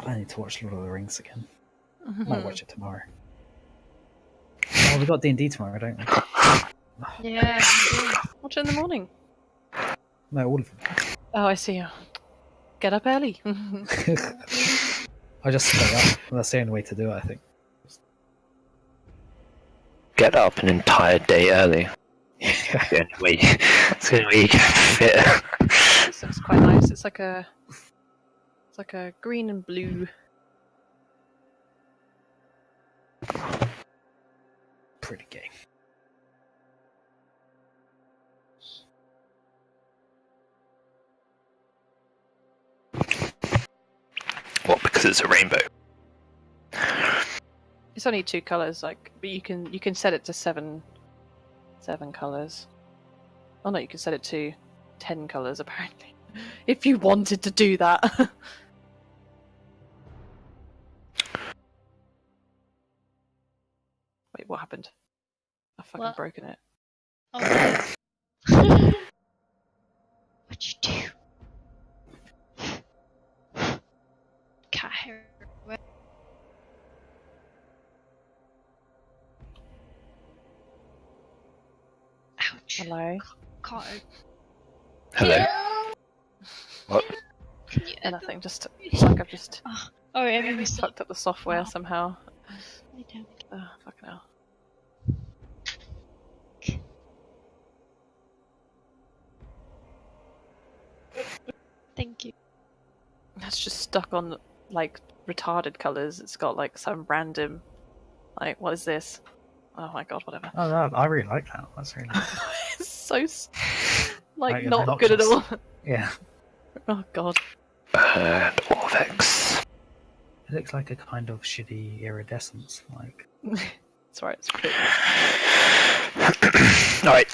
God, I need to watch Lord of the Rings again. Mm-hmm. Might watch it tomorrow. Oh, we got D&D tomorrow, don't we? Yeah. Watch it in the morning. No, all of them. Oh, I see. Get up early. I just stay up. That's the only way to do it, I think. Get up an entire day early. It's the only way you can fit. This looks quite nice. It's like a green and blue. Pretty game. What? Because it's a rainbow. It's only 2 colours, but you can set it to 7 colours. Oh no, you can set it to 10 colours apparently. If you wanted to do that. Wait, what happened? I've fucking broken it. Oh, no. What'd you do? Cat hair. Ouch. Hello? Can't. Hello. What? Can you Nothing, just like I've just Oh, yeah, maybe so. fucked up the software somehow. I don't. Oh, fucking hell. Thank you. That's just stuck on like retarded colours. It's got like some random, like, what is this? Oh my god, whatever. Oh, no, I really like that. That's really nice. It's so Like, not good at all. Yeah. Oh god. And Orvex. It looks like a kind of shitty iridescence. Like. It's alright, it's pretty. Alright,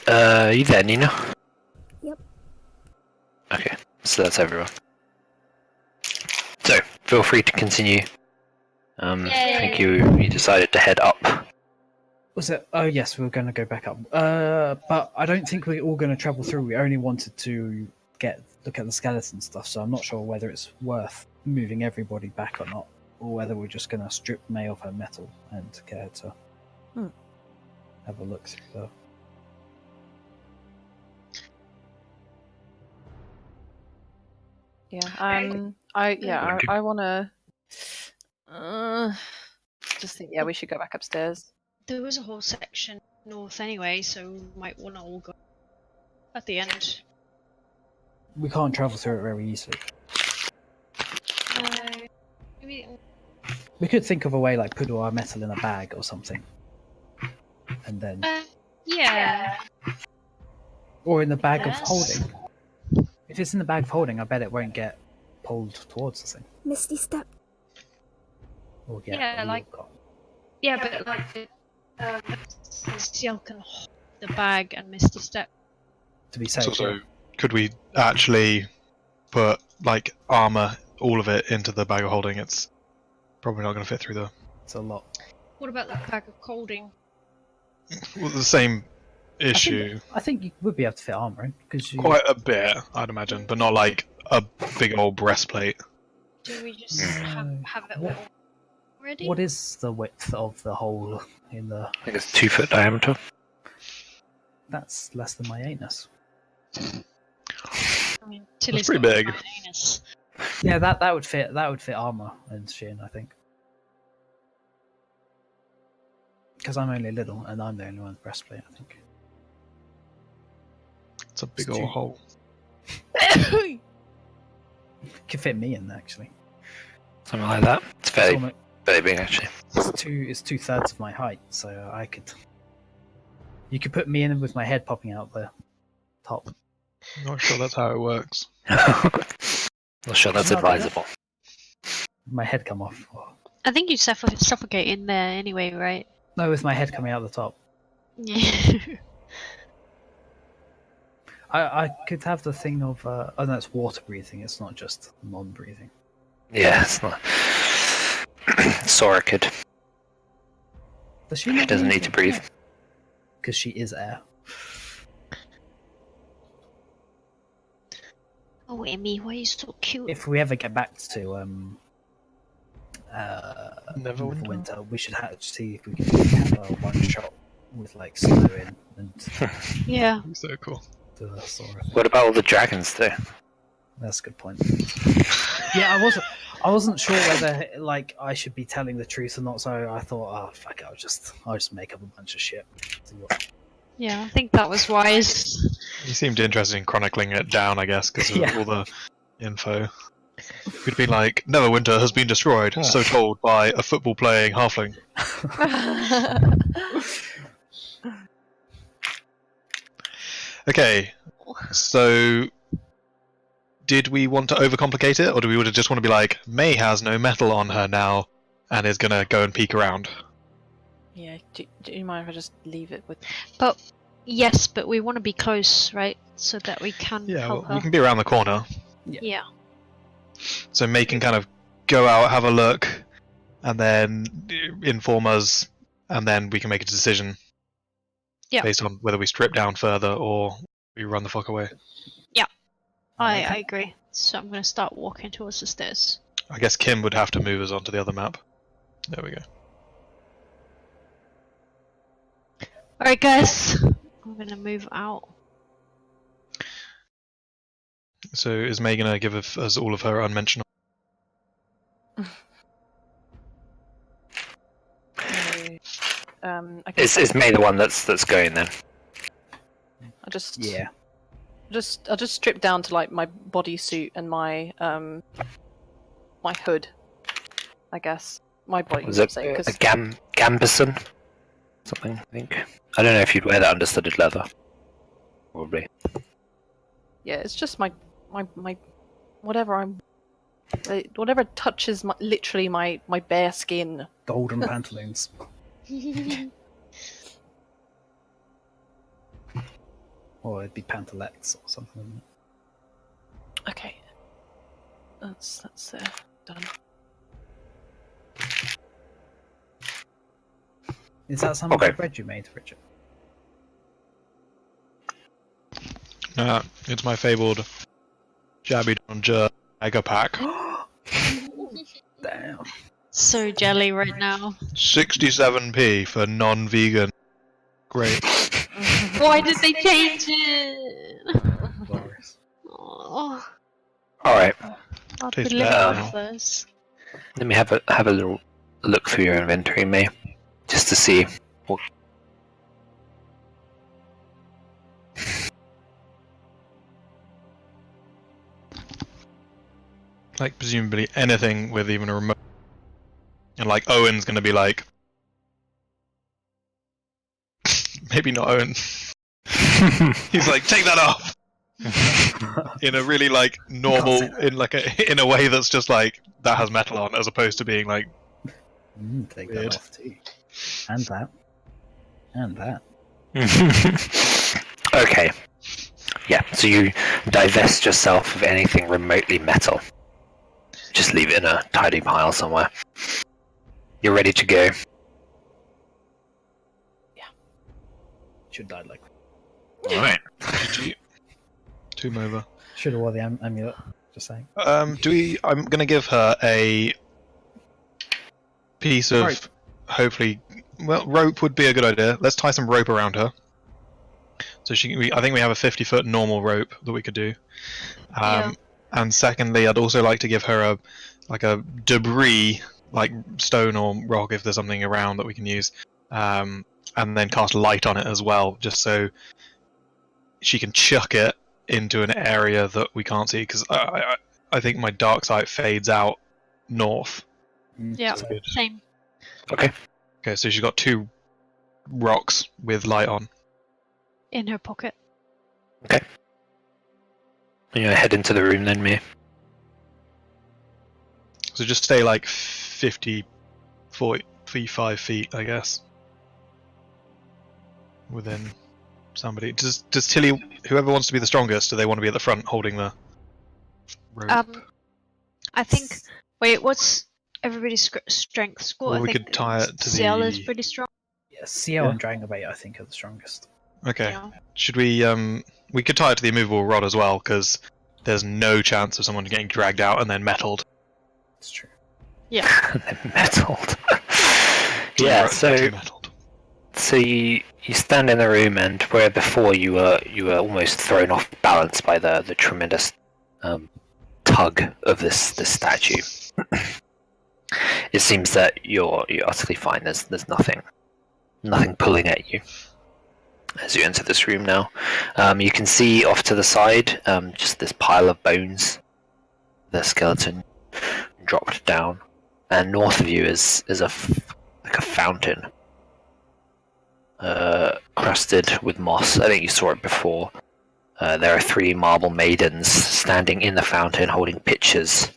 you there, Nina? Yep. Okay, so that's everyone. So, feel free to continue. I think you decided to head up. Was it? Oh, yes, we were going to go back up. But I don't think we're all going to travel through. We only wanted to look at the skeleton stuff, so I'm not sure whether it's worth moving everybody back or not, or whether we're just going to strip May of her metal and get her to have a look through the... Yeah, I wanna just think, we should go back upstairs. There was a whole section north anyway, so we might want to all go at the end. We can't travel through it very easily. Maybe. We could think of a way, like put all our metal in a bag or something, and then... Yeah. Or in the bag of holding. If it's in the bag of holding, I bet it won't get pulled towards the thing. Misty step. Or Yeah, like... Yeah, but like... Ciel can hold the bag and Misty step. To be safe. So, could we actually put, like, armor, all of it, into the bag of holding? It's probably not going to fit through the... It's a lot. What about the bag of holding? Well, the same issue. I think you would be able to fit armor in, because you... Quite a bit, I'd imagine, but not like a big old breastplate. Do we just have it all ready? What is the width of the hole in the... I think it's 2 foot diameter. That's less than my anus. I mean, Tili's pretty got a big. fine anus. Yeah, that would fit. That would fit armor and shin, I think. Because I'm only little, and I'm the only one with breastplate, I think. It's a big It's old too- hole. Could fit me in, actually. Something like that. It's very, almo- very big, actually. It's 2/3 of my height, so I could... You could put me in with my head popping out the top. Not sure that's how it works. Not sure that's Not like advisable. My head come off. I think you suffocate in there anyway, right? No, with my head coming out the top. Yeah. I could have the thing of... oh, no, it's water breathing. It's not just non-breathing. Yeah, it's not. Sora could. Does she She doesn't need to breathe. Because she is air. Oh, Emmy, why are you so cute? If we ever get back to Neverwinter. We should see if we can have a one shot with like snow in and Yeah. So cool. do that sort of thing. What about all the dragons though? That's a good point. Yeah, I wasn't sure whether like I should be telling the truth or not, so I thought, oh fuck it, I'll just make up a bunch of shit. Yeah, I think that was wise. You seemed interested in chronicling it down, I guess, because of Yeah. all the info. Could be like, Neverwinter has been destroyed, so told by a football-playing halfling. Okay, so did we want to overcomplicate it, or do we just want to be like, May has no metal on her now, and is gonna go and peek around? Yeah, do you mind if I just leave it with... But yes, but we want to be close, right? So that we can Yeah, help well, her. we can be around the corner, Yeah. so May can kind of go out, have a look, and then inform us, and then we can make a decision. Yeah. Based on whether we strip down further or we run the fuck away. I agree. So I'm going to start walking towards the stairs. I guess Kim would have to move us onto the other map. There we go. Alright, guys. I'm going to move out. So is May gonna give us all of her unmentionable? I guess Is May the one that's going then? I'll just Yeah. I'll just strip down to like my bodysuit and my my hood. I guess my body. Was it a gambeson? Something, I think. I don't know if you'd wear that under studded leather. Probably. Yeah, it's just my whatever whatever touches literally my bare skin. Golden pantaloons. Or it'd be pantalettes or something. Okay, that's done. Is that some of the bread you made, Richard? It's my fabled Jabby Don Jer Mega Pack. Damn. So jelly right now. 67p for non-vegan. Great. Why did they change it? Glorious. Oh, Alright, I'll Tastes deliver better with those. let me have a little look through your inventory, May. Just to see what... Like, presumably anything with even a remote. And like, Owen's gonna be like... Maybe not Owen. He's like, take that off! In a really like normal, in a way that's just like, that has metal on, as opposed to being like... Take Weird. that off too. And that. And that. Okay. Yeah, so you divest yourself of anything remotely metal. Just leave it in a tidy pile somewhere. You're ready to go. Should die like. Alright. Tomb over. Should have wore the amulet. Just saying. I'm gonna give her a piece of, Rope. hopefully, well, rope would be a good idea. Let's tie some rope around her. So I think we have a 50-foot normal rope that we could do. Yeah. And secondly, I'd also like to give her a debris, like stone or rock, if there's something around that we can use. And then cast light on it as well, just so she can chuck it into an area that we can't see. Because I think my dark sight fades out north. Yeah, So good. same. Okay. Okay, so she's got 2 rocks with light on. In her pocket. Okay. You know, head into the room then, May. So just stay like 50, 40, 45 feet, I guess. Within somebody. Does Tili, whoever wants to be the strongest, do they want to be at the front holding the rope? I think. Wait, what's everybody's strength score? Or I we think could tie it to Ciel the... is pretty strong. Yeah, Ciel Yeah. and Drangobait, I think, are the strongest. Okay. Yeah. Should we could tie it to the immovable rod as well, because there's no chance of someone getting dragged out and then metalled. It's true. Yeah. They're metalled. Yeah, Directly metalled. so you stand in the room, and where before you were almost thrown off balance by the tremendous tug of this statue. It seems that you're utterly fine. There's nothing pulling at you as you enter this room now. You can see off to the side just this pile of bones. The skeleton dropped down, and north of you is like a fountain, crusted with moss. I think you saw it before. There are 3 marble maidens standing in the fountain holding pitchers.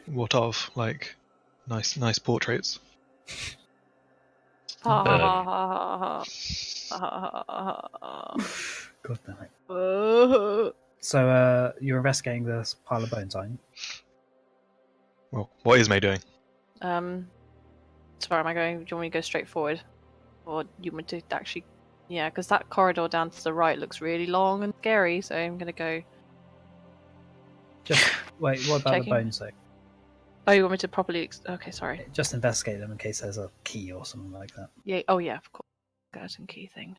What of, like, nice portraits? God damn it. So, you're investigating this pile of bones, aren't you? Well, what is May doing? So where am I going? Do you want me to go straight forward? Or you want me to actually... Yeah, because that corridor down to the right looks really long and scary, so I'm going to go... Just wait. What about Checking. the bones, though? Oh, you want me to properly... Okay, sorry. Just investigate them in case there's a key or something like that. Yeah. Oh, yeah, of course. Skeleton key thing.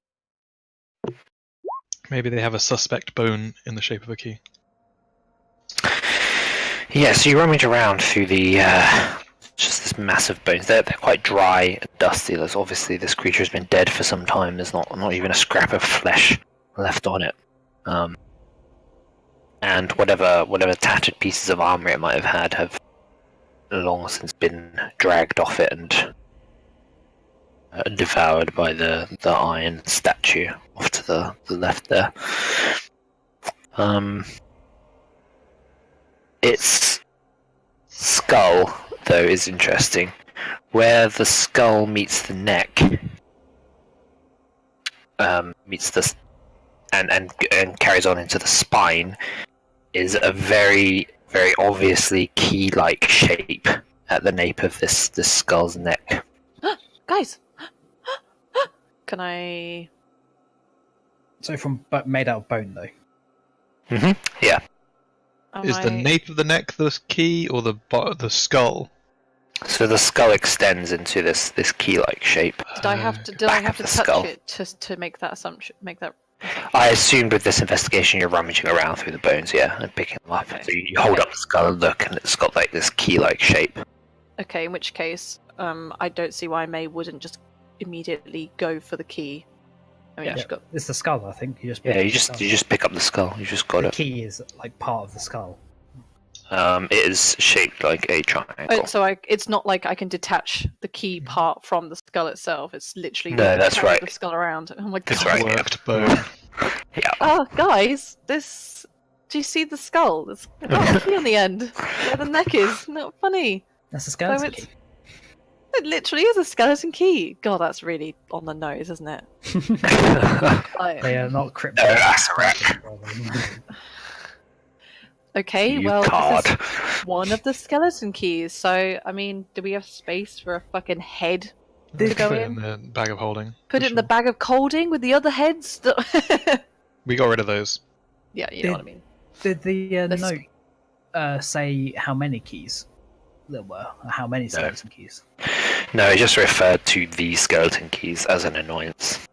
Maybe they have a suspect bone in the shape of a key. Yeah, so you rummage around through the just this massive bones. They're quite dry and dusty. There's obviously this creature has been dead for some time. There's not even a scrap of flesh left on it. And whatever tattered pieces of armor it might have had have long since been dragged off it and devoured by the iron statue off to the left there. Its skull, though, is interesting. Where the skull meets the neck, meets the and carries on into the spine, is a very, very obviously key-like shape at the nape of this skull's neck. Guys! Can I... So made out of bone, though. Yeah. Is the nape of the neck the key, or the skull? So the skull extends into this key-like shape. Did I have to back of the touch skull. it to make that assumption? I assumed with this investigation you're rummaging around through the bones, yeah, and picking them up. Okay. So you hold up the skull and look, and it's got like this key-like shape. Okay, in which case, I don't see why May wouldn't just immediately go for the key. I mean, Yeah. she's got... It's the skull, I think. You just Yeah, you pick just the skull. pick up the skull. You just got The it. key is like part of the skull. It is shaped like a triangle. Oh, so it's not like I can detach the key part from the skull itself. It's literally No, that's carry right. the skull around. Oh my god! That's right. Worked bone. Yeah. Oh, guys, this. Do you see the skull? There's got a key on the end where the neck is. Not funny. That's a skeleton it's- key. It literally is a skeleton key. God, that's really on the nose, isn't it? Like, They are not cryptic. No, that's right. okay, You well, card. this is one of the skeleton keys. So, I mean, do we have space for a fucking head to go Put it in? in the bag of holding. Put for it in the sure. bag of colding with the other heads? We got rid of those. Yeah, you know what I mean. Did the Let's- note say how many keys there were? How many skeleton keys? No, it just referred to the skeleton keys as an annoyance.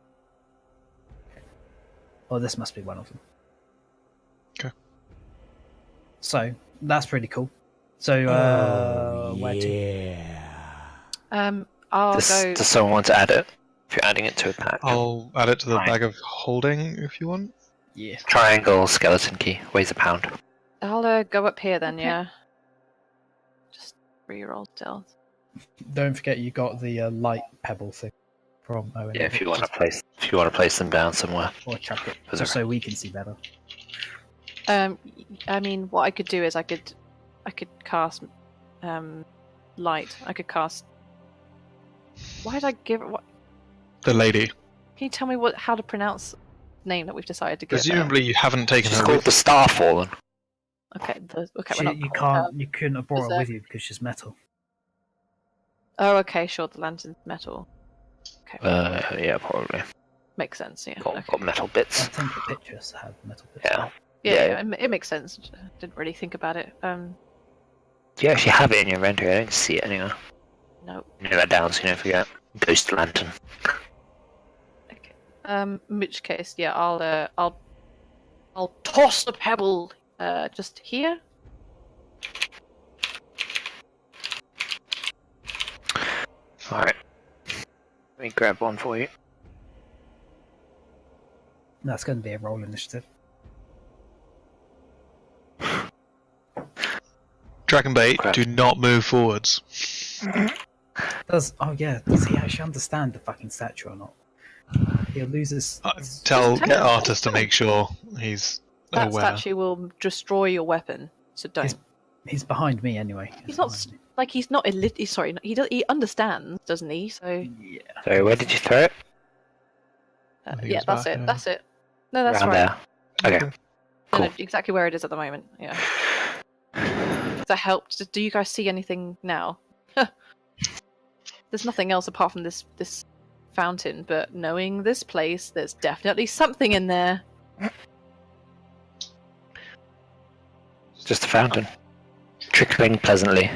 Well, this must be one of them. Okay. So that's pretty cool. So where to? I'll Does go. someone want to add it? If you're adding it to a pack. I'll add it to the Fine. bag of holding if you want. Yeah. Triangle skeleton key weighs a pound. I'll go up here then. Okay. Yeah. Just reroll stealth. Don't forget you got the light pebble thing from Owynn. Yeah, if you want to place them down somewhere. or chuck it, Was just it- so we can see better. I mean, what I could do is I could cast light. I could cast. Why did I give it? What? The lady. Can you tell me how to pronounce the name that we've decided to give her? Presumably you haven't taken She's her called with. the Starfallen. Okay. Okay. She- we're not you calling her- can't. You couldn't have brought Is her there- with you because she's metal. Oh, okay. Sure. The lantern's metal. Okay. Yeah, probably. Makes sense. Yeah. Got Okay. metal I bits. think the pictures have metal bits. Yeah. Yeah, it makes sense. Didn't really think about it. Do you actually have it in your inventory? I don't see it anywhere. No. Note that down so you don't forget. Ghost lantern. Okay. In which case, yeah, I'll toss the pebble just here. Alright. Let me grab one for you. That's going to be a roll initiative. Dragonbait, Crap. do not move forwards. Does he actually understand the fucking statue or not? He'll lose his. Get Artus to make sure he's That aware. statue will destroy your weapon, so don't. He's behind me anyway. He's not he's not sorry. He understands, doesn't he? So Yeah. Sorry, where did you throw it? I think yeah, it's that's back it. there. That's it. No, that's Around right. there. Okay. No, Cool. no, exactly where it is at the moment. Yeah. Does that help? Do you guys see anything now? There's nothing else apart from this fountain, but knowing this place, there's definitely something in there. Just a fountain. Trickling pleasantly.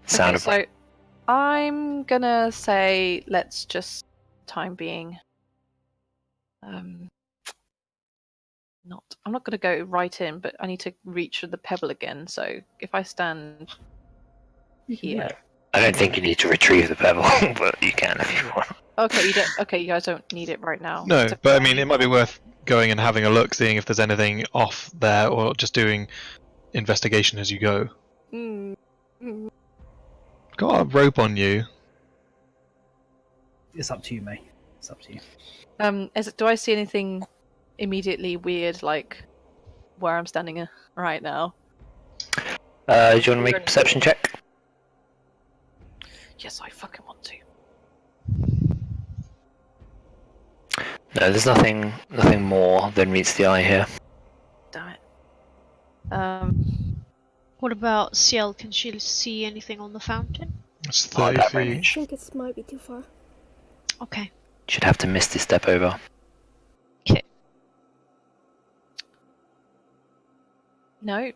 Sound of So I'm gonna say let's just time being I'm not gonna go right in, but I need to reach for the pebble again, so if I stand here. I don't think you need to retrieve the pebble, but you can if you want. Okay, you guys don't need it right now. No, It's but I okay. mean, it might be worth going and having a look, seeing if there's anything off there, or just doing investigation as you go. Mm. Got a rope on you. It's up to you, May. It's up to you. Do I see anything immediately weird, where I'm standing right now? Do you want to make a perception check? Yes, I fucking want to. No, there's nothing more than meets the eye here. Damn it. What about Ciel? Can she see anything on the fountain? It's Oh, 30 that feet. range. I think it might be too far. Okay. Should have to misty step over. No,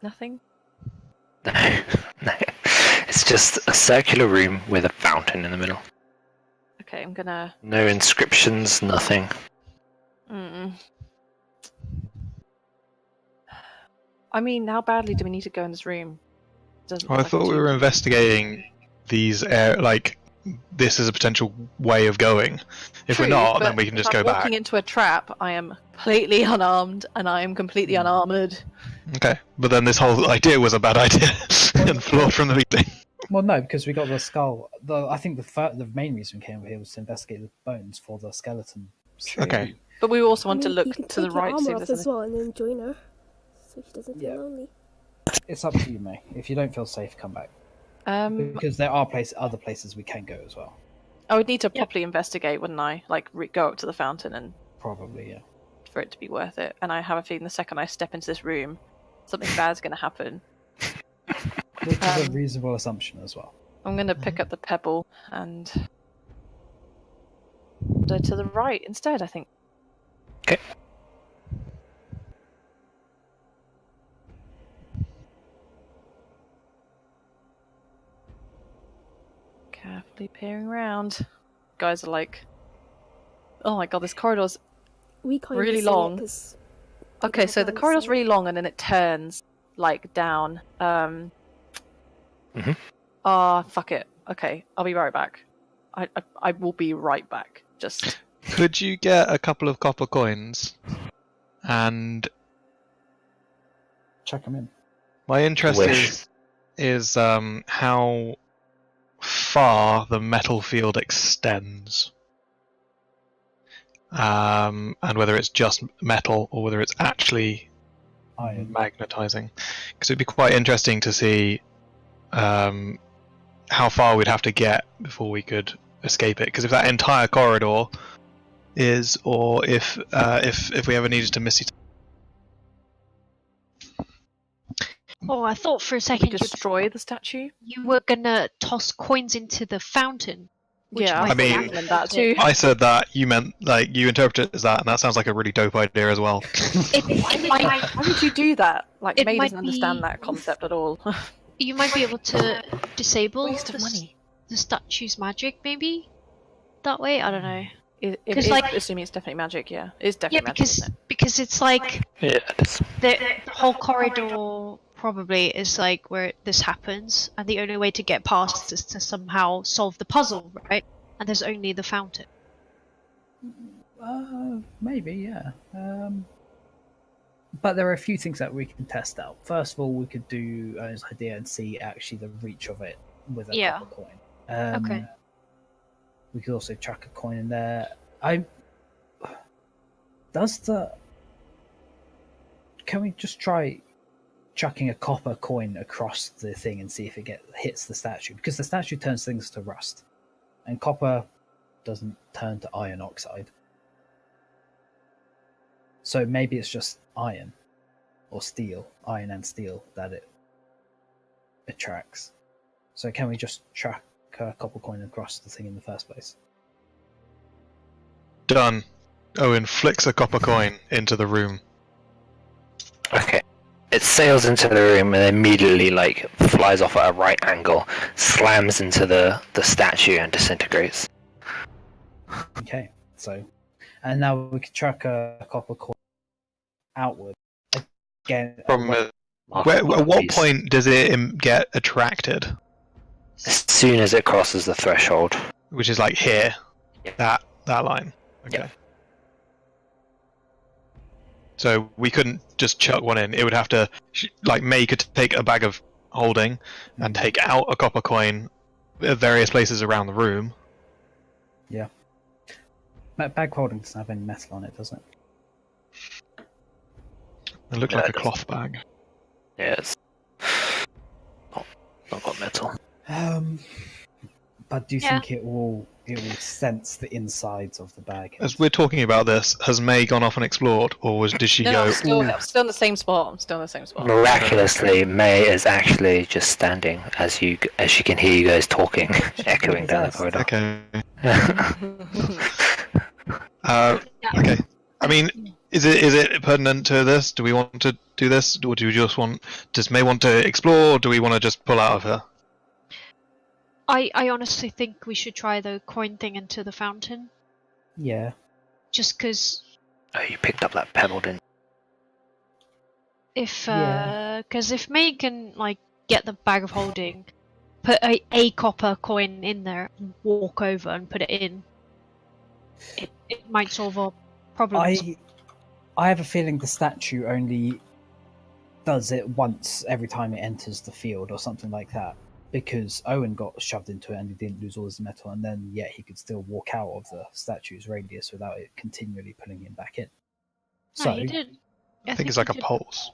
nothing. No, no. It's just a circular room with a fountain in the middle. Okay, I'm gonna. No inscriptions, nothing. I mean, how badly do we need to go in this room? Doesn't I look like thought it's we too- were investigating these this is a potential way of going. If we're True, not, but then we can just if go I'm back. walking into a trap, I am completely unarmed and I am completely unarmored. Okay, but then this whole idea was a bad idea and flawed from the beginning. Well, no, because we got the skull. I think the main reason we came over here was to investigate the bones for the skeleton. Okay. But we also I want to mean, look you can to the take your right to see armor if off there's as anything. well and then join her, so she doesn't feel Yeah. lonely. It's up to you, May. If you don't feel safe, come back. Because there are other places we can go as well. I would need to properly investigate, wouldn't I? Go up to the fountain and Probably, yeah. for it to be worth it. And I have a feeling the second I step into this room, something bad's going to happen. Which is a reasonable assumption as well. I'm going to pick up the pebble and go to the right instead, I think. Okay. Carefully peering around. Guys are like, oh my god, this corridor's We can't Really even see it long. 'cause okay. don't So the have corridor's sight. really long, and then it turns down. Fuck it. Okay, I'll be right back. I will be right back. Just Could you get a couple of copper coins? And Chuck them in. my interest Wish. is how far the metal field extends. And whether it's just metal or whether it's actually Iron. magnetizing. Because it'd be quite interesting to see how far we'd have to get before we could escape it. Because if that entire corridor is, or if we ever needed to miss it. Oh, I thought for a second destroy the statue. you were gonna toss coins into the fountain. Which Yeah, might I mean- recommend that too. I said that, you meant, like, you interpret it as that, and that sounds like a really dope idea as well. it might, Why would you do that? Like, It May might doesn't understand be- that concept at all. you might be able to disable Waste of money. the statue's magic, maybe? That way? I don't know. It 'Cause, is, like- assuming it's definitely magic, yeah. It's Yeah, definitely magic, isn't because it's like Yeah, it's, the whole corridor probably is like where this happens, and the only way to get past is to somehow solve the puzzle, right? And there's only the fountain. Maybe, yeah. But there are a few things that we can test out. First of all, we could do Owen's idea and see actually the reach of it with a Yeah. copper coin. Okay. We could also chuck a coin in there. Can we just try chucking a copper coin across the thing and see if it hits the statue? Because the statue turns things to rust, and copper doesn't turn to iron oxide. So maybe it's just iron or steel, iron and steel, that it attracts. So can we just chuck a copper coin across the thing in the first place? Done. Owynn flicks a copper coin into the room. okay. It sails into the room and immediately like flies off at a right angle, slams into the statue and disintegrates. Okay, so, and now we could chuck a copper coin outward again. Problem is, Mark at it one what piece. point does it get attracted? As soon as it crosses the threshold. Which is like here, Yeah. that line. Okay. Yeah. So we couldn't just chuck one in. It would have to, like, May could take a bag of holding and take out a copper coin at various places around the room. Bag holding doesn't have any metal on it, does it? It looked No, like a it doesn't. cloth bag. Yeah, it's not got metal. But do you Yeah. think it will sense the insides of the bag? As we're talking about this, has May gone off and explored, or did she No, go? I'm still in the same spot. I'm still in the same spot. Miraculously, May is actually just standing as she can hear you guys talking, echoing down the corridor. Okay. Okay. I mean, is it pertinent to this? Do we want to do this, or do we just want? Does May want to explore, or do we want to just pull out of her? I honestly think we should try the coin thing into the fountain, Yeah. just because Oh, you picked up that pebble, didn't if Yeah. if May can like get the bag of holding, put a copper coin in there, and walk over and put it in, it might solve our problems. I have a feeling the statue only does it once every time it enters the field or something like that. Because Owynn got shoved into it and he didn't lose all his metal, and then yet he could still walk out of the statue's radius without it continually pulling him back in. No, So he did. I think it's like a pulse.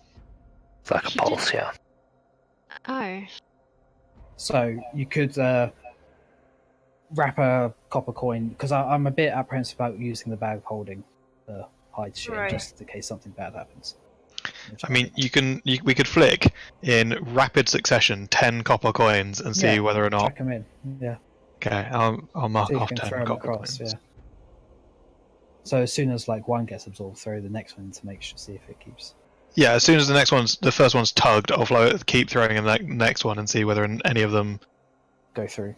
It's like a He pulse, did- yeah. Oh, So you could wrap a copper coin, because I'm a bit apprehensive about using the bag of holding to hide shit Right. just in case something bad happens. I mean, we could flick in rapid succession 10 copper coins and see Yeah, whether or not. chuck 'em in. Yeah, Okay, I'll mark so you off can 10 throw 'em copper across. coins. Yeah. So as soon as like one gets absorbed, throw the next one to make sure, see if it keeps. Yeah, as soon as the first one's tugged, I'll keep throwing in the next one and see whether any of them. Go through.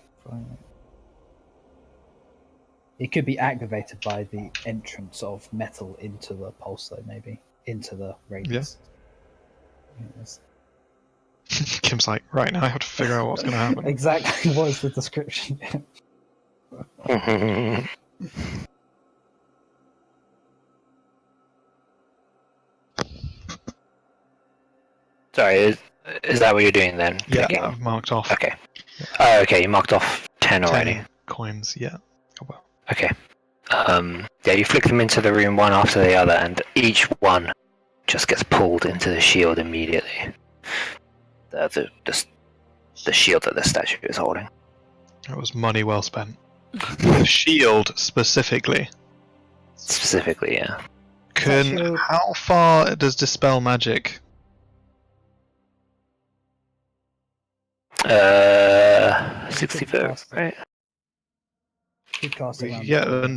It could be activated by the entrance of metal into the pulse, though, maybe into the radius. Yes. Kim's like, right now I have to figure out what's going to happen. Exactly. What is the description? Sorry, is that what you're doing then? Yeah, Flicking? I've marked off Okay. Oh, okay, you marked off 10 already. 10 coins. Yeah. Oh, well. Okay. Yeah, you flick them into the room one after the other, and each one just gets pulled into the shield immediately. The shield that the statue is holding. That was money well spent. The shield specifically. Specifically, yeah. shield- How far does dispel magic? 60 foot, right? Could cast We it can around.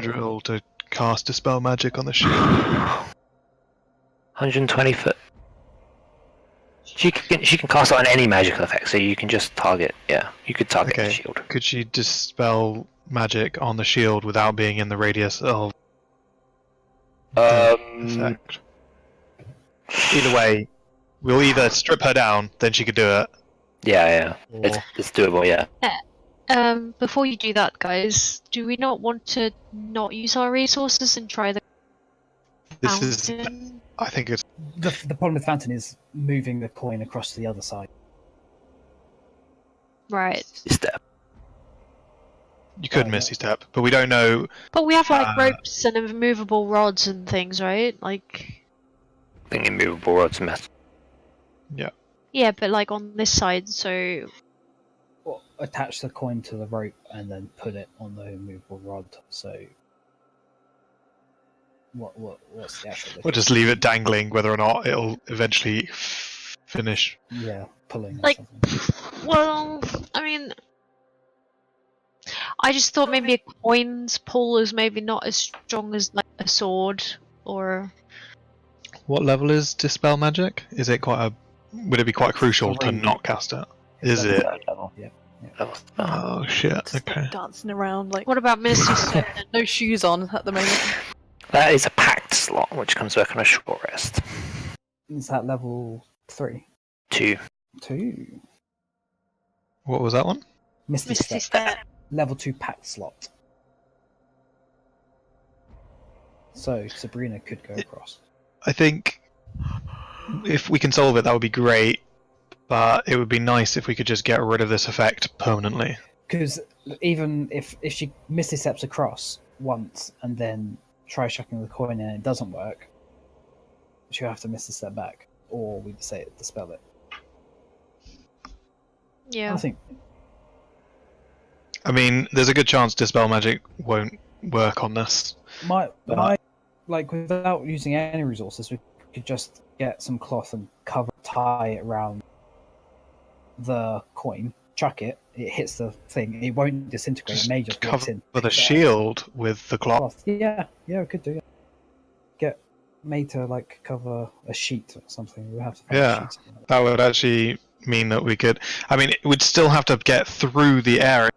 get Undrill to cast Dispel Magic on the shield. 120 foot. She can cast it on any magical effect, so you can just target. Yeah, you could target the Okay. shield. Could she Dispel Magic on the shield without being in the radius of the effect? Either way, we'll either strip her down, then she could do it. Yeah. Or... It's doable. Yeah. Before you do that, guys, do we not want to not use our resources and try the This is, fountain? I think it's The problem with Fountain is moving the coin across to the other side. Right. Step. you could Oh, Misty yeah. Step, but we don't know. But we have like Uh, ropes and immovable rods and things, right? Like, I think immovable rods mess. yeah, but like on this side, so Or attach the coin to the rope and then put it on the immovable rod. So, what's the actual? We'll just leave it dangling, whether or not it'll eventually finish. Yeah, pulling. Or Like- something. well, I mean, I just thought maybe a coin's pull is maybe not as strong as like a sword or. What level is Dispel Magic? Is it quite a? Would it be quite crucial to Three. not cast it? Is Level it? third level. Yeah. Oh shit! Just Okay. dancing around like What about Misty Step? no shoes on at the moment. That is a packed slot, which comes back on a short rest. Is that level 3? 2. 2. What was that one? Misty Misty Step. Step. Level 2 packed slot. So Sabrina could go across. I think if we can solve it, that would be great. But it would be nice if we could just get rid of this effect permanently. Because even if she Misty Steps across once and then tries chucking the coin in and it doesn't work, she'll have to Misty Step back, or we say it, dispel it. Yeah. I think I mean, there's a good chance Dispel Magic won't work on this. my like without using any resources, we could just get some cloth and tie it around the coin, chuck it. It hits the thing. It won't disintegrate. It may just cover blitz in. the shield with the cloth. Yeah, we could do it. Get made to like cover a sheet or something. We have to find Yeah. a sheet. That would actually mean that we could. I mean, it would still have to get through the air.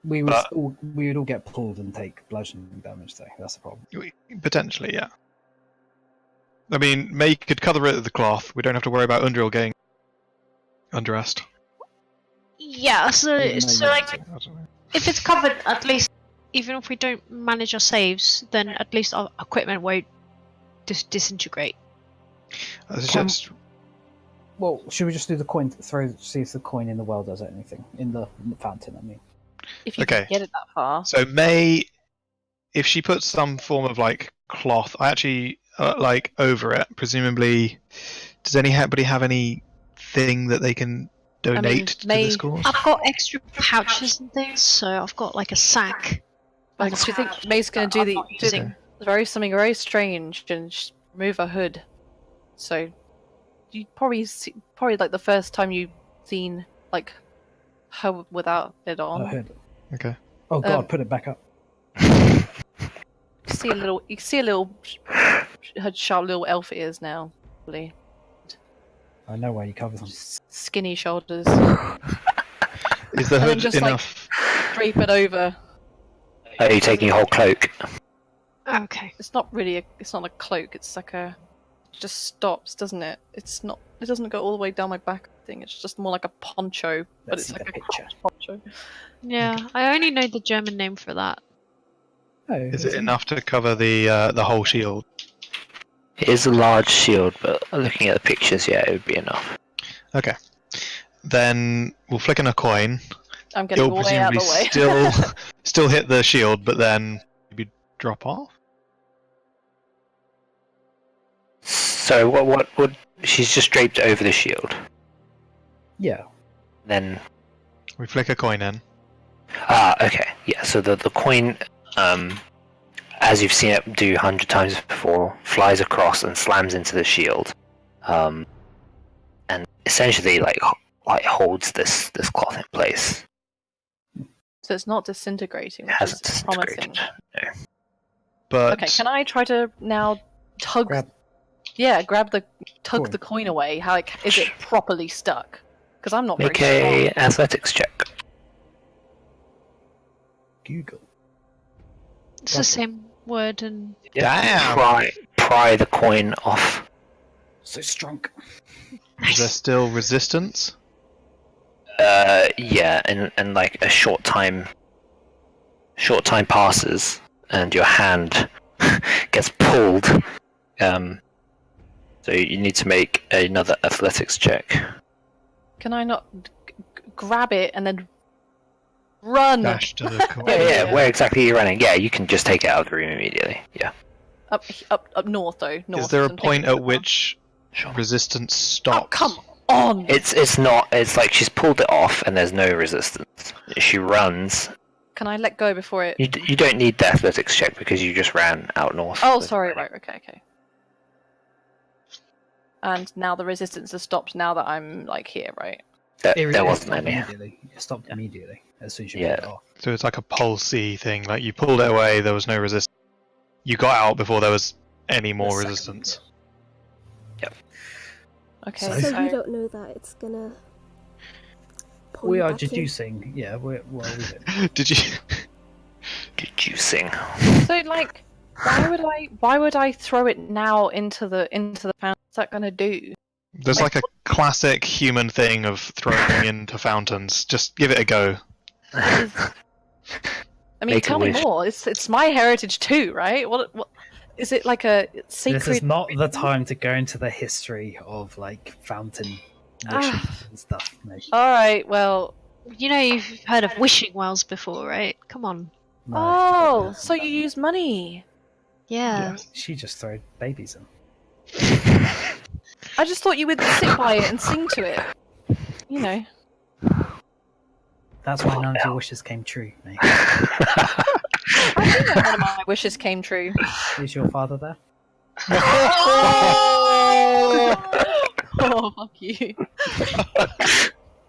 We would But- we would all get pulled and take bludgeoning damage though. That's the problem. Potentially, yeah. I mean, May could cover it with the cloth. We don't have to worry about Undrill getting undressed. Yeah. So Even though so you like want to. if it's covered, at least even if we don't manage our saves, then at least our equipment won't disintegrate. I suggest Well, should we just do the coin? See if the coin in the well does anything in the fountain. I mean, If you Okay. can get it that far. so. May, if she puts some form of like cloth, I actually like over it. Presumably, does anybody have anything that they can donate to May- this cause? I've got extra pouches and things, so I've got like a sack. Like, do you think May's going to I'm do not the using. something very strange and just remove her hood? So you probably like the first time you've seen like her without it on. I heard. Okay. Oh god, put it back up. You see a little her sharp little elf ears now. Probably. I know where you cover them. Just skinny shoulders. Is the And then hood just, like, enough? Drape it over. Are you taking your whole cloak? Okay. It's not really it's not a cloak, it's like it just stops, doesn't it? It doesn't go all the way down my back thing, it's just more like a poncho, but Let's it's see like the a picture. poncho. Yeah, I only know the German name for that. Oh, Is it enough to cover the whole shield? It is a large shield, but looking at the pictures, yeah, it would be enough. Okay. Then we'll flick in a coin. I'm getting It'll way out of presumably the way. still hit the shield, but then maybe drop off. So what would she's just draped over the shield? Yeah. Then We flick a coin in. okay, yeah. So the coin, as you've seen it do 100 times before, flies across and slams into the shield, and essentially like holds this cloth in place. So it's not disintegrating, It which hasn't is promising. disintegrated. No. But Okay, can I try to now tug? Grab- tug Coin. the coin away. How is it properly stuck? Because I'm not Make very a athletics check. Google. It's the same word and Damn! Pry the coin off. So strong. is there still resistance? Yeah, and like a short time passes, and your hand gets pulled. So you need to make another athletics check. Can I not grab it and then run Dash to the coin. Yeah, where exactly are you running? Yeah, you can just take it out of the room immediately. Yeah. up north though? North, Is there a so I'm point taking at it which resistance stops? Oh, come on! It's not. It's like she's pulled it off, and there's no resistance. She runs. Can I let go before it? You don't need the athletics check because you just ran out north. Oh, sorry. Right. Okay. And now the resistance has stopped. Now that I'm like here, right? There wasn't stopped any. immediately. It stopped immediately as soon as you Yeah. pulled it off. So it's like a pulsey thing. Like you pulled it away, there was no resistance. You got out before there was any more The second, resistance. Okay. So- So you don't know that it's gonna. Pull We you are back in. deducing. Yeah, we do. Did you? Deducing. So like, why would I throw it now into the fountain? What's that gonna do? There's like a classic human thing of throwing into fountains. Just give it a go. I mean, Make a tell me wish. more. It's my heritage too, right? What is it like a secret? This is not the time to go into the history of like fountain wishing and stuff. Mate. All right. Well. you know you've heard of wishing wells before, right? Come on. No, Oh, so you use money? Yeah. she just threw babies in. I just thought you would sit by it and sing to it. You know. That's why none of your wishes came true, mate. I think that one of my wishes came true. Is your father there? Oh, fuck you.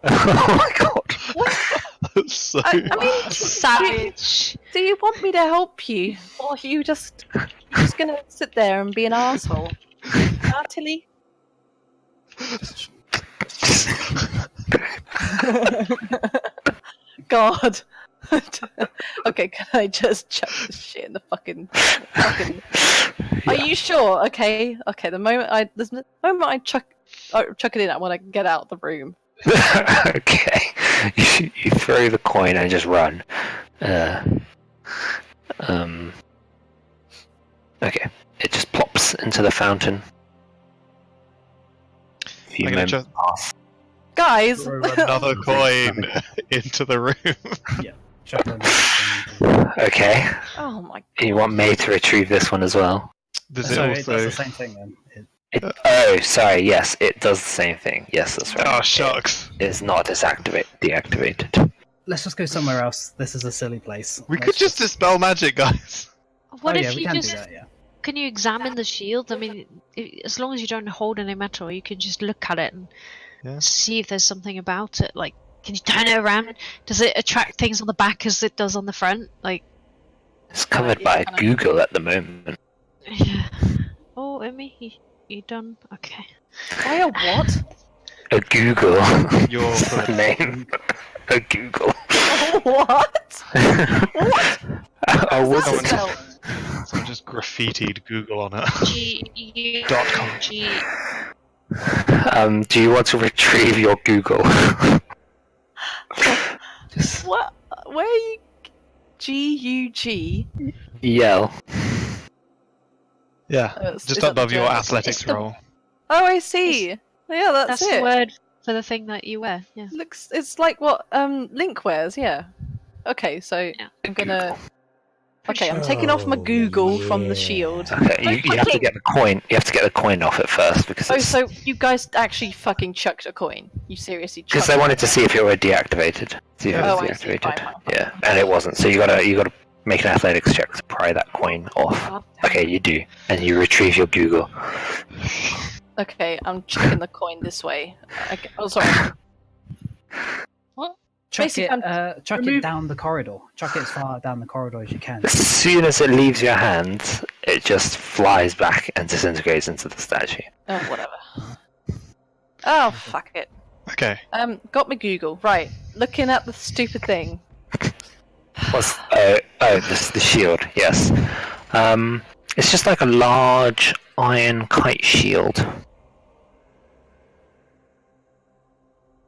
Oh my god. That's so. I mean, Savage. do you want me to help you, or are you're just gonna sit there and be an asshole? Tili? God. Okay, can I just chuck this shit in the fucking? Are you sure? Okay. The moment I chuck it in, I want to get out of the room. Okay. You throw the coin and just run. Okay. It just plops into the fountain. A few I'm gonna moments just pass. Guys. Throw another coin into the room. Chuck it in the- Okay. Oh my. You want May to retrieve this one as well? Does So it it does also? the same thing then. Oh, sorry. Yes, it does the same thing. Yes, that's right. Oh shucks. It's not deactivated. Let's just go somewhere else. This is a silly place. We Let's could just dispel magic, guys. What oh, if yeah, we you can just do that, yeah. can you examine the shield? I mean, as long as you don't hold any metal, you can just look at it and Yeah. see if there's something about it. Like, can you turn it around? Does it attract things on the back as it does on the front? Like, It's covered by Google at the moment. yeah. Oh, Emmy, you done? Okay. Why a what? A Google. Your name. A Google. What? What? I What's that wasn't. spell? Someone just graffitied Google on it. G .com. G. Do you want to retrieve your Google? What? Where are you? G-U-G? Yell. Yeah, Is just that above the your journal? athletics It's the- roll. Oh, I see. Yeah, that's That's the it. word for the thing that you wear. Yeah. Looks, it's like what Link wears. Yeah. Okay, so Yeah. I'm gonna. Okay, I'm taking off my Google from the shield. Okay, you have to get the coin. You have to get the coin off it first because Oh, it's, so you guys actually fucking chucked a coin? You seriously? because chucked they wanted to see if it were deactivated. See if it Oh, was I see. deactivated. Fine. Yeah, and it wasn't. So you gotta make an athletics check to pry that coin off. God damn Okay, you do, and you retrieve your Google. Okay, I'm chucking the coin this way. Okay, oh, sorry. What? Chuck Basically, it remove- down the corridor. Chuck it as far down the corridor as you can. As soon as it leaves your hands, it just flies back and disintegrates into the statue. Oh, whatever. Oh, fuck it. Okay. Got me Google. Right, looking at the stupid thing. What's the shield? Yes. It's just like a large iron kite shield.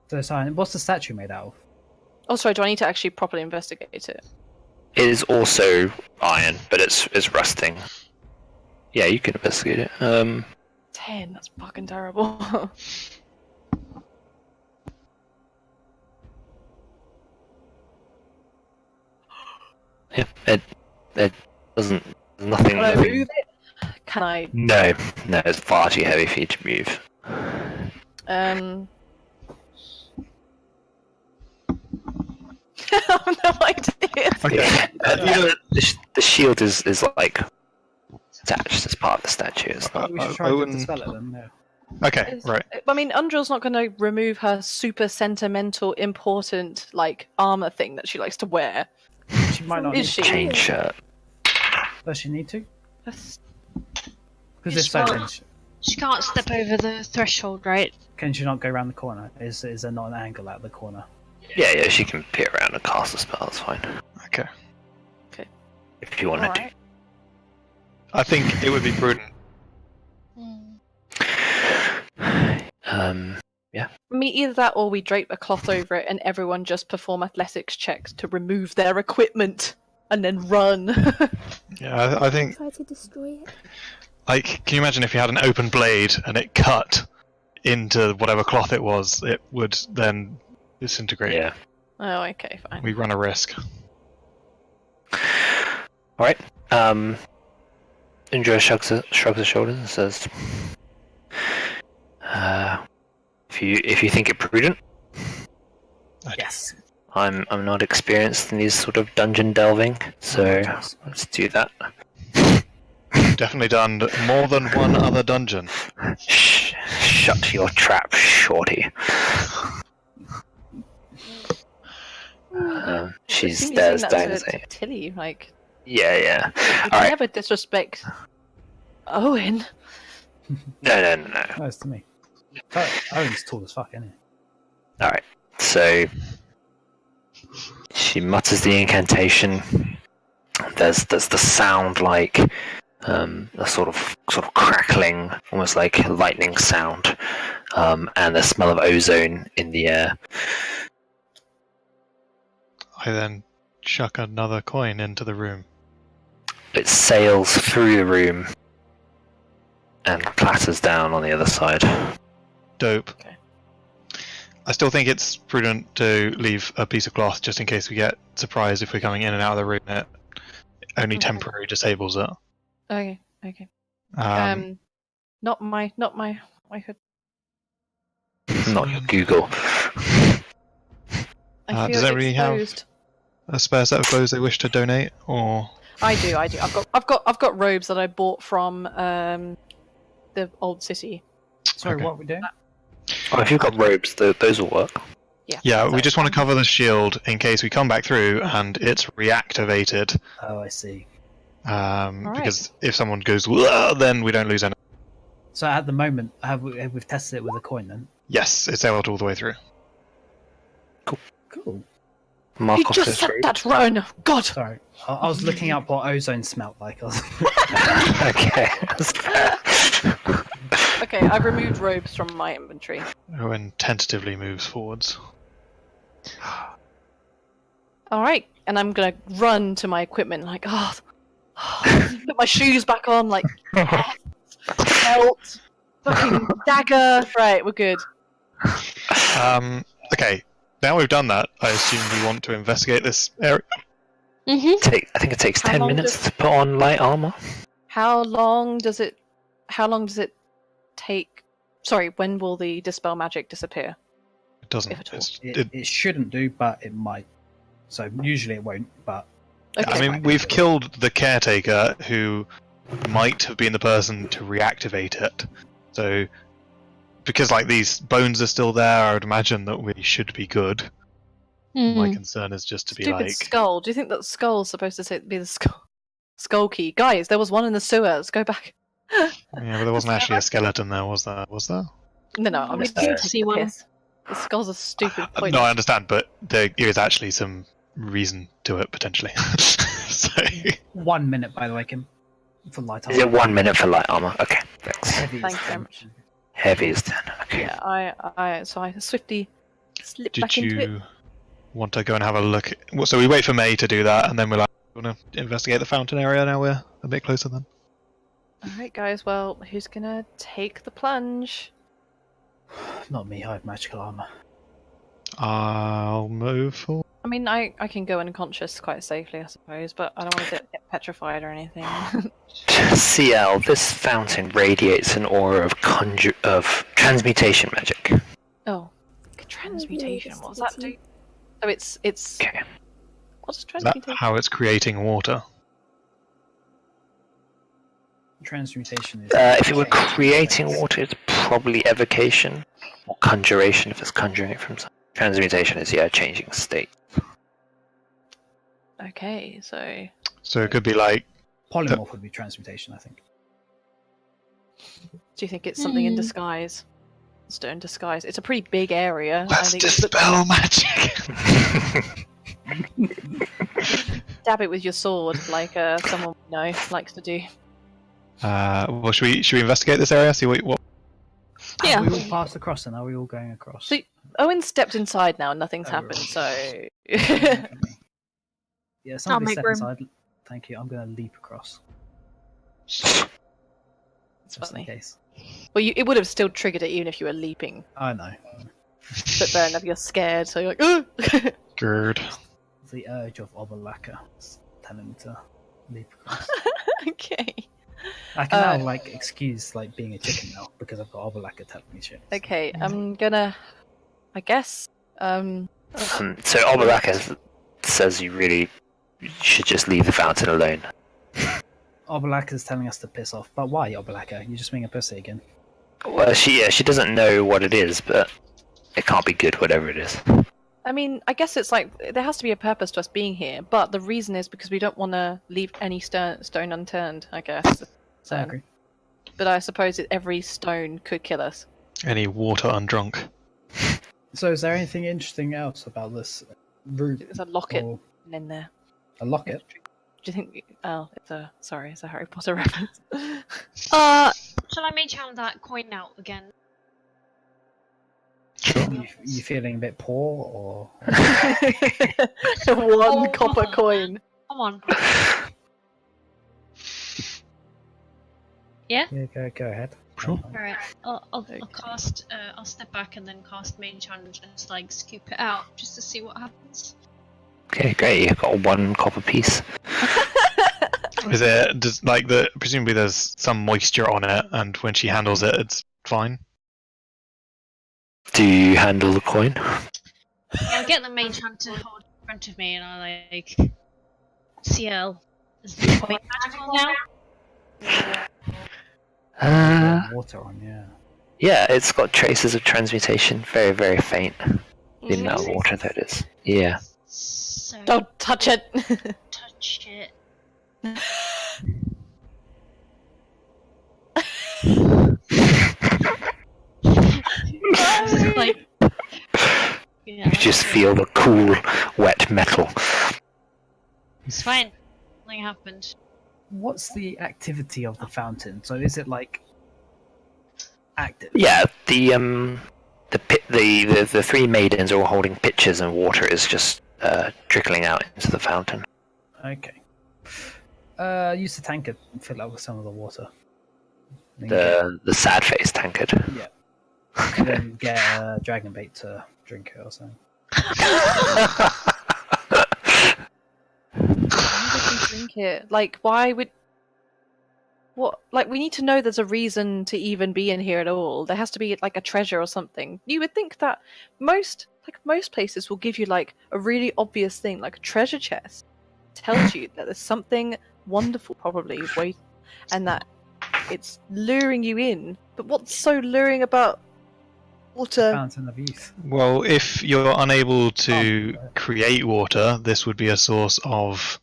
So, sorry, what's the statue made out of? Oh, sorry, do I need to actually properly investigate it? It is also iron, but it's rusting. Yeah, you can investigate it. 10, that's fucking terrible. Yeah, it doesn't. Nothing. Can I nothing- move it? Can I? No, it's far too heavy for you to move. I have no idea. Okay. Yeah, the shield is like attached as part of the statue. It's not. We should try to Owynn- dispel it then. Yeah. Okay, right. I mean, Undrill's not going to remove her super sentimental, important, like, armor thing that she likes to wear. She might not. Is Need she? Chain shirt. Does she need to? That's- Because if so, then She can't step over the threshold, right? can she not go around the corner? Is there not an angle at the corner? Yeah, she can peer around and cast a spell. That's fine. Okay. If you want to. Alright. I think it would be prudent. I mean, either that or we drape a cloth over it and everyone just perform athletics checks to remove their equipment and then run. Yeah, I think. Try to destroy it. Like, can you imagine if you had an open blade and it cut into whatever cloth it was? It would then disintegrate. Yeah. Oh, okay, fine. We run a risk. Alright. Indra shrugs her shoulders and says, if you think it prudent, Yes. I'm not experienced in these sort of dungeon delving, so Yes. let's do that. Definitely done more than one other dungeon. Shut your trap, shorty. She Seems stares that down to and says, Tili, like, yeah. you Alright. never disrespect Owynn. No. Nice to me. Owyn's tall as fuck, isn't he? Alright, so she mutters the incantation. There's the sound like a sort of crackling, almost like a lightning sound, and the smell of ozone in the air. I then chuck another coin into the room. It sails through the room and clatters down on the other side. Dope. Okay. I still think it's prudent to leave a piece of cloth just in case we get surprised if we're coming in and out of the room. It only Okay. temporarily disables it. Okay. Not my hood. Not your Google. I feel does everybody have- exposed. A spare set of clothes they wish to donate, or I do. I've got robes that I bought from the old city. Sorry, Okay. what are we doing? Oh, if you've got robes, those will work. yeah, we so- just want to cover the shield in case we come back through and it's reactivated. Oh, I see. Because if someone goes, "Whoa," then we don't lose any. So at the moment, we've tested it with a coin then? Yes, it's sailed all the way through. Cool. Mark You off just this said robe. that, Rohan. God. Sorry. I was looking up what ozone smelt like. Okay. That's fair. Okay, I've removed robes from my inventory. Owen tentatively moves forwards. All right, and I'm gonna run to my equipment, like, put my shoes back on, like, belt, fucking dagger. Right, we're good. Okay, now we've done that, I assume we want to investigate this area. Mm-hmm. I think it takes How 10 long minutes does- to put on light armor. How long does it take? Sorry, when will the dispel magic disappear? It doesn't. If at all. It shouldn't do, but it might. So usually it won't, but Okay. I mean, we've killed the caretaker who might have been the person to reactivate it. So, because like these bones are still there, I would imagine that we should be good. My Mm. concern is just to be Stupid like, skull. Do you think that skull's supposed to be the skull key? Guys, there was one in the sewers. Go back. yeah, but there wasn't actually a skeleton there, was there? Was there? No, I'm We just did taking see the one. piss. The skull's a stupid point. No, I understand, but there is actually some reason to it potentially. So 1 minute, by the way, Kim, for light Is it 1 minute for light armor? Okay, thanks. Heavy is Thank you very 10. much. Heavy is 10. Okay. Yeah, so I swiftly slip did back into it. you want to go and have a look? So we wait for May to do that, and then we're like, want to investigate the fountain area now we're a bit closer then? Alright, guys, well, who's gonna take the plunge? Not me, I have magical armor. I'll move forward. I mean, I can go unconscious quite safely, I suppose, but I don't want to get petrified or anything. Ciel, this fountain radiates an aura of transmutation magic. Oh, transmutation. What does that do? Oh, it's Okay. what's Is that transmutation? how it's creating water? Transmutation is. If it were creating water, it's probably evocation or conjuration if it's conjuring it from something. Transmutation is changing state. Okay, so So it could be like, Polymorph would be transmutation, I think. do you think it's something in disguise? Stone disguise. It's a pretty big area. I let's think dispel magic. Dab it with your sword, like someone we know likes to do. Well, should we investigate this area? See what? Yeah. Are we all passed across and are we all going across? So Owen stepped inside now and nothing's Oh, happened, right. so Yeah, somebody make step room. inside. Thank you. I'm going to leap across. it's Just funny. in case. Well, it would have still triggered it even if you were leaping. I know. But fair enough, you're scared, so you're like, "Ugh!" Good. The urge of Obalaka is telling me to leap across. Okay. I can now excuse being a chicken now because I've got Obalaka telling me shit. Okay, I'm gonna. I guess. So Obaraka says you really should just leave the fountain alone. Obalaka is telling us to piss off, but why Obalaka? You're just being a pussy again. Well, she doesn't know what it is, but it can't be good, whatever it is. I mean, I guess it's like there has to be a purpose to us being here, but the reason is because we don't want to leave any stone unturned. I guess. So, I agree. but I suppose every stone could kill us. Any water undrunk? So, is there anything interesting else about this route? There's a locket or in there. a locket? Do you think? Oh, it's a Harry Potter reference. Shall I mage hand that coin out again? You feeling a bit poor, or One copper coin. Come on. Yeah? yeah, go ahead. Sure. Alright. I'll cast. I'll step back and then cast mage hand and just scoop it out just to see what happens. Okay, great. You've got 1 copper piece. Is it presumably there's some moisture on it, and when she handles it, it's fine. Do you handle the coin? I'll get the mage hand to hold in front of me and I'll Ciel, is the coin magical now? Water on, yeah. Yeah, it's got traces of transmutation. Very, very faint. The amount of water that is. Yeah. So Don't touch it. touch it. You just feel the cool, wet metal. It's fine. Nothing happened. What's the activity of the fountain? So, is it active? Yeah, the 3 maidens are all holding pitchers, and water is just trickling out into the fountain. Okay. Use the tankard and fill it with some of the water. The sad face tankard. Yeah. And then get a dragon bait to drink it or something. Why would we drink it? Why would? What? We need to know there's a reason to even be in here at all. There has to be a treasure or something. You would think that most places will give you a really obvious thing, like a treasure chest. Tells you that there's something wonderful probably and that it's luring you in. But what's so luring about Water. Fountain of youth. Well, if you're unable to create water, this would be a source of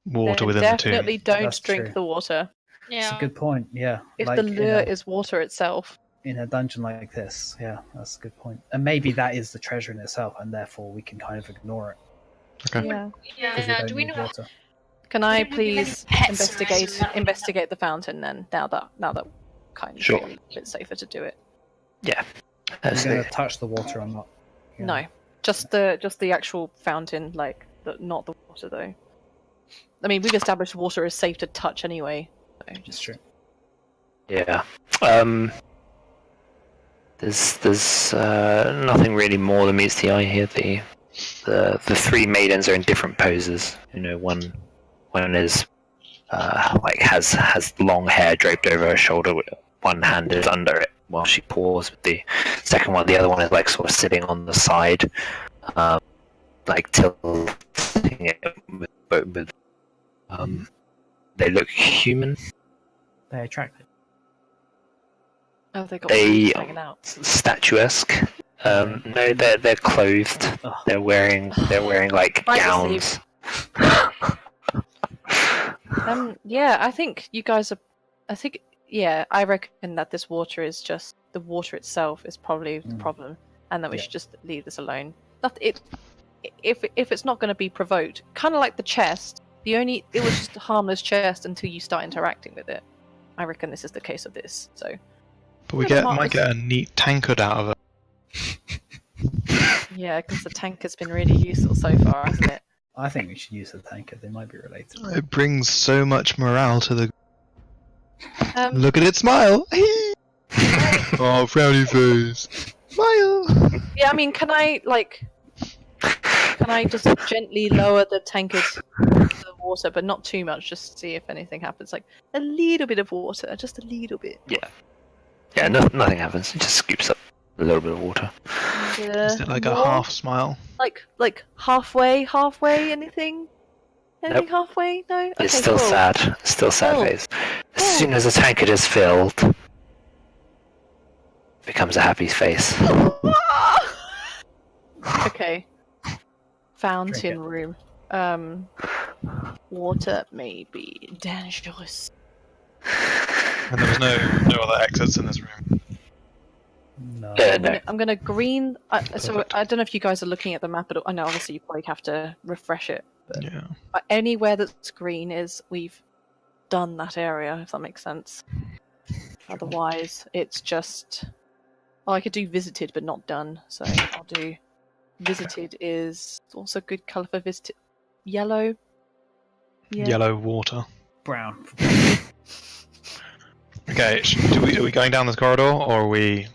water Then within the tomb. definitely don't That's drink true. the water. That's a good point. Yeah. If like the lure is water itself. in a dungeon like this, yeah, that's a good point. And maybe that is the treasure in itself, and therefore we can kind of ignore it. Okay. Yeah. Because we don't do we need know? water. Can I Do we have any please pets around? investigate the fountain then? Now that kind of Sure. feeling a bit safer to do it. Yeah. Are That's you going it. to touch the water or not? Yeah. No, just the actual fountain, like not the water though. I mean, we've established water is safe to touch anyway. So It's just true. Yeah. There's nothing really more than meets the eye here. The three maidens are in different poses. You know, one is like has long hair draped over her shoulder. One hand is under it while she pours with the second one. The other one is like sort of sitting on the side, like tilting it with. They look human. They're attractive. oh, they got They boobs hanging out. statuesque. No, they're clothed. Ugh. They're wearing like Right, gowns. Yeah, I think you guys are. I reckon that this water is just the water itself is probably the problem, and that we Yeah. should just leave this alone. If it's not going to be provoked, kind of like the chest. It was just a harmless chest until you start interacting with it. I reckon this is the case of this. So But we Yeah, might get a neat tankard out of it. yeah, because the tank has been really useful so far, hasn't it? I think we should use the tankard. They might be related. It brings so much morale to the. Um, Look at it smile! Oh, frowny face! Smile! yeah, I mean, can I just gently lower the tankard to the water, but not too much, just to see if anything happens? Like a little bit of water, just a little bit. Yeah, nothing happens. It just scoops up a little bit of water. Is it like a more? half smile? Like halfway, anything? Anything Nope. halfway? No? Okay, It's still cool. sad. Still sad Cool. face. As soon as the tankard is filled, it becomes a happy face. Okay. Fountain Drink room. Water may be dangerous. And there was no other exits in this room. No. No. I'm gonna green. So I don't know if you guys are looking at the map at all. I know obviously you probably have to refresh it. Yeah. But anywhere that's green is we've done that area, if that makes sense. Otherwise, it's just. Well, I could do visited but not done. So I'll do visited is also good colour for visited. Yellow. Yeah. Yellow water. Brown. Okay, are we going down this corridor, or are we...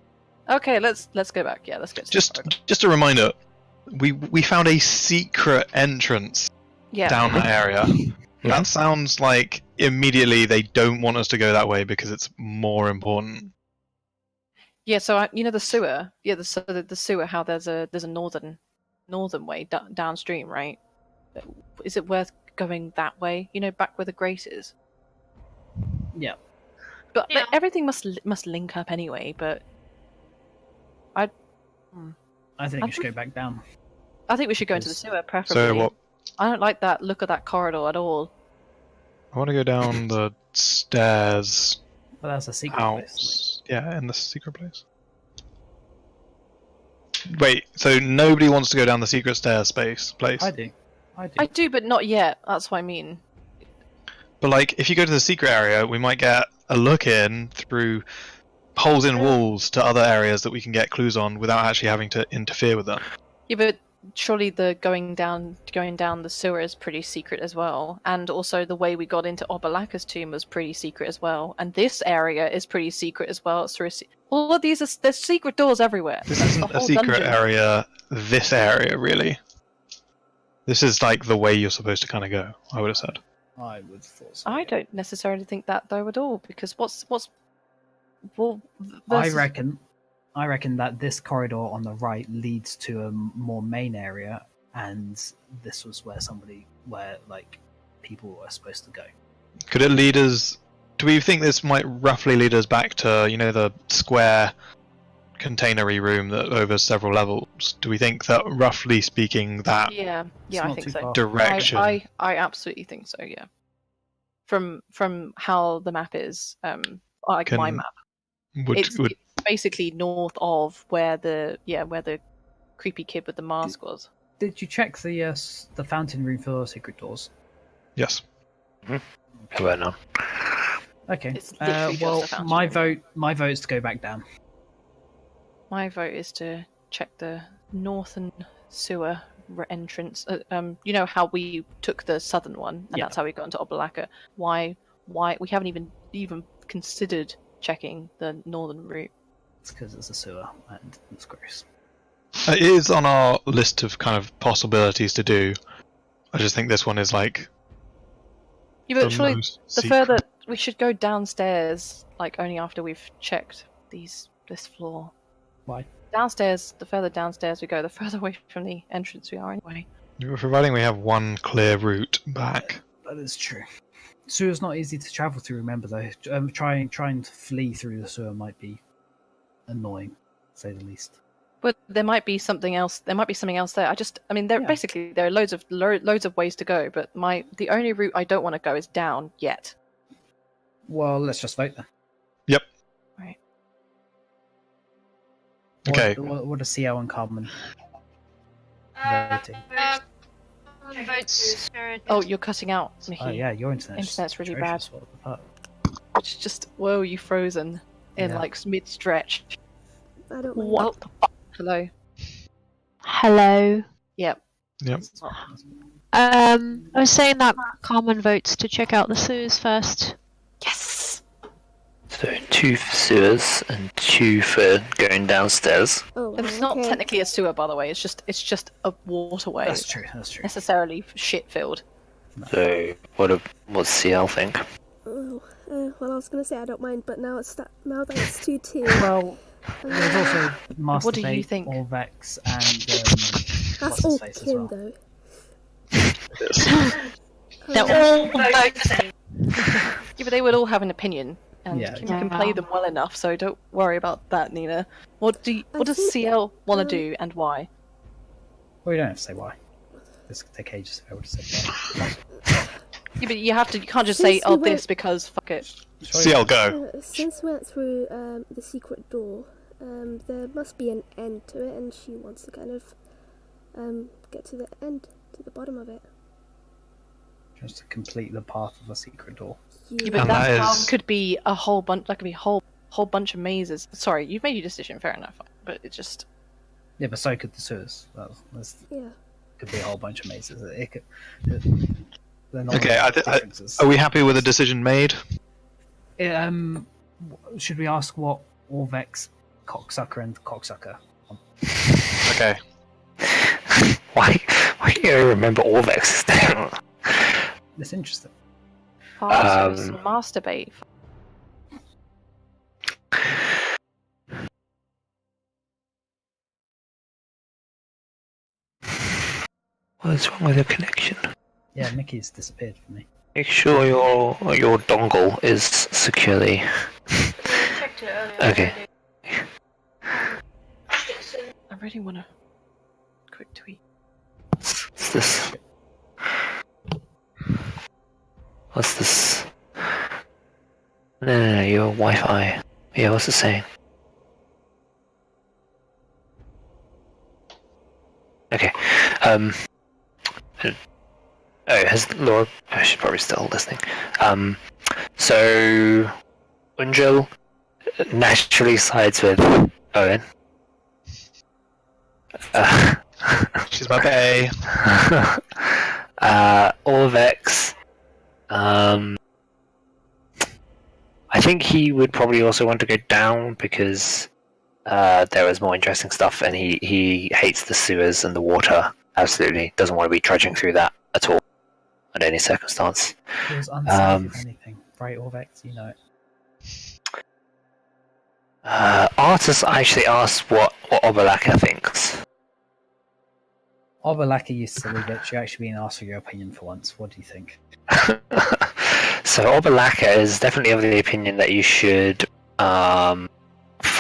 Okay, let's go back. Yeah, let's go. To the corridor. Just a reminder, we found a secret entrance Yeah. down that area. That sounds like immediately they don't want us to go that way because it's more important. Yeah, so you know the sewer. Yeah, the sewer. How there's a northern way downstream, right? Is it worth going that way? You know, back where the grate is. Yeah. But Yeah. everything must link up anyway. But I think I we should go back down. I think we should go into the sewer, preferably. So what? I don't like that look of that corridor at all. I want to go down the stairs Well, that's a secret out. place. Yeah, in the secret place. Wait, so nobody wants to go down the secret stairs place? I do. I do, but not yet. That's what I mean. But like, if you go to the secret area, we might get a look in through holes in walls to other areas that we can get clues on without actually having to interfere with them. Yeah, but surely the going down the sewer is pretty secret as well, and also the way we got into Obalaka's tomb was pretty secret as well, and this area is pretty secret as well. It's through all of these there's secret doors everywhere. This That's isn't the a whole secret dungeon. area, this area, really. This is like the way you're supposed to kind of go, I would have said. I would have thought so. I don't necessarily think that though at all, because well, I versus- reckon that this corridor on the right leads to a more main area, and this was where like people were supposed to go. Could it lead us... Do we think this might roughly lead us back to, the square containery room that over several levels. Do we think that, roughly speaking, that Yeah, It's I not think too so. far. direction I absolutely think so. Yeah. From how the map is, like my Can- map, would it's basically north of where the creepy kid with the mask was. Did you check the fountain room for secret doors? yes. How about now? Okay. It's literally just well, a fountain my room. vote is to go back down. My vote is to check the northern sewer entrance. You know how we took the southern one, and Yeah. that's how we got into Obalaka. Why we haven't even considered checking the northern route? It's because it's a sewer and it's gross. It is on our list of kind of possibilities to do. I just think this one is like Yeah, but surely most the secret. further we should go downstairs, like only after we've checked this floor. Why? Downstairs, the further downstairs we go, the further away from the entrance we are anyway. Providing we have one clear route back. That is true. Sewer's not easy to travel through. Remember though, trying to flee through the sewer might be annoying, to say the least. But there might be something else. There might be something else there. Yeah. Basically there are loads of ways to go. But the only route I don't want to go is down yet. Well, let's just vote then. Yep. Right. Okay. What are Ciel and Carmen voting? I vote spirit. Oh, you're cutting out, Mickey. Oh yeah, your internet's Internet's really atrocious. What the fuck? It's just whoa, you frozen in Yeah. like mid stretch. I don't mind. What the fuck? Hello. Hello. Yep. Yep. I was saying that Carmen votes to check out the sewers first. Yes. So 2 for sewers and 2 for going downstairs. Oh, It's not okay. technically a sewer, by the way. It's just a waterway. That's true. That's true. Necessarily shit filled. So what's CL think? Oh, well, I was gonna say I don't mind, but now that it's 2-2. Well, there's also Master What do you Fate, think? Orvex, and That's what's all his face as kin well. though. They're all vote the same. Yeah, but they would all have an opinion, and Yeah. you can play them well enough. So don't worry about that, Nina. What does think, CL want to do, and why? Well, you don't have to say why. This could take ages to be able to say why. Yeah, but you have to. You can't just say, Since "Oh, we went- this," because fuck it. CL, go. Since we went through the secret door, there must be an end to it, and she wants to kind of get to the end, to the bottom of it. Just to complete the path of a secret door. Yeah, but And that that is- could be a whole bunch. That could be a whole bunch of mazes. Sorry, you've made your decision. Fair enough. But it just. Yeah, but so could the sewers. That's Yeah. could be a whole bunch of mazes. They're not Okay, really differences. Are we happy with the decision made? Should we ask what Orvex, Cocksucker, and Cocksucker? Okay. Why do you remember Orvex? It's interesting. Masturbate. What's wrong with your connection? Yeah, Mickey's disappeared from me. Make sure your dongle is securely. I checked it earlier. Okay. I really want to. Quick tweet. What's this? What's this? No, your Wi-Fi. Yeah, what's it saying? Okay. Oh, has Laura? Oh, she's probably still listening. So Unjil naturally sides with Owynn. She's my bae. Orvex. I think he would probably also want to go down because there was more interesting stuff, and he hates the sewers and the water. Absolutely doesn't want to be trudging through that at all, under any circumstance. It was unsafe if anything. Right, Orvex, you know it. Artis actually asked what Obalaka thinks. Obalaka used to leave it. You're actually being asked for your opinion for once. What do you think? So Obalaka is definitely of the opinion that you should fight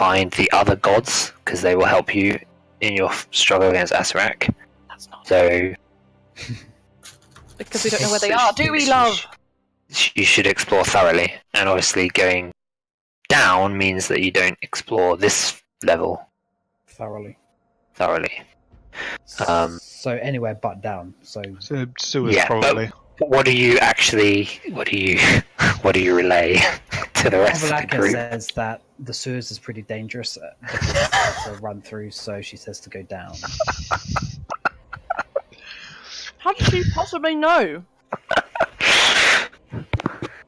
find the other gods, because they will help you in your struggle against Asarak. That's not So because we don't know where they are, do we, love? you should explore thoroughly, and obviously going down means that you don't explore this level Thoroughly. So anywhere but down. So sewers yeah, probably. but what do you relay to the rest of the Ovalaka group? says that the sewers is pretty dangerous because it's hard to run through, so she says to go down. How did she possibly know?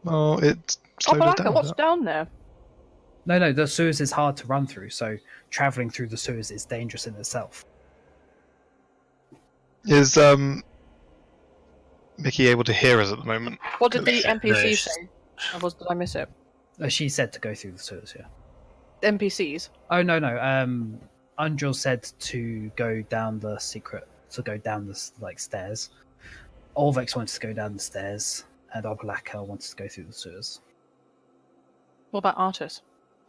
Oh, it's slowed us Ovalaka, down. what's down there? No, the sewers is hard to run through, so travelling through the sewers is dangerous in itself. Is Mickey able to hear us at the moment? What did the No, NPC say? Or did I miss it? She said to go through the sewers, yeah. NPCs. Oh, no. Undril said to go down the secret, to go down the stairs. Olvex wanted to go down the stairs, and Obalaka wanted to go through the sewers. What about Artus?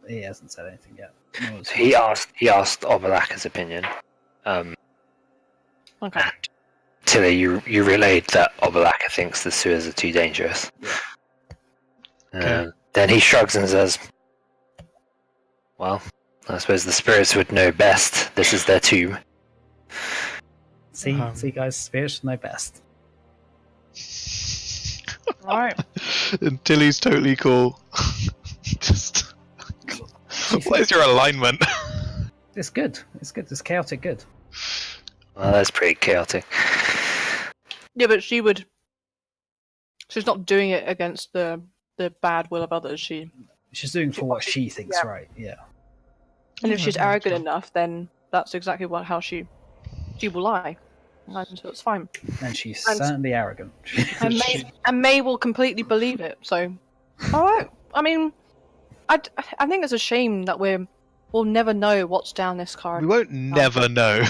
He hasn't said anything yet. So he asked Obalaka's opinion. Okay. And Tili, you relayed that Obalaka thinks the sewers are too dangerous. Okay. Then he shrugs and says, "Well, I suppose the spirits would know best. This is their tomb." See, guys, spirits know best. Alright. And Tilly's totally cool. Just. What is your alignment? It's good. It's good. It's chaotic good. Well, that's pretty chaotic. Yeah, but she's not doing it against the bad will of others. She's doing for what she thinks right. Yeah. And if she's arrogant enough, then that's exactly how she will lie. And so it's fine. And she's certainly arrogant. And May will completely believe it. So, all right. I mean, I think it's a shame that we'll never know what's down this corridor. We won't never know.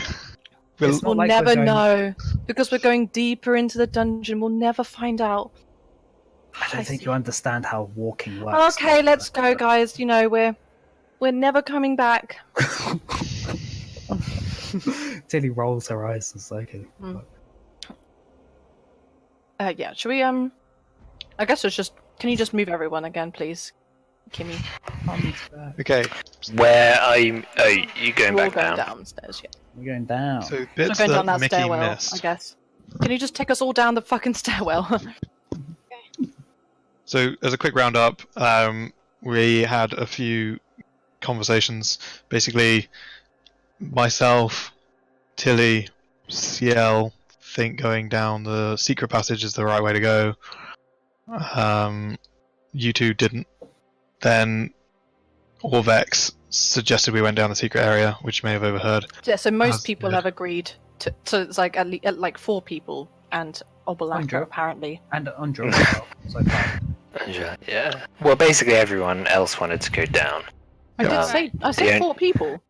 We'll never know because we're going deeper into the dungeon. We'll never find out. I don't think you understand how walking works. Okay, let's go, guys. You know we're never coming back. Tilly rolls her eyes and says, "Okay." Yeah. Should we? I guess it's just. Can you just move everyone again, please, Kimmy? Okay. Where are you? Oh, you going We're all back going down? downstairs. Yeah. We're going down. So We're bits going that down that Mickey stairwell. missed. I guess. Can you just take us all down the fucking stairwell? So, as a quick roundup, we had a few conversations. Basically, myself, Tilly, Ciel think going down the secret passage is the right way to go. You two didn't. Then Orvex suggested we went down the secret area, which you may have overheard. Yeah. So most As people good. have agreed to. So it's like at like 4 people and Obalaka Andrew. apparently. And Undril as well, so far. Yeah. Well, basically everyone else wanted to go down. I did say. I said 4 people.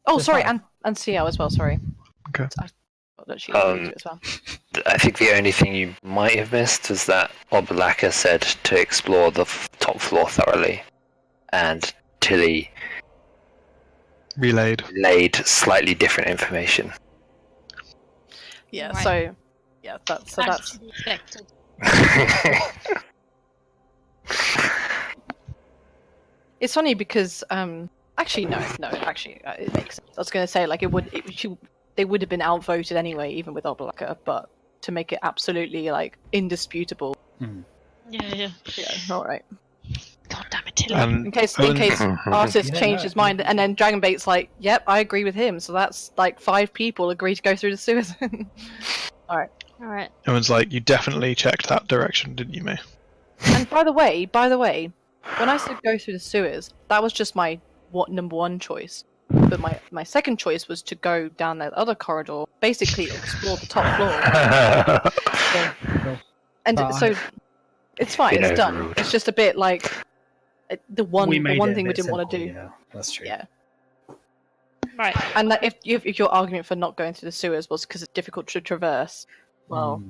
Oh, There's sorry, 5. and Ciel as well. Sorry. Okay. I thought that she agreed to it as well. I think the only thing you might have missed was that Obalaka said to explore the top floor thoroughly, and Tilly Relayed. relayed slightly different information. Yeah. Right. So. Yeah. That's. To be expected. It's funny because actually no, actually it makes sense. I was going to say like they would have been outvoted anyway, even with Obalaka, but to make it absolutely like indisputable. Yeah. Yeah, all right. God damn it, Tilly. In case artist changed his mind, and then Dragonbait's like, "Yep, I agree with him." So that's like 5 people agree to go through the sewers. All right. Alright. Everyone's like, you definitely checked that direction, didn't you, May? And by the way, when I said go through the sewers, that was just my number 1 choice. But my second choice was to go down that other corridor, basically explore the top floor. And so it's fine, it's done. Overruled. It's just a bit like the one thing we didn't want to do. Yeah, that's true. Yeah. Right. And that if your argument for not going through the sewers was because it's difficult to traverse, well,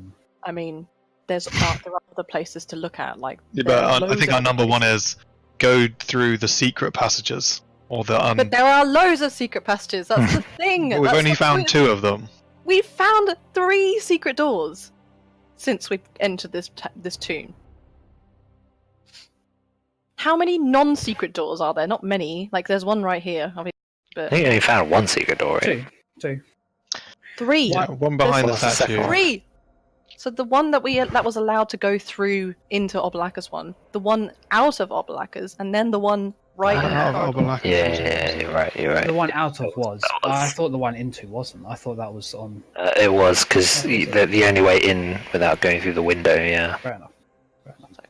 I mean, there are other places to look at. Like, Yeah, there are but I loads think of our number places. 1 is go through the secret passages. Or the But there are loads of secret passages. That's the thing. But we've That's only the found point. 2 of them. We've found 3 secret doors since we've entered this tomb. How many non-secret doors are there? Not many. Like, there's one right here. I think you only found 1 secret door, right? 2. 3. Yeah, one behind the What's the statue. second one? 3. So the one that was allowed to go through into Oblaka's one, the one out of Oblaka's, and then the one right in Out the of corridor. Oblaka. Yeah, you're right. The one out of was. That was- I thought the one into wasn't. I thought that was on. It was, because the only way in without going through the window, yeah. Fair enough.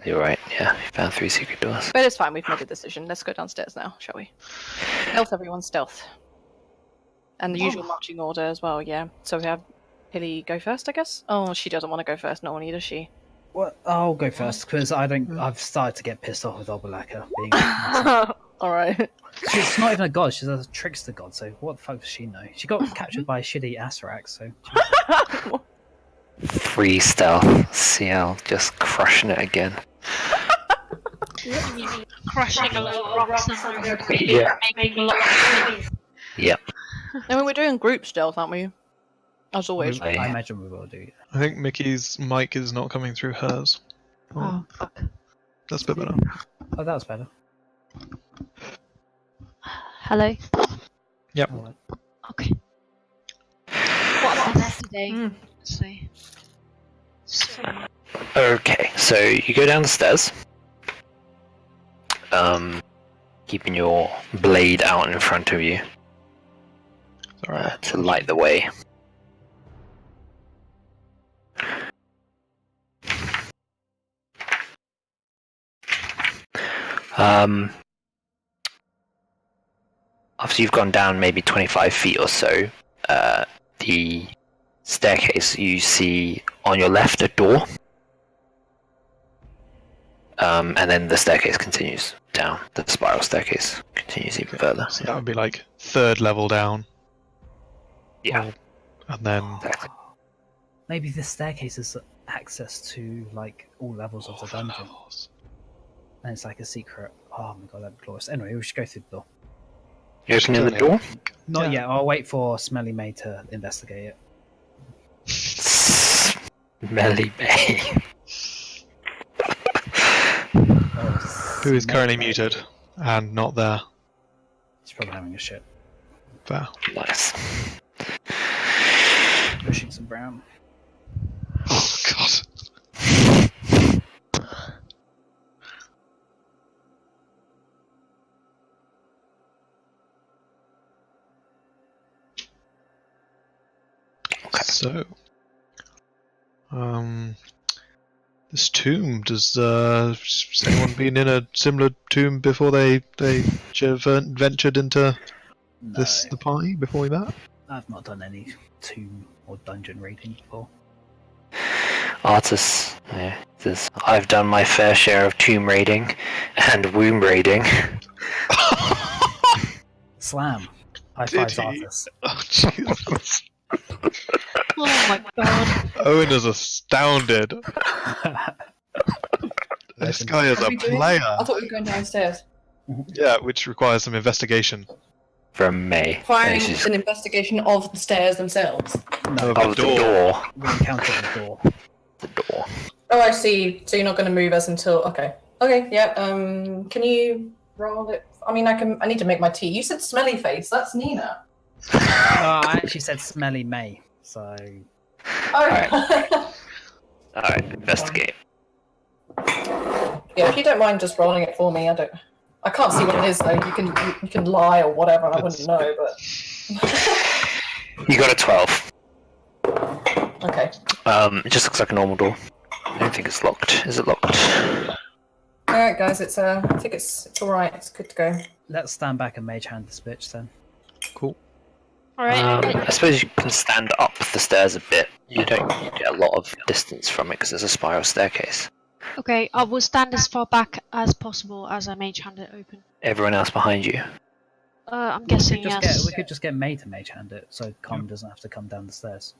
You're right, yeah. You found 3 secret doors. But it's fine, we've made a decision. Let's go downstairs now, shall we? Stealth, everyone, stealth. And the usual marching order as well, yeah. So we have Tili go first, I guess? Oh, she doesn't want to go first, no one either, she. Well, I'll go first because I've started to get pissed off with Obolaka being. Alright. She's not even a god. She's a trickster god. So what the fuck does she know? She got captured by a shitty Asarak. So 3 stealth. Ciel just crushing it again. Crushing a lot of rocks and Yeah. making a lot of noise. Yep. I mean, we're doing group stealth, aren't we? As always. I imagine we will do. I think Mickey's mic is not coming through hers. Oh, fuck. That's a bit better. Oh, that was better. Hello? Yep. Alright. Okay. What a mess today, Mm. honestly. So, Okay, so you go down the stairs. Keeping your blade out in front of you Alright. to light the way. After you've gone down maybe 25 feet or so, the staircase, you see on your left a door, and then the staircase continues down. The spiral staircase continues even further. So that would be like 3rd level down. Yeah, And then exactly. Maybe this staircase is access to like all levels of the dungeon, and it's like a secret. Oh my god, that'd be glorious. Anyway, we should go through the door. You're opening the door? Not yet. I'll wait for Smelly May to investigate it. Smelly Bay. who is currently muted and not there. He's probably having a shit. Fair. Nice. Pushing some brown. Oh god. So, this tomb. Has anyone been in a similar tomb before they ventured into No, the party before we met? I've not done any tomb or dungeon raiding before. Artists, yeah, I've done my fair share of tomb raiding and womb raiding. Slam. High Did fives, he? artists. Oh Jesus! oh my god. Owen is astounded. This guy is a player. I thought we were going downstairs. Yeah, which requires some investigation. From May. Firing She's- an investigation of the stairs themselves. No, Of Oh, the door. we encountered the door. The door. Oh, I see. So you're not going to move us until... Okay. Okay, yeah. Can you roll it? I mean, I need to make my tea. You said smelly face. That's Nina. I actually said Smelly May, so... Oh. Alright, investigate. Yeah, if you don't mind just rolling it for me, I can't see what it is though. You can lie or whatever, and I wouldn't know. But You got a 12. okay. It just looks like a normal door. I don't think it's locked. Is it locked? All right, guys. I think it's all right. It's good to go. Let's stand back and mage hand this bitch then. Cool. Alright. I suppose you can stand up the stairs a bit. You don't get a lot of distance from it because it's a spiral staircase. Okay, I will stand as far back as possible as I mage hand it open. Everyone else behind you. I'm guessing yes. We could just get May to mage hand it, so Carmen doesn't have to come down the stairs.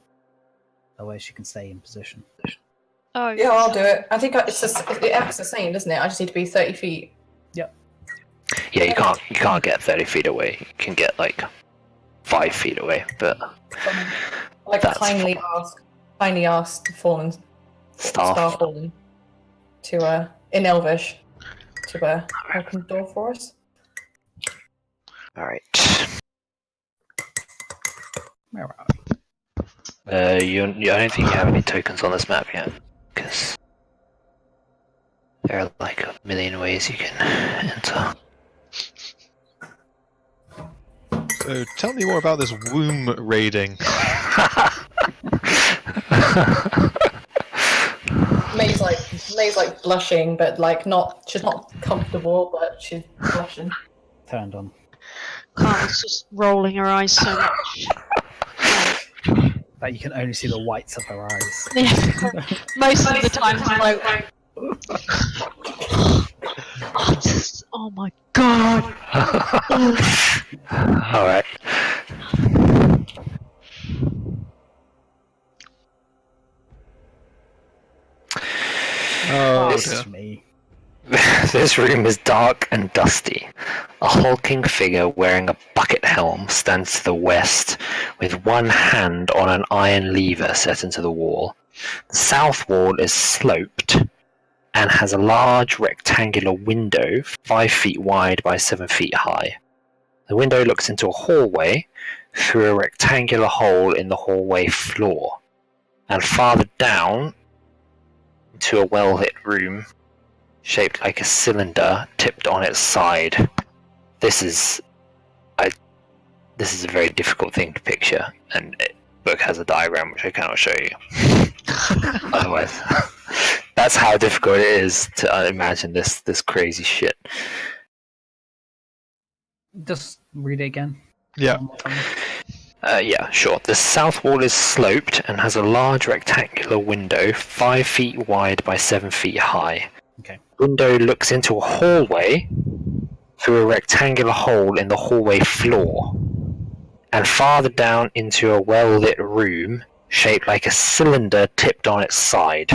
That way she can stay in position. Oh, Yeah, I'll do it. I think it acts the same, doesn't it? I just need to be 30 feet. Yeah, Yeah, you can't get 30 feet away. You can get like 5 feet away, but Like that's kindly ask the fallen staff. fallen to in Elvish to open the door for us. All right. Where are we? I don't think you have any tokens on this map yet, because there are like a million ways you can enter. So tell me more about this womb raiding. May's like blushing, but like she's not comfortable, but she's blushing. Turned on. Carmen's just rolling her eyes so much. That you can only see the whites of her eyes. Most of the time, I'm like, oh my god! Alright. Oh, This dear. is me. This room is dark and dusty. A hulking figure wearing a bucket helm stands to the west, with one hand on an iron lever set into the wall. The south wall is sloped and has a large rectangular window 5 feet wide by 7 feet high. The window looks into a hallway through a rectangular hole in the hallway floor, and farther down into a well-lit room shaped like a cylinder tipped on its side. This is a very difficult thing to picture, and the book has a diagram which I cannot show you. Otherwise, that's how difficult it is to imagine this crazy shit. Just read it again. Yeah. One more time. Yeah, sure. The south wall is sloped and has a large rectangular window 5 feet wide by 7 feet high. Okay. Window looks into a hallway through a rectangular hole in the hallway floor, and farther down into a well-lit room shaped like a cylinder tipped on its side.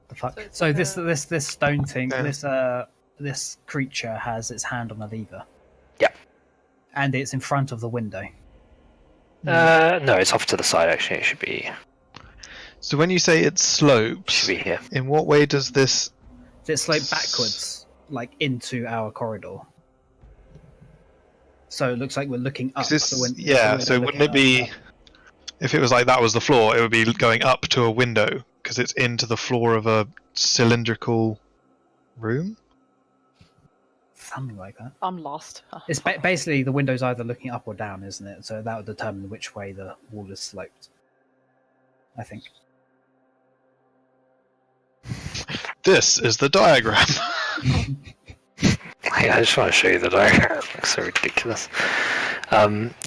The fuck. So it's So like this stone thing, Yeah. this creature has its hand on a lever. Yep. And it's in front of the window. No, it's off to the side actually. It should be So when you say it slopes, here. in what way does this? Does it slope backwards, like into our corridor? So it looks like we're looking up. 'Cause this, the win- yeah. the So window wouldn't it looking be? If it was like that was the floor, it would be going up to a window because it's into the floor of a cylindrical room. Something like that. I'm lost. It's basically the window's either looking up or down, isn't it? So that would determine which way the wall is sloped. I think. This is the diagram. Yeah, I just want to show you the diagram. It looks so ridiculous.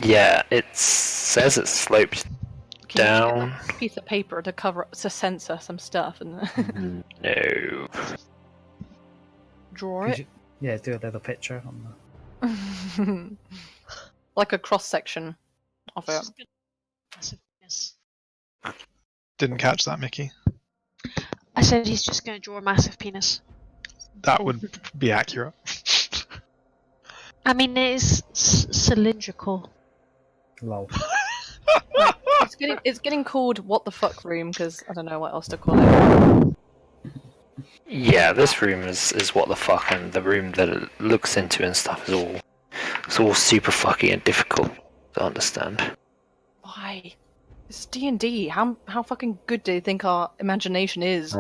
Yeah, it says it's sloped Can you down. get a piece of paper to censor some stuff and No. draw Could it? you- yeah, do a little picture on the. Like a cross section of it. Massiveness. Didn't catch that, Mickey. I said he's just going to draw a massive penis. That would be accurate. I mean, it is cylindrical. Lol. It's getting called what the fuck room because I don't know what else to call it. Yeah, this room is what the fuck, and the room that it looks into and stuff is all super fucky and difficult to understand. Why? It's D&D. How fucking good do you think our imagination is?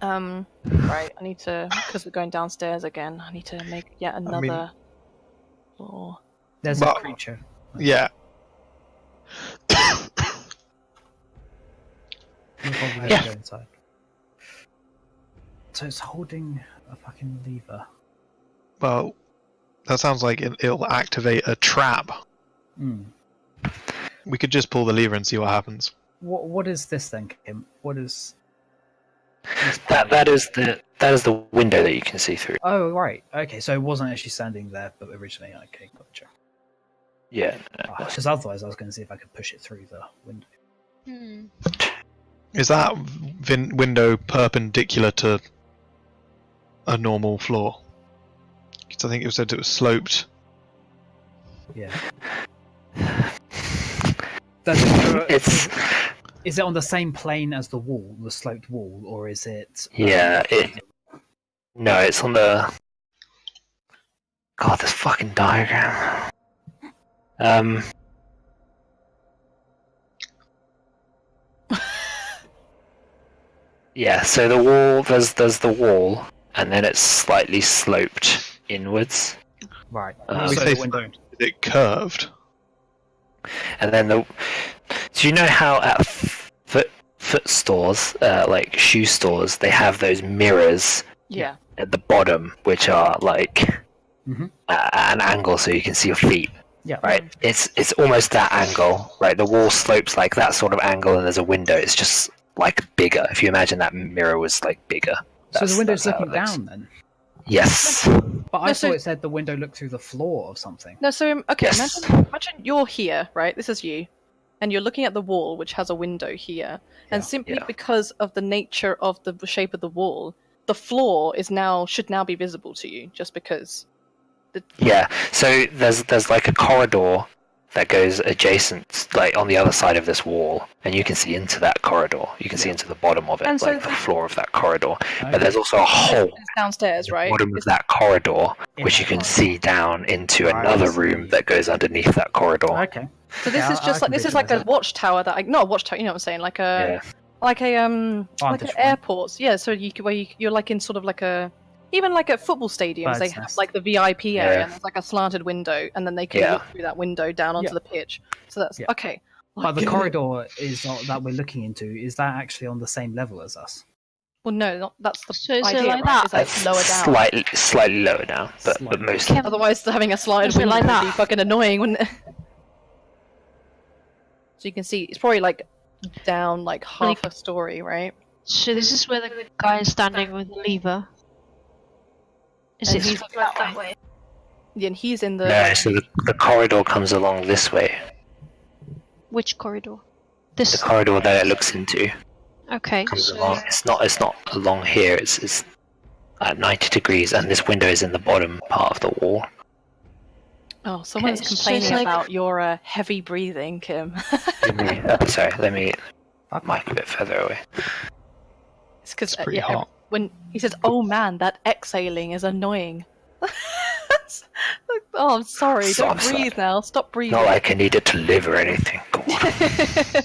Right, I need to, because we're going downstairs again, I need to make yet another floor. There's Well- a creature. Yeah. We'll probably have Yeah. to go inside. So it's holding a fucking lever. Well, that sounds like it'll activate a trap. Hmm. We could just pull the lever and see what happens. What is this then, Kim? What is this That is the window that you can see through. Oh, right. Okay, so it wasn't actually standing there, but originally. Okay, gotcha. Yeah. Because otherwise I was going to see if I could push it through the window. Is that window perpendicular to a normal floor? Because I think it said it was sloped. Yeah. Is it on the same plane as the wall, the sloped wall, or is it? No, it's on the. God, this fucking diagram. Yeah, so the wall, there's the wall, and then it's slightly sloped inwards. Right. Is So the window. it curved? And then do you know how at foot stores, like shoe stores, they have those mirrors Yeah. at the bottom, which are like Mhm. at an angle so you can see your feet. Yeah. Right. It's almost that angle. Right. The wall slopes like that sort of angle, and there's a window. It's just like bigger. If you imagine that mirror was like bigger. So the window's that's how looking it looks. down then. Yes. But I No, thought so- it said the window looked through the floor of something. No, so okay, Yes. imagine you're here, right? This is you, and you're looking at the wall, which has a window here, and Yeah. simply Yeah. because of the nature of the shape of the wall, the floor should now be visible to you, just because. Yeah. So there's like a corridor that goes adjacent, like on the other side of this wall, and you can see into that corridor. You can see into the bottom of it, And so like the floor of that corridor. Okay. But there's also a hole It's downstairs, right? bottom of that corridor, Yeah. which you can see down into Right, another I see. room that goes underneath that corridor. Okay. So this Yeah, is I just can this is like a visualize it. watchtower not a watchtower, you know what I'm saying? Like Yeah. like Vantage an point. airport. Yeah, so you're like in sort of like even like at football stadiums, they Bird's have nest. like the VIP area, Yeah. and there's like a slanted window, and then they can Yeah. look through that window down onto Yeah. the pitch. So that's Yeah. okay. But the Like- corridor that we're looking into, is that actually on the same level as us? Well, no, that's the So is it idea, like right? that? Is that it's lower down. Slightly lower down, but Slightly. mostly. Otherwise, having a slide Is it window like would be that? fucking annoying, wouldn't it? So you can see it's probably like down like half a story, right? So this is where the guy is standing with the lever. Is And it he's- that way? Yeah, and he's in the. No, so the corridor comes along this way. Which corridor? The This. corridor that it looks into Okay. comes So along. It's not along here. It's at 90 degrees, and this window is in the bottom part of the wall. Oh, someone's Okay, so it's complaining like- about your heavy breathing, Kim. Let me mic a bit further away. It's because It's pretty hot. when he says, "Oh man, that exhaling is annoying." Oh, I'm sorry. Stop, Don't breathe now. Stop breathing. Not like I need it to live or anything. God.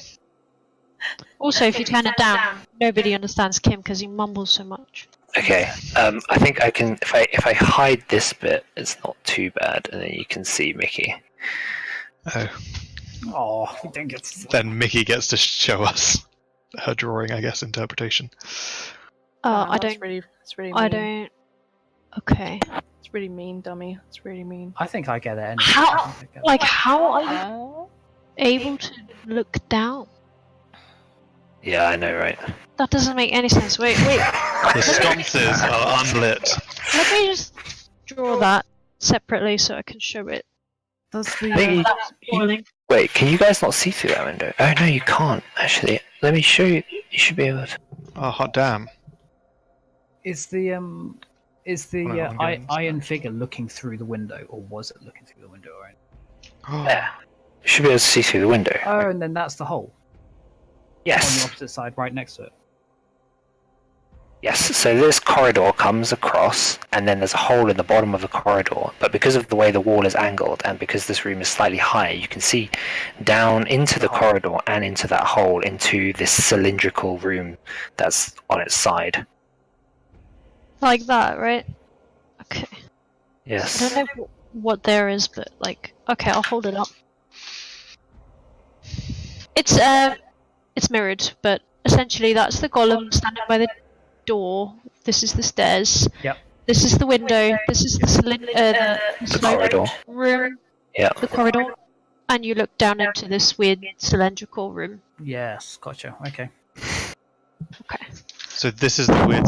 also, if you turn it down, nobody understands Kim because he mumbles so much. Okay, I think I can. If I hide this bit, it's not too bad, and then you can see Mickey. Oh, Oh, we don't get to. then Mickey gets to show us her drawing, I guess, interpretation. I That's don't. It's really. I Mean. don't. Okay. It's really mean, dummy. It's really mean. I think I get it. Anyway. How- I think I get it. Like, how are you able to look down? Yeah, I know, right? That doesn't make any sense. Wait. The sconces are unlit. Let me just draw that separately so I can show it. Does the Hey, Spoiling. Wait, can you guys not see through that window? Oh no, you can't. Actually, let me show you. You should be able to. Oh, hot damn. is the Well, I'm getting iron figure looking through the window, or was it looking through the window? Right. There. You should be able to see through the window. Oh, and then that's the hole on the Yes. opposite side, right next to it. Yes, so this corridor comes across, and then there's a hole in the bottom of the corridor. But because of the way the wall is angled, and because this room is slightly higher, you can see down into the corridor and into that hole into this cylindrical room that's on its side. Like that, right? Okay. I Yes. don't know what there is, but like, okay, I'll hold it up. It's mirrored, but essentially that's the golem standing by the door. This is the stairs. Yep. This is the window. This is the The sloped corridor. room. Yeah. The corridor. And you look down into this weird cylindrical room. Yes, gotcha. Okay. Okay. So this is the weird.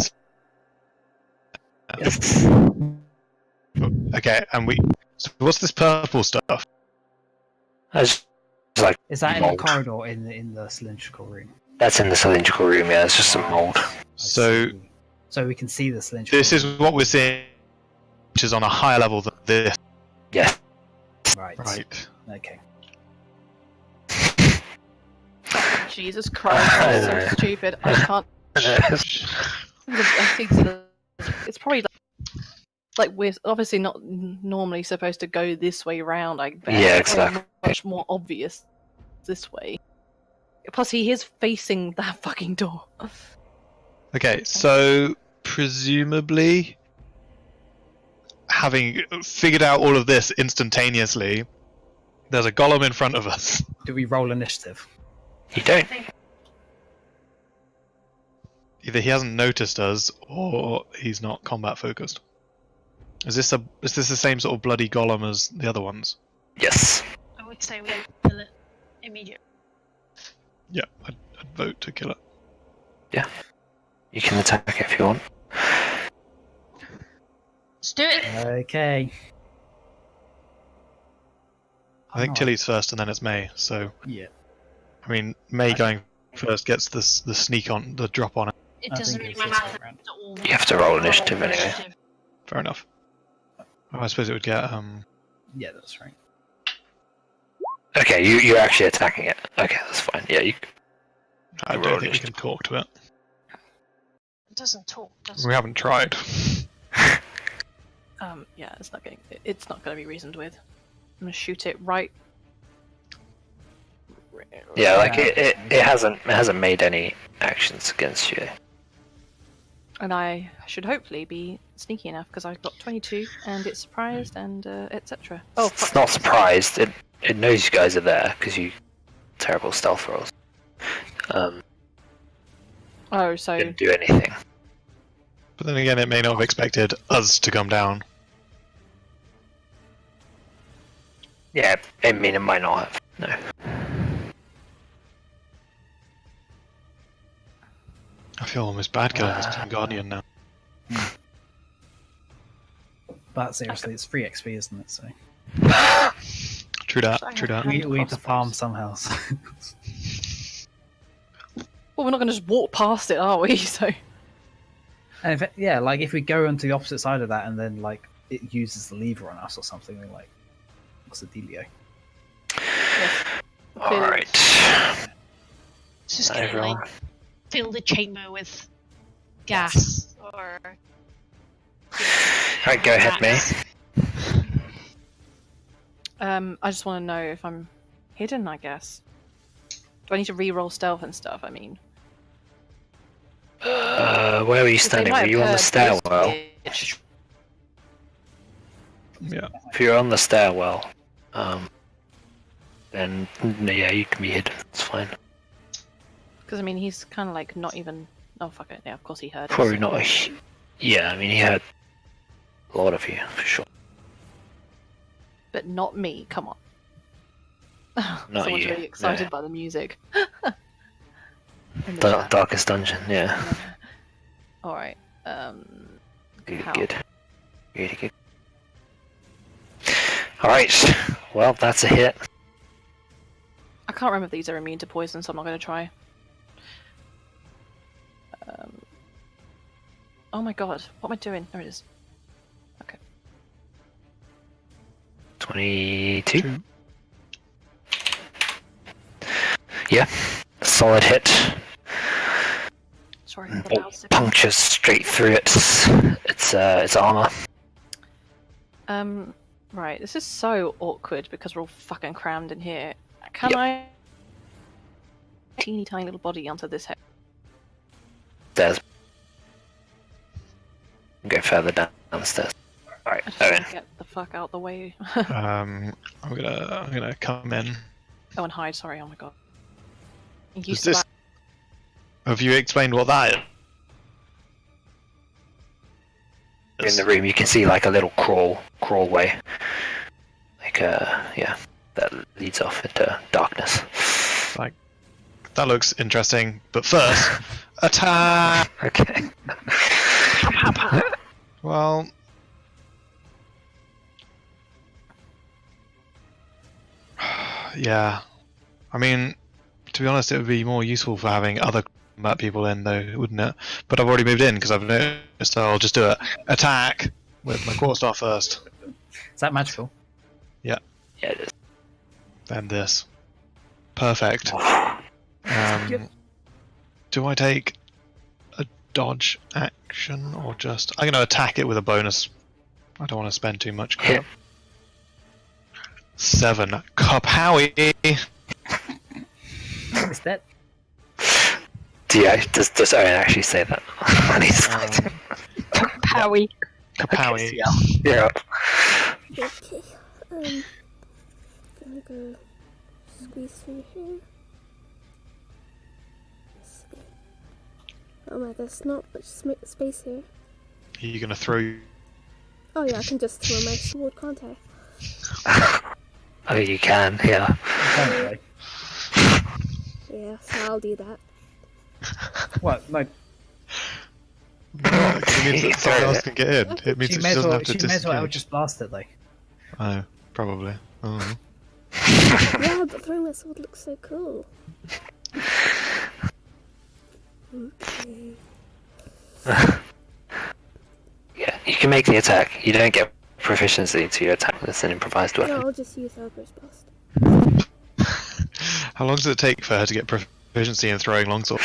Yes. Okay, and we. So what's this purple stuff? It's like Is that in the mold. corridor in the cylindrical room? That's in the cylindrical room. Yeah, it's just some mold. So So we can see the cylindrical. this is what we're seeing, which is on a higher level than this. Yeah. Right. Right. Okay. Jesus Christ, that's so stupid. I can't. I think it's probably like we're obviously not normally supposed to go this way round. I bet. Yeah, It's exactly. much more obvious this way. Plus, he is facing that fucking door. Okay, so presumably, having figured out all of this instantaneously, there's a golem in front of us. Do we roll initiative? You don't. Either he hasn't noticed us, or he's not combat focused. Is this the same sort of bloody golem as the other ones? Yes. I would say we kill it immediately. Yeah, I'd vote to kill it. You can attack it if you want. Let's do it. Okay. I think Tili's first, and then it's May. So Yeah. I mean, May going first gets the sneak on, the drop on it. It I doesn't think really it's matter. round. It's all- You have to roll initiative anyway. Fair enough. Oh, I suppose it would get Yeah, that's right. Okay, you're actually attacking it. Okay, that's fine. Yeah, you. I Roll don't think we initiative. can talk to it. It doesn't talk, does We it? haven't tried. Yeah, it's not going to be reasoned with. I'm gonna shoot it right. Yeah, like it hasn't made any actions against you. And I should hopefully be sneaky enough because I've got 22 and it's surprised and etc. Oh, It's fuck. not surprised. It knows you guys are there because you terrible stealth rolls. Oh, so Didn't do anything. But then again, it may not have expected us to come down. Yeah, I mean it might not have. No. I feel almost bad killing this Team Guardian now. But seriously, it's free XP, isn't it? So True that, true that. we need to farm somehow. So. well, we're not gonna just walk past it, are we? So And if yeah, like if we go onto the opposite side of that and then like it uses the lever on us or something, we're like, what's the dealio? yes. Alright. It's just gonna Everyone. like fill the chamber with gas or. Alright, go ahead, May. rats. I just want to know if I'm hidden. I guess. Do I need to re-roll stealth and stuff? I mean, Where were you 'cause they standing? might Were you have on the heard this stairwell? bitch. Yeah. If you're on the stairwell, then yeah, you can be hidden. It's fine. Because I mean, he's kind of like not even. Oh fuck it! Yeah, of course he heard. us. Probably not. Yeah, I mean he heard a lot of you for sure. But not me. Come on. Not Someone's you, really excited no. by the music. In the The chat. darkest dungeon. Yeah. All right. Good. How? Good. Really good. All right. Well, that's a hit. I can't remember if these are immune to poison, so I'm not going to try. Oh my god, what am I doing? There it is. Okay. 22. Yeah. Solid hit. Sorry for the Bolt loud signal. punctures straight through its armor. Right, this is so awkward because we're all fucking crammed in here. Can Yep. I teeny tiny little body onto this head? Stairs. Go further downstairs. Alright, I just want Owynn. to get the fuck out the way. I'm gonna come in. Oh, and hide, sorry, oh my god. I'm Is used to this? that. Have you explained what that is? In the room, you can see like a little crawlway. Like yeah, that leads off into darkness. Like, that looks interesting. But first, attack. Okay. Well, yeah. I mean, To be honest, it would be more useful for having other combat people in, though, wouldn't it? But I've already moved in because I've noticed. So I'll just do it. Attack with my quarterstaff first. Is that magical? Yeah, it is. Then this. Perfect. Yep. Do I take a dodge action or just? I'm going to attack it with a bonus. I don't want to spend too much crap. 7. Kapowie! Is that? Yeah, does Owynn actually say that? When he's fighting? Howie. Kapowie. Yeah. Okay. Gonna go squeeze through here. Let's see. Oh my, there's not much space here. Are you going to throw? Oh yeah, I can just throw my sword, can't I? Oh, you can, yeah. Apparently. Yeah, so I'll do that. What? No. It means that someone else can get in. It means She that may she as doesn't well. have to She may as well disengage. just blast it though. Oh, probably. Oh. Yeah, but throwing my sword looks so cool. Okay. Yeah, you can make the attack. You don't get proficiency to your attack with an improvised No, weapon. I'll just use Elbows Blast. How long does it take for her to get proficiency in throwing longsword?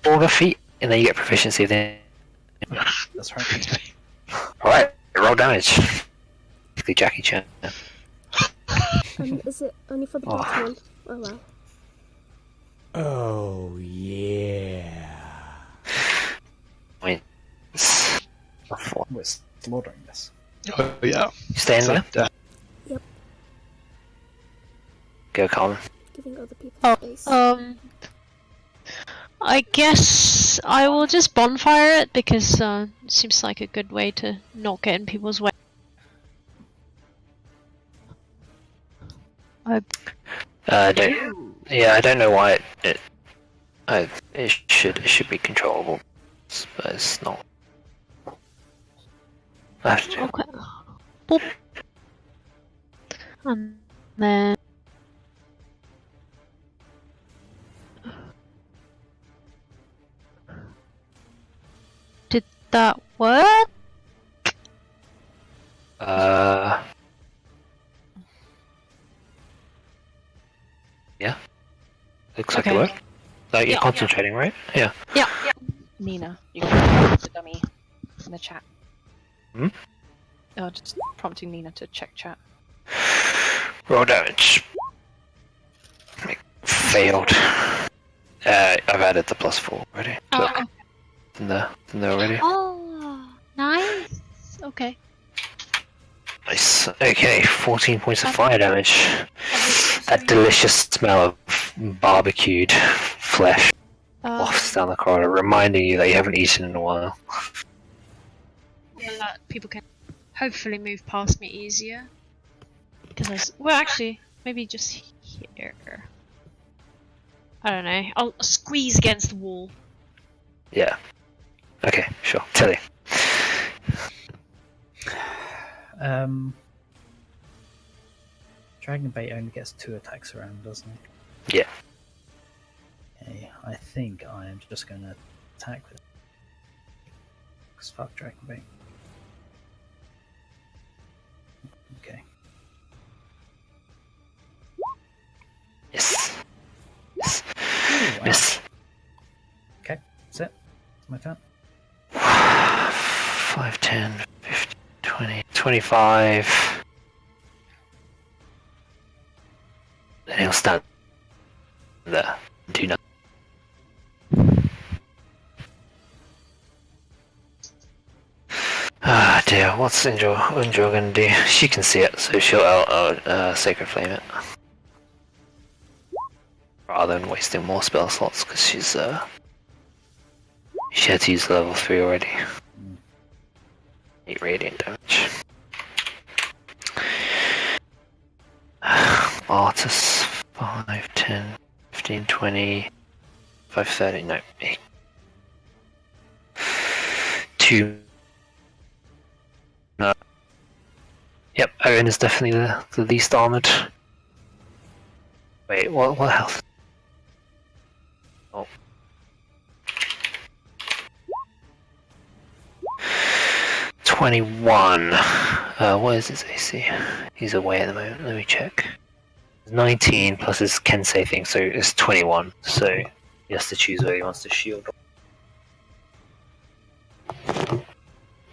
4 feet, and then you get proficiency then. That's right. Alright, roll damage. Basically Jackie Chan. Is it only for the Oh. bottom one? Oh wow. Oh, yeah. Points. 4. We're slaughtering this. Oh yeah. You stay in there? Yep. Go, Carmen. Giving other people Oh, space. I guess I will just bonfire it because it seems like a good way to not get in people's way. I don't know why it should be controllable, but it's not. I have to do. Okay. Boop. And then did that work? Yeah. Looks like Okay. it worked. Like you're Yeah. concentrating, right? Yeah. Nina, you can the dummy in the chat. Hmm? Oh, just prompting Nina to check chat. Roll damage. Failed. I've added the +4 already. Look, it's in there already. Oh, nice. Okay. Nice. Okay, 14 points of fire damage. That delicious smell of barbecued flesh wafts down the corridor, reminding you that you haven't eaten in a while. People can hopefully move past me easier. Because well, actually, maybe just here. I don't know. I'll squeeze against the wall. Yeah. Okay, sure. Tili. Dragon bait only gets 2 attacks around, doesn't it? Yeah. Okay, I think I am just going to attack with it. 'Cause fuck dragon bait. Okay. Yes. Yes. Ooh, wow. Miss. Okay, that's it. It's my turn. 5, 10, 15, 20, 25. Then he'll stand there and do nothing. Ah dear, what's Unjo gonna do? She can see it, so she'll Sacred Flame it. Rather than wasting more spell slots, because she had to use level 3 already. 8 radiant damage. Artus, 5, 10, 15, 20, 5, 30, no, 8. 2. No. Yep, Owynn is definitely the least armoured. Wait, what health? Oh. "21. What is his AC? He's away at the moment. Let me check. 19 plus his Kensei thing, so it's 21. So he has to choose whether he wants to shield.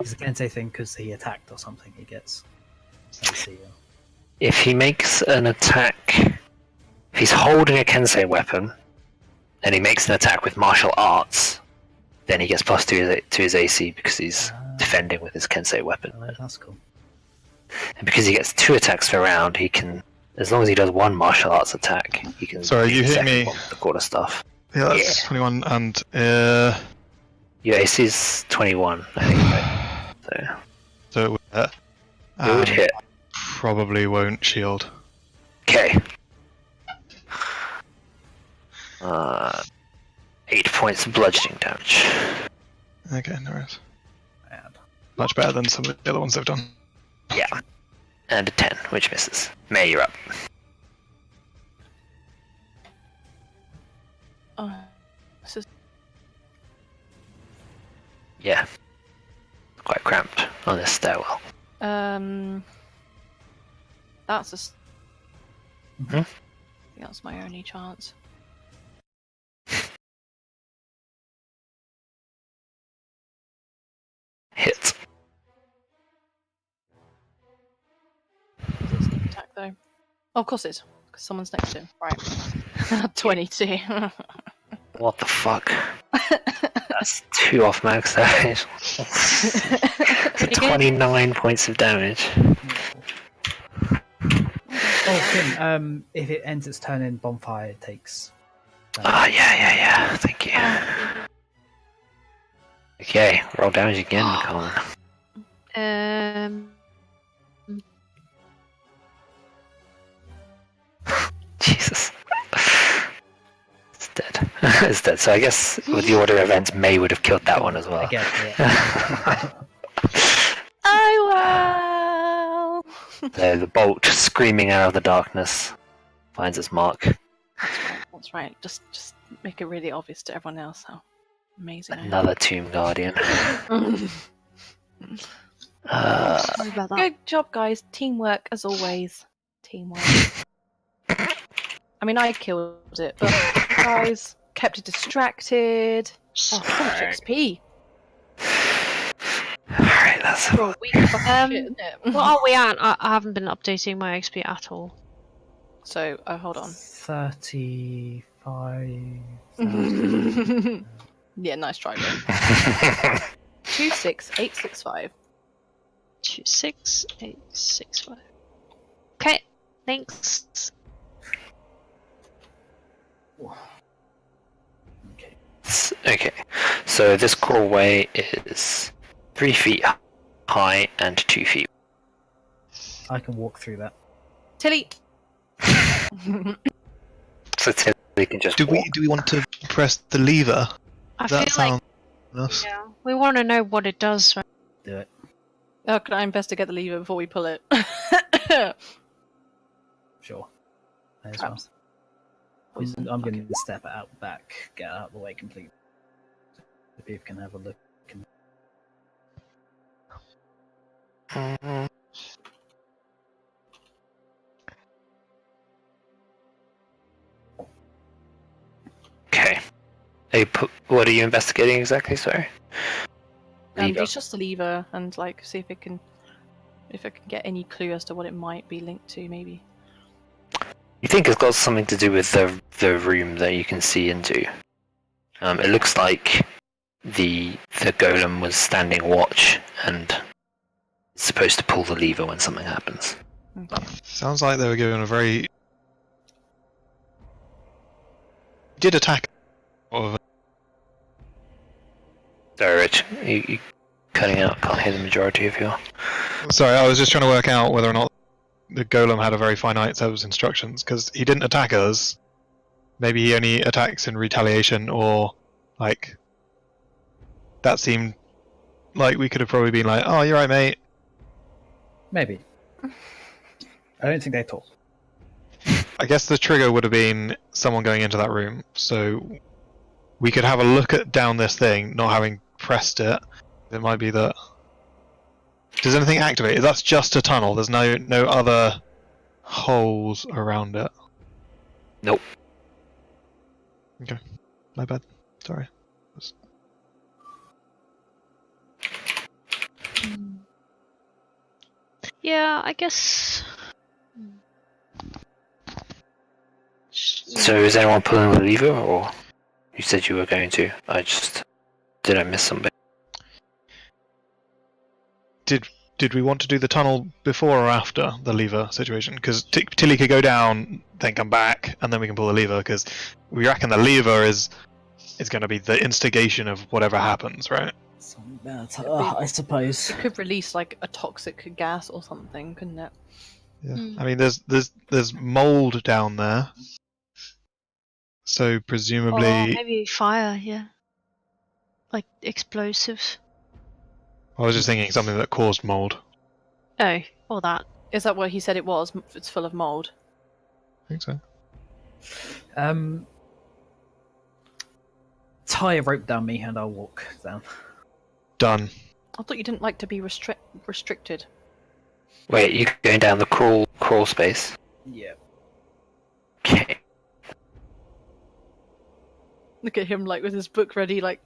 It's a Kensei thing because he attacked or something. He gets. AC. If he makes an attack, if he's holding a Kensei weapon, and he makes an attack with martial arts, then he gets +2 to his AC because he's defending with his Kensei weapon. Oh, that's cool. And because he gets 2 attacks per round, he can, as long as he does 1 martial arts attack, he can. Sorry, you hit me. The quarter stuff. Yeah, that's 21 and Your AC is 21, I think. Right? so it would hit. It would hit. Probably won't shield. Okay. 8 points of bludgeoning damage. Okay, no worries. Bad. Much better than some of the other ones they've done. Yeah. And a 10, which misses. May, you're up. Oh, this is Yeah. Quite cramped on this stairwell. that's a. Mhm. I think that's my only chance. Hit. Is it sneak attack though? Oh, of course it is, because someone's next to him. Right. 22. What the fuck? That's 2 off max damage. 29 points of damage. Oh, Kim, if it ends its turn in bonfire, it takes. Yeah. Thank you. Okay, roll damage again, Carmen. Jesus. It's dead. It's dead. So I guess with the order of events, May would have killed that one as well. Again, yeah. Oh wow! So the bolt screaming out of the darkness finds its mark. That's right. Just make it really obvious to everyone else how amazing. I am. Another Tomb Guardian. Sorry about that. Good job, guys. Teamwork as always. Teamwork. I mean, I killed it, but you guys kept it distracted. Oh, so much XP. Alright, that's For a week, fucking shit, isn't it? What are we at? I haven't been updating my XP at all. So, hold on. 35. Yeah, nice try, bro. 26865. 26865. Okay, thanks. Okay. Okay, so this crawlway is 3 feet high and 2 feet. I can walk through that. Tilly. So Tilly can just Do walk. we want to press the lever? I That feel like sounds. yeah, we want to know what it does. Right? Do it. Oh, can I investigate the lever before we pull it? Sure. May as well. Perhaps. I'm going to step out back, get out of the way completely. The people can have a look. Okay. What are you investigating exactly? Sorry. Lever. It's just a lever, and like see if I can get any clue as to what it might be linked to, maybe. You think it's got something to do with the room that you can see into? It looks like the golem was standing watch and it's supposed to pull the lever when something happens. Okay. Sounds like they were given a very. Did attack. Of Sorry, Rich, you cutting out. Can't hear the majority of your. Sorry, I was just trying to work out whether or not the golem had a very finite set of instructions, because he didn't attack us. Maybe he only attacks in retaliation, or like that seemed like we could have probably been like, "Oh, you're right, mate." Maybe. I don't think they talk. I guess the trigger would have been someone going into that room. So we could have a look at down this thing, not having pressed it. It might be that. Does anything activate? That's just a tunnel. There's no other holes around it. Nope. Okay, my bad. Sorry. Yeah, I guess. So is anyone pulling the lever, or you said you were going to? Did I miss something? Did we want to do the tunnel before or after the lever situation? Because Tili could go down, then come back, and then we can pull the lever. Because we reckon the lever is going to be the instigation of whatever happens, right? I suppose. It could release like a toxic gas or something, couldn't it? Yeah. I mean, there's mold down there, so presumably. Or maybe fire, yeah. Like explosives. I was just thinking something that caused mold. Oh, or that. Is that what he said it was? It's full of mold. I think so. Tie a rope down me and I'll walk down. Done. I thought you didn't like to be restricted. Wait, you're going down the crawl space? Yeah. Okay. Look at him, like with his book ready, like.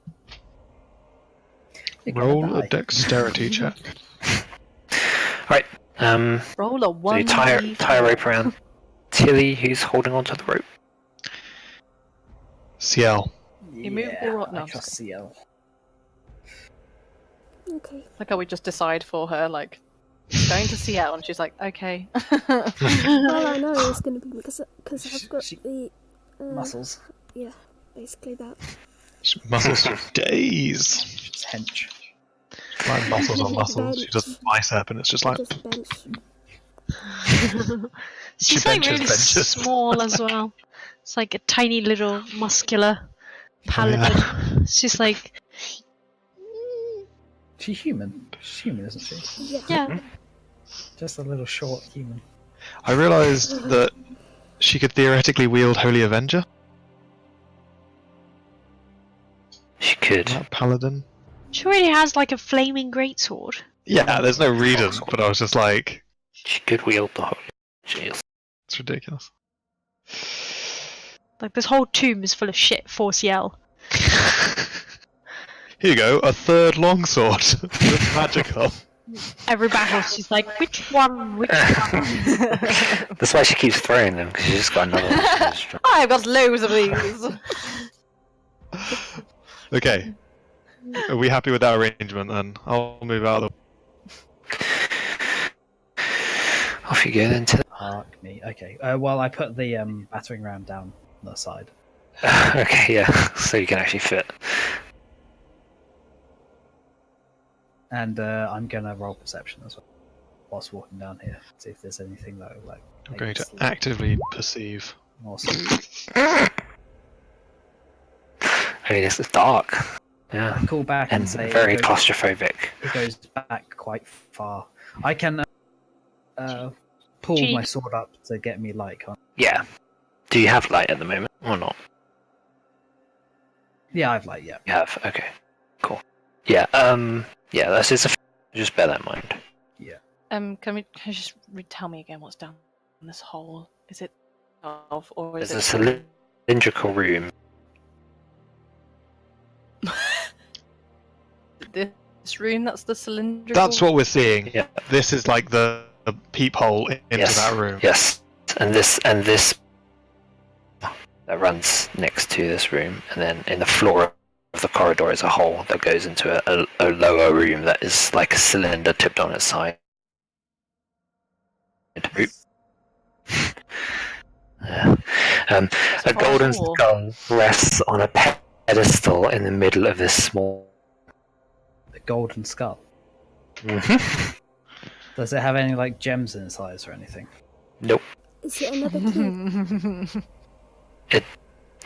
Roll a dexterity check. Right. Roll a So one. you tie a rope around Tili, who's holding onto the rope. Ciel. Immovable rock. No, I I'm trust just Ciel. Okay. like how we just decide for her, like going to Ciel, and she's like, okay. All I know is going to be because I've got the Muscles. Yeah, basically that. Muscles for days. She's hench. Like muscles on muscles. She does bicep and it's just like. Just bench. She's She like benches, really benches. small as well. It's like a tiny little muscular paladin. Yeah. She's like, She's human. She's human, isn't she? Yeah. yeah. Just a little short human. I realised that she could theoretically wield Holy Avenger. She could. That paladin. She already has like a flaming greatsword. Yeah, there's no reason, but I was just like, She could wield the whole. Jeez. it's ridiculous. Like this whole tomb is full of shit for Ciel. Here you go, a third longsword. That's magical. Every battle, she's like, which one? Which one? That's why she keeps throwing them, because she's just got another one. I've got loads of these. Okay. Are we happy with that arrangement then? I'll move out of Off you go then to Fuck me. Okay. Well, I put the battering ram down on the side. Okay, yeah. So you can actually fit. And I'm gonna roll perception as well. Whilst walking down here. See if there's anything that will, like. I'm make going me to sleep. actively perceive. Awesome. I mean, it's dark. Yeah. Call back and, And say very it goes, claustrophobic. it goes back quite far. I can pull Gee. my sword up to get me light. Can't Yeah. Do you have light at the moment, or not? Yeah, I've light. Yeah. You have. Okay. Cool. Yeah. Yeah. That's just bear that in mind. Can you just tell me again what's down in this hole? Is it or is There's it a cylindrical room. this room? That's the cylindrical. That's what we're seeing. Yeah. This is like the peephole into Yes. that room. Yes. And this that runs next to this room, and then in the floor of the corridor is a hole that goes into a lower room that is like a cylinder tipped on its side. Yeah. A golden skull rests on a pedestal in the middle of this small. The golden skull. Mhm. Does it have any like gems inside or anything? Nope. Is it another key?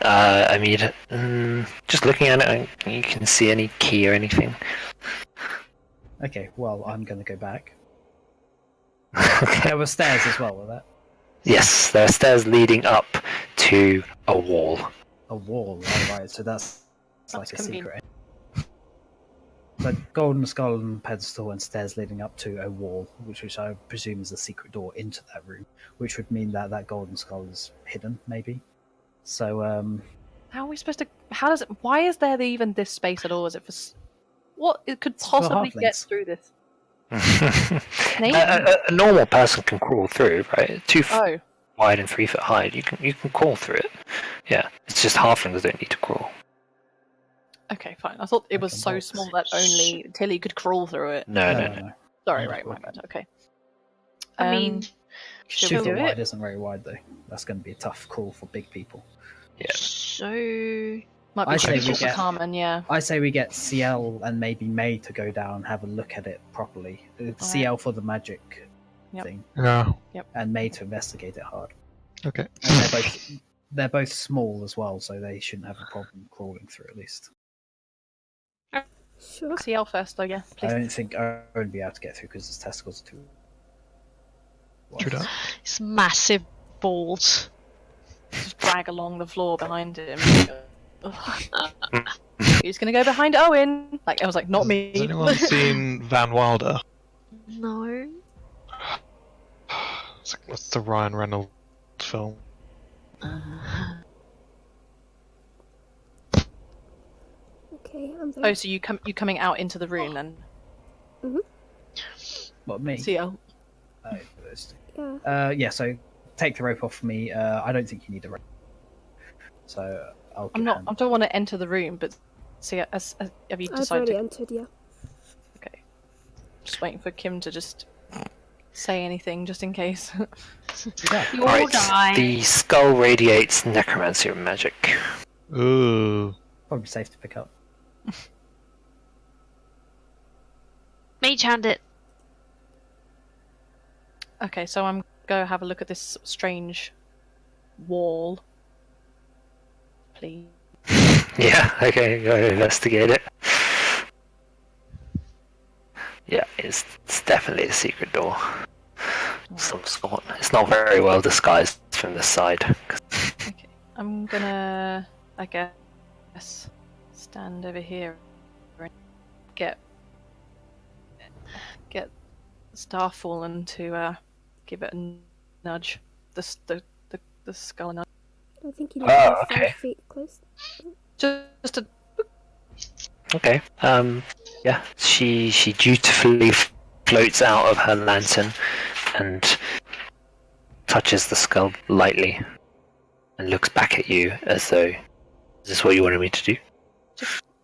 I mean, just looking at it, you can see any key or anything. Okay. Well, I'm gonna go back. Okay. There were stairs as well with that. Yes, there are stairs leading up to a wall. A wall, right? So that's like a convenient. secret. The golden skull and pedestal and stairs leading up to a wall, which I presume is a secret door into that room, which would mean that that golden skull is hidden, maybe. So, How are we supposed to? How does it? Why is there even this space at all? Is it for? What it could for possibly get halflings. through this? A normal person can crawl through, right? 2 feet Oh, wide and 3 foot high. You can crawl through it. Yeah, it's just halflings don't need to crawl. okay, fine. I thought it was Like a so box. small that only Tili could crawl through it. No. Sorry, No, right, my okay. bad. Okay. I mean, should 2 we foot do wide it? isn't very wide though. That's going to be a tough call for big people. Yeah. so Might I be say we difficult for get- Carmen, yeah. I say we get Ciel and maybe May to go down and have a look at it properly. Ciel for the magic Yep. thing, Yeah. and May to investigate it hard. Okay. And they're both small as well, so they shouldn't have a problem crawling through at least. Sure. CL first, though, yeah. I Please. don't think I won't be able to get through because his testicles are too. True that. it's massive balls. Just drag along the floor behind him. Ugh. Who's gonna go behind Owynn? Like I was like, not me. Has anyone seen Van Wilder? No. It's like, what's the Ryan Reynolds film? Okay, I'm there. Oh, so you coming out into the room then? What, me? CL. Oh, those two. Yeah. Yeah, so take the rope off me. I don't think you need a rope. So I'll I'm give not. hand. I don't want to enter the room, but see, have you I've decided? already entered, yeah. Okay. Just waiting for Kim to just say anything, just in case. Yeah. You all die. The skull radiates necromancy magic. Ooh. Probably safe to pick up. Mage hand it. Okay, so I'm go have a look at this strange wall. Please. Yeah, okay, go investigate it. Yeah, it's definitely a secret door. Some sort. It's not very well disguised from the side. Okay, I'm gonna, I guess, stand over here and get Starfallen to give it a nudge. The skull a nudge. I think you need Oh, to be okay. 5 feet close. Just a Okay. Yeah. She dutifully floats out of her lantern and touches the skull lightly and looks back at you as though, is this what you wanted me to do?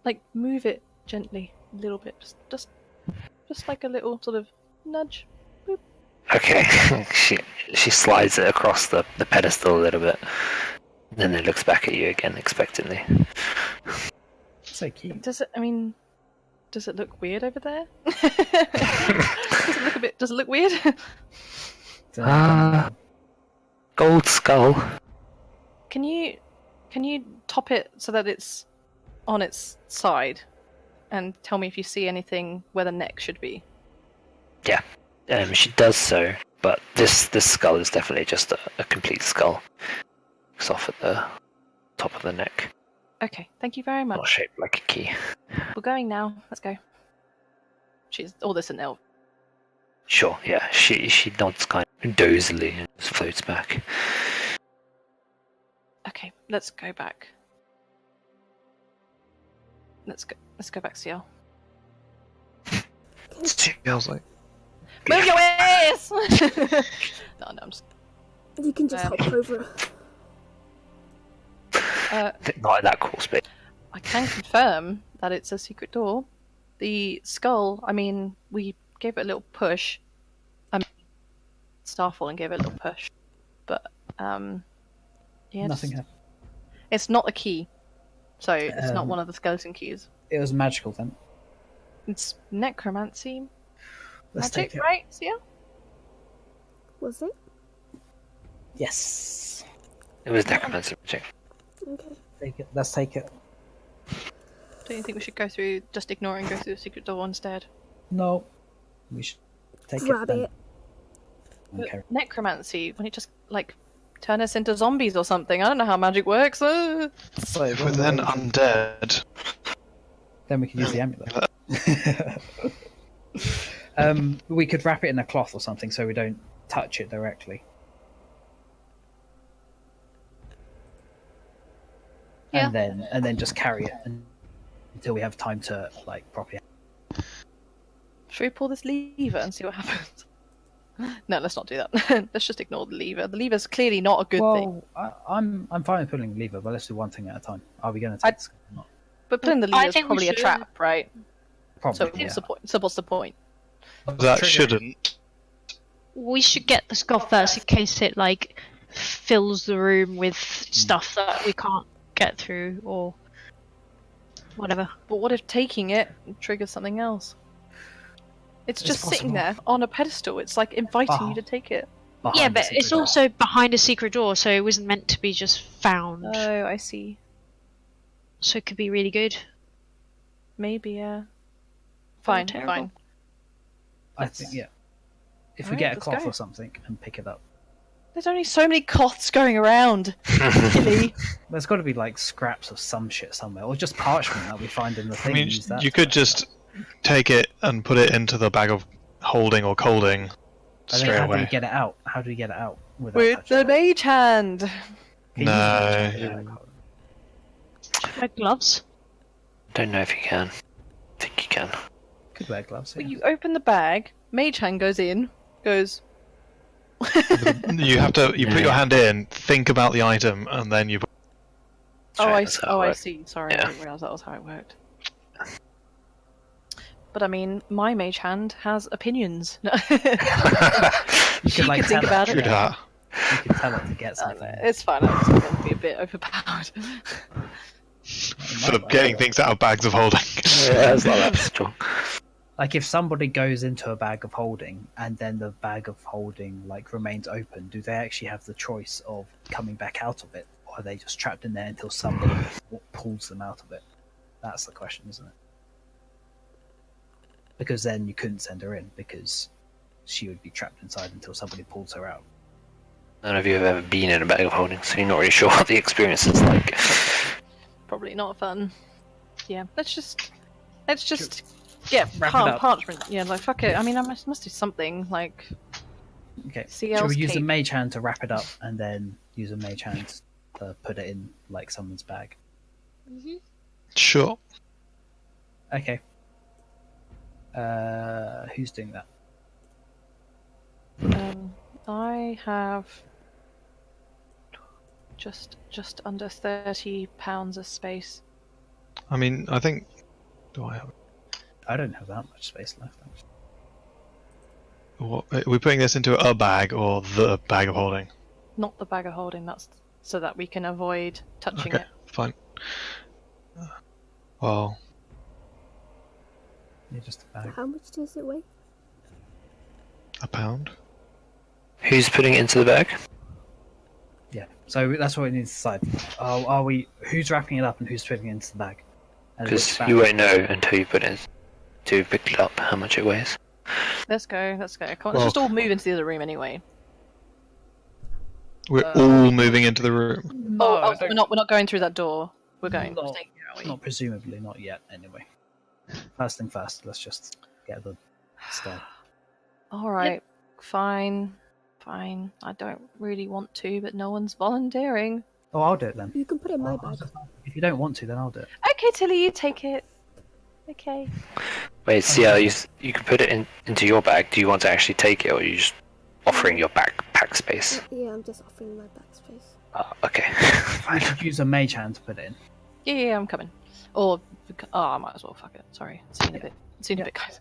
like move it gently a little bit, just like a little sort of nudge. Okay. she slides it across the pedestal a little bit. Then it looks back at you again expectantly. So cute. Does it look weird over there? Does it look weird? Ah. Gold skull. Can you top it so that it's on its side, and tell me if you see anything where the neck should be? She does so, but this skull is definitely just a complete skull. It's off at the top of the neck. Okay, thank you very much. Not shaped like a key. We're going now. Let's go. She's all this an elf. Sure, yeah. She nods kind of dozily and just floats back. Okay, let's go back. Let's go back, Ciel. Feels like. Move your ass! no, I'm just. You can just hop over. Not at that cool space. I can confirm that it's a secret door. The skull, we gave it a little push. Starfall and gave it a little push. But, yeah. Nothing happened. It's not a key. So, it's not one of the skeleton keys. It was magical then. It's necromancy Let's magic, take it. right? Ciel? Was it? Yes. It was necromancy magic. Okay. Take it. Let's take it. Don't you think we should go through, just ignore it and go through the secret door instead? No. We should take Grab it. it. Then. Okay. Necromancy, when it just like turn us into zombies or something. I don't know how magic works. So If we're then undead, then we could use the amulet. We could wrap it in a cloth or something so we don't touch it directly. Yeah. And then just carry it until we have time to like properly. Should we pull this lever and see what happens? No, let's not do that. Let's just ignore the lever. The lever's clearly not a good thing. I'm fine with pulling the lever, but let's do one thing at a time. Are we going to I- take this? Or not? But pulling the I lever's think we probably a should. trap, right? Probably. So yeah. what's the point? So what's the point? that shouldn't. We should get the skull first in case it like fills the room with stuff that we can't get through or whatever. But what if taking it triggers something else? It's just sitting possible. there on a pedestal. It's like inviting Oh. you to take it. Yeah, Behind the but it's secret door. also behind a secret door, so it wasn't meant to be just found. Oh, I see. So it could be really good. Maybe, yeah. Fine, terrible. fine. I think yeah. If we Alright, get a let's cloth go. or something and pick it up, There's only so many cloths going around. Tili. there's got to be like scraps of some shit somewhere, or just parchment that we find in the I thing. mean, and use that you to could wrap it just up. take it and put it into the bag of holding or colding And then straight how do we away. get it out? How do we get it out without With touching the it? mage hand. Can you No. use the mage hand? Like gloves. Don't know if you can. I think you can. Could wear gloves. Well, Yeah. you open the bag, mage hand goes in, goes. You have to. You put Yeah. your hand in, think about the item, and then you. Oh, Right, that's how it I works. see. Sorry, Yeah. I didn't realise that was how it worked. But I mean, my mage hand has opinions. You She could, like, could think tell about True it. that. You could tell it to get I something. know, it's fine. I'm just going to be a bit overpowered. Sort of getting things out of bags of holding. Yeah, it's not that strong. Like if somebody goes into a bag of holding and then the bag of holding like remains open, do they actually have the choice of coming back out of it, or are they just trapped in there until somebody pulls them out of it? That's the question, isn't it? Because then you couldn't send her in because she would be trapped inside until somebody pulls her out. None of you have ever been in a bag of holding, so you're not really sure what the experience is like. Probably not fun. Yeah, let's just get Wrap it up. parchment. Yeah, like fuck it. I mean, I must do something. Like, Okay. Ciel's Shall we use a cape. mage hand to wrap it up and then use a mage hand to put it in like someone's bag? Sure. Okay. Who's doing that? I have just under 30 pounds of space. I mean, I think. Do I have? I don't have that much space left. Actually. What, are we putting this into a bag or the bag of holding? Not the bag of holding. That's so that we can avoid touching Okay, it. fine. Well, Yeah, just a bag. How much does it weigh? a pound. Who's putting it into the bag? Yeah. So that's what we need to decide. Are we? Who's wrapping it up and who's putting it into the bag? And Because which bag? you won't know until you put it in, to pick it up how much it weighs. Let's go. Come on, Well- let's just all move into the other room anyway. We're all moving into the room. No, Oh, I don't- we're not going through that door. We're going. No. staying here, are we? Not presumably, not yet. Anyway. First thing first. Let's just get the stuff. All right. Fine. I don't really want to, but no one's volunteering. Oh, I'll do it then. You can put it in my bag. If you don't want to, then I'll do it. Okay, Tili, you take it. Okay. Wait, Ciel, you can put it into your bag. Do you want to actually take it, or are you just offering your backpack space? Yeah, I'm just offering my bag space. Okay. You Fine. should use a mage hand to put it in. Yeah, I'm coming. Or I might as well. Fuck it. Sorry. Seen a bit. Seen a bit, guys.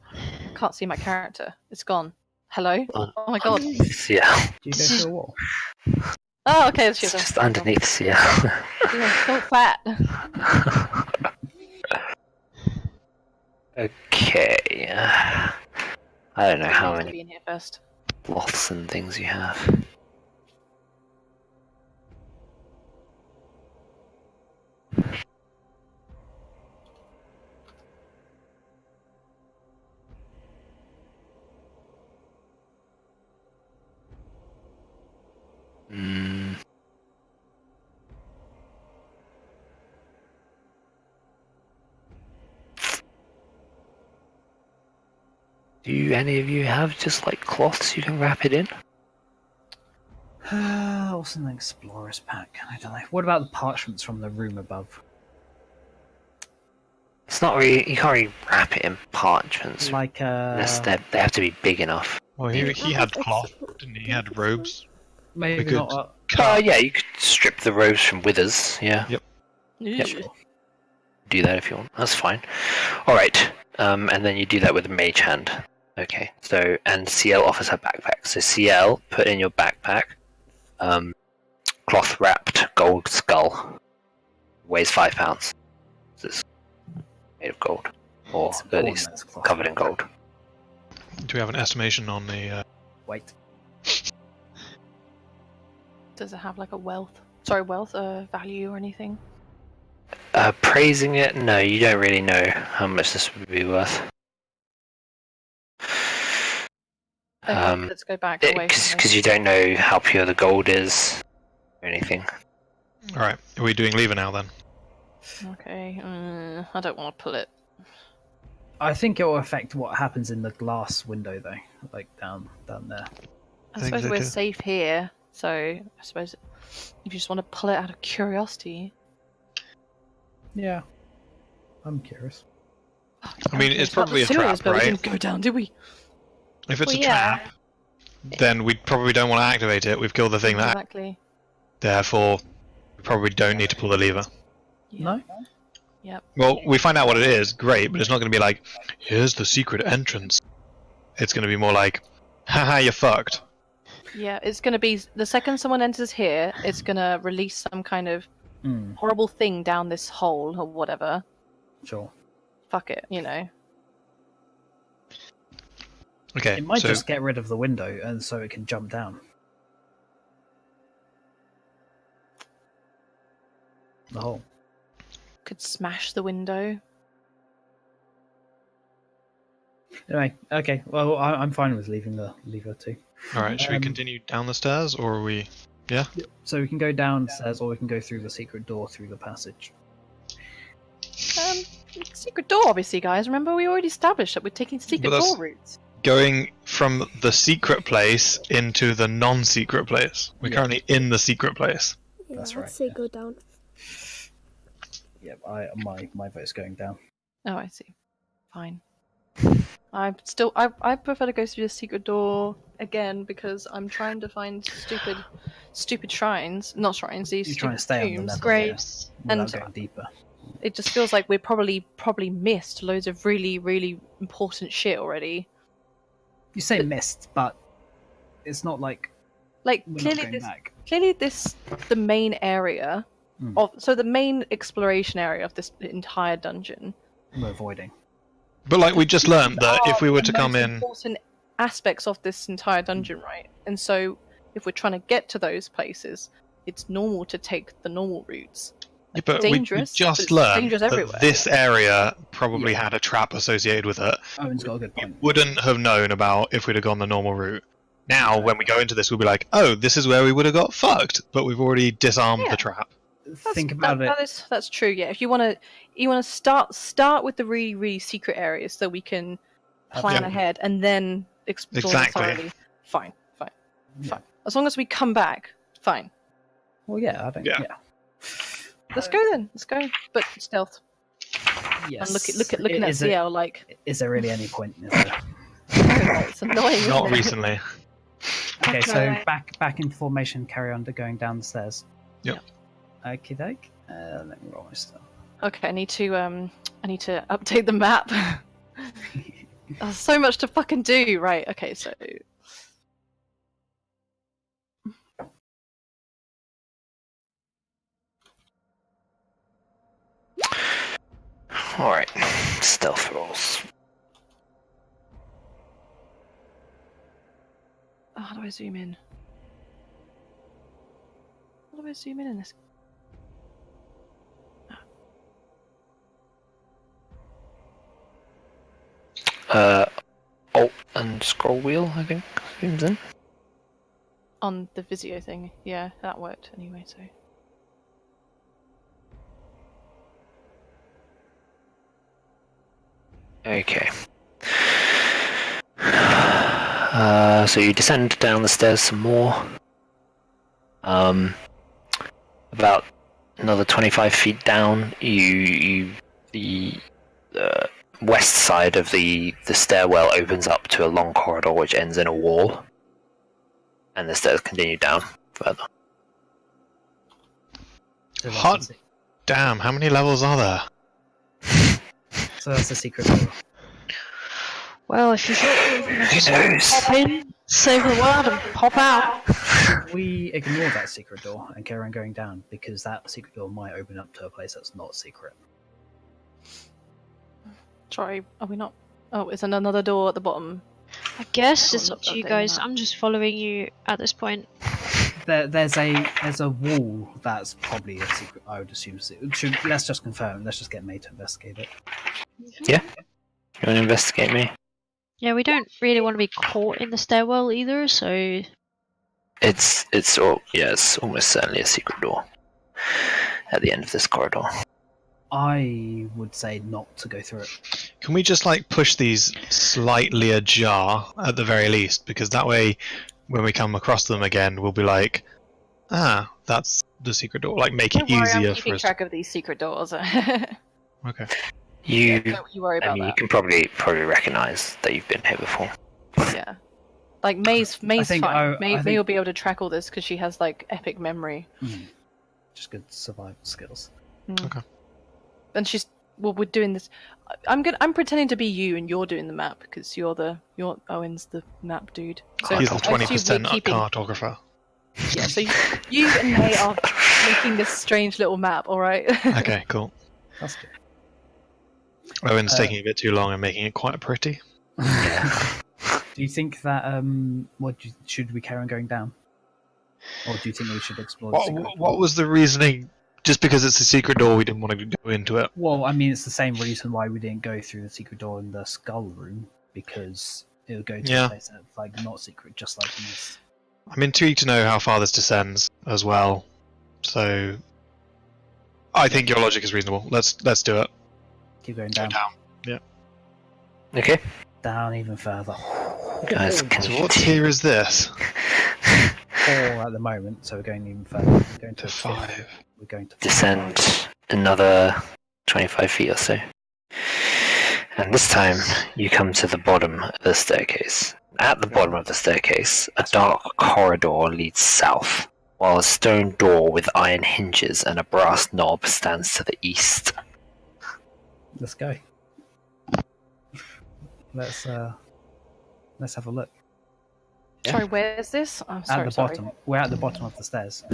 Can't see my character. It's gone. Hello. Oh my god. Ciel. Do you go through a wall? Oh, okay. Let's It's shoot just underneath Ciel. So fat. Okay. I don't know how Needs to many be in here first. cloths and things you have. Do any of you have just like cloths you can wrap it in? What's in the explorer's pack? I don't know. What about the parchments from the room above? It's not really. You can't really wrap it in parchments. Like Unless they have to be big enough. Well, he had cloth, didn't he? He had robes. maybe We could not. Yeah, you could strip the robes from withers. Yeah. Yep. Yep. Do that if you want. That's fine. All right. And then you do that with a mage hand. Okay. So and Ciel offers her backpack. So Ciel, put in your backpack. Cloth wrapped gold skull. Weighs 5 pounds. It's made of gold, or It's at least important cloth. covered in gold. Do we have an estimation on the? Wait. Does it have like a wealth value or anything? Praising it, no, you don't really know how much this would be worth. Okay, let's go back away from Because you don't know how pure the gold is, or anything. All right. Are we doing lever now then? Okay, I don't want to pull it. I think it will affect what happens in the glass window, though. Like down there. I think suppose so we're too. safe here, so I suppose if you just want to pull it out of curiosity. Yeah. I'm curious. I mean, it's probably a serious, trap, but we right? didn't go down, did we? If it's Well, a yeah. trap, then we probably don't want to activate it. We've killed the thing that. Exactly. Therefore, we probably don't need to pull the lever. Yeah. No? Yep. Well, we find out what it is, great, but it's not going to be like, here's the secret entrance. It's going to be more like, haha, you're fucked. Yeah, it's going to be the second someone enters here, it's going to release some kind of horrible thing down this hole or whatever. Sure. Fuck it, you know. Okay, It might so just get rid of the window, and so it can jump down. The hole. Could smash the window. Anyway, okay. Well, I'm fine with leaving the lever too. all right, should we Um, continue down the stairs, or are we? Yeah. So we can go downstairs, or we can go through the secret door through the passage. Secret door, obviously, guys. Remember, we already established that we're taking secret But that's- door routes. Going from the secret place into the non-secret place. We're Yeah. currently in the secret place. Yeah, That's I'd right, say yeah. go down. Yep, my vote's going down. Oh, I see. Fine. I prefer to go through the secret door again because I'm trying to find stupid shrines. Not shrines, these You're trying to stupid stay on the tombs. level, Graves. without And- going deeper. It just feels like we're probably missed loads of really, really important shit already. You say missed, but it's not like Like we're not clearly going this back. the main area Mm. so the main exploration area of this entire dungeon. We're avoiding. But like we just learned that are if we were the to come most in, important aspects of this entire dungeon, right? And so if we're trying to get to those places, it's normal to take the normal routes. yeah, but we dangerous, but just it's learned dangerous that everywhere. this area probably Yeah. had a trap associated with it. Owen's got a good point. Wouldn't have known about if we'd have gone the normal route. Now, when we go into this, we'll be like, "Oh, this is where we would have got fucked," but we've already disarmed Yeah. the trap. Think about it. That's true. Yeah, if you want to start with the really really secret areas so we can plan Yeah. ahead and then explore Exactly. thoroughly. Fine. As long as we come back, fine. Well, yeah, I don't. Yeah. Yeah. Let's go then. Let's go. But stealth. Yes. And looking at Is it- Ciel like Is there really any point? Is there? it's annoying. isn't Not it? recently. Okay, so Okay. back in formation. Carry on going down the stairs. Yep. Okie doke. Let me roll my stuff. Okay, I need to update the map. There's so much to fucking do. Right. Okay, so Alright, stealth rolls. how do I zoom in? How do I zoom in this? Alt and scroll wheel, I think, zooms in. On the Visio thing. Yeah, that worked anyway, so. Okay. So you descend down the stairs some more. About another 25 feet down, the west side of the stairwell opens up to a long corridor which ends in a wall, and the stairs continue down further. So that's Hot the se- damn! How many levels are there? So that's the secret door. Well, if you thought you were just Who knows? pop in, say the word, and pop out. We ignore that secret door and carry on going down because that secret door might open up to a place that's not secret. Sorry, are we not? Oh, is there another door at the bottom? I guess it's Look up to you up guys. there. I'm just following you at this point. There's a wall that's probably a secret. I would assume. Let's just confirm. Let's just get May to investigate it. You want to investigate me? Yeah, we don't really want to be caught in the stairwell either, so It's almost certainly a secret door at the end of this corridor. I would say not to go through it. Can we just like push these slightly ajar at the very least? Because that way, when we come across them again, we'll be like, ah, that's the secret door. Like, make it Don't worry, easier I'm for keeping us. track of these secret doors. Okay. Don't you worry about You that. can probably recognize that you've been here before. Yeah. Like May's think fine. I May think- will be able to track all this because she has like epic memory. Just good survival skills. Okay. And we're doing this. I'm pretending to be you, and you're doing the map because you're Owyn's the map dude. So He's the I assume 20% we're keeping- cartographer. Yeah. So you and May are making this strange little map. All right. Okay, cool. That's good. Owen's taking a bit too long and making it quite pretty. Do you think that should we carry on going down, or do you think we should explore the secret door? What was the reasoning? Just because it's a secret door, we didn't want to go into it. Well, I mean, it's the same reason why we didn't go through the secret door in the skull room, because it would go to Yeah. a place that's like not secret, just like in this. I'm intrigued to know how far this descends as well. So, I think your logic is reasonable. Let's do it. Keep going Go down, down. Okay, down even further. guys, can So you what tier is this? 4 at the moment, so we're going even further. We're going To to 5. We're going to descend another 25 feet or so? And this time, you come to the bottom of the staircase. At the bottom of the staircase, a dark corridor leads south, while a stone door with iron hinges and a brass knob stands to the east. Let's go. Let's have a look. Sorry, where's this? I'm At sorry. the sorry. bottom. We're at the bottom of the stairs.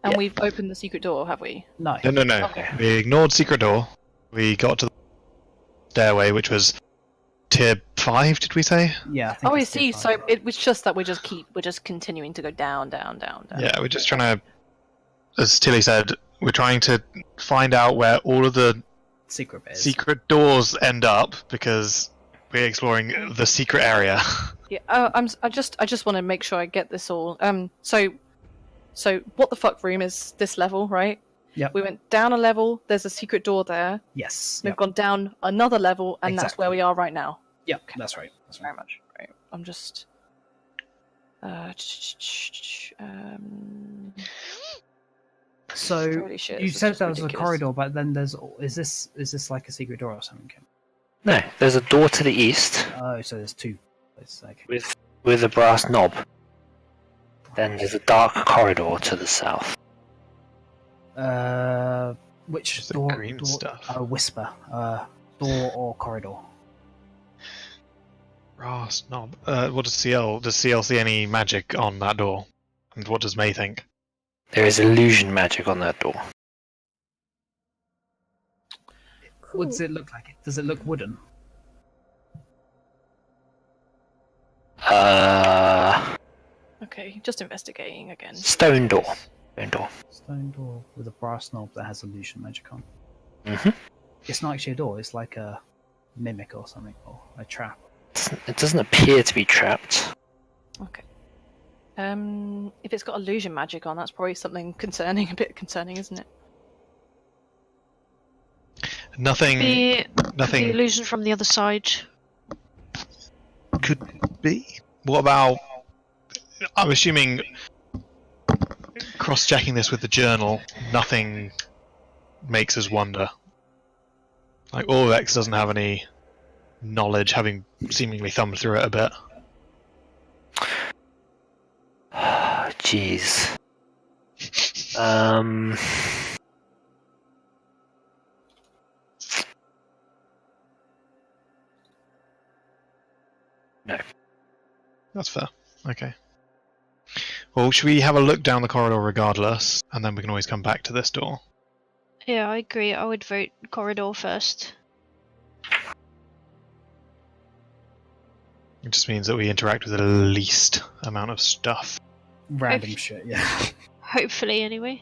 And we've opened the secret door, have we? No. No. Okay. We ignored secret door. We got to the stairway, which was tier 5, did we say? Yeah. I think Oh, I it's see. tier So 5. it was just that we're just continuing to go down. Yeah, we're just trying to, as Tilly said, we're trying to find out where all of the secret bit is. secret doors end up, because we're exploring the secret area. Yeah. I just want to make sure I get this all. So what the fuck room is this level, right? Yep. We went down a level. There's a secret door there. Yes. We've Yep. gone down another level, and that's Exactly. where we are right now. Yep. That's right. That's right. Very much. Right. I'm just. So Holy shit, you this is said that was a ridiculous. corridor, but then is this like a secret door or something? No, there's a door to the east Oh, so there's 2 places. Okay. with a brass knob. Then there's a dark corridor to the south. Which It's the door? green door stuff. Whisper. Door or corridor? Brass knob. What does CL? Does CL see any magic on that door? And what does May think? There is illusion magic on that door. Cool. What does it look like? Does it look wooden? Okay, just investigating again. Stone door. Stone door. Stone door with a brass knob that has illusion magic on. Mhm. It's not actually a door. It's like a mimic or something, or a trap. It doesn't appear to be trapped. Okay. If it's got illusion magic on, that's probably something concerning. A bit concerning, isn't it? Nothing. The Nothing illusion from the other side. could be. What about? I'm assuming cross-checking this with the journal, nothing makes us wonder. Like Orvex doesn't have any knowledge, having seemingly thumbed through it a bit. Jeez. No. That's fair. Okay. Well, should we have a look down the corridor regardless, and then we can always come back to this door? Yeah, I agree. I would vote corridor first. It just means that we interact with the least amount of stuff. Random shit, yeah. Hopefully, anyway.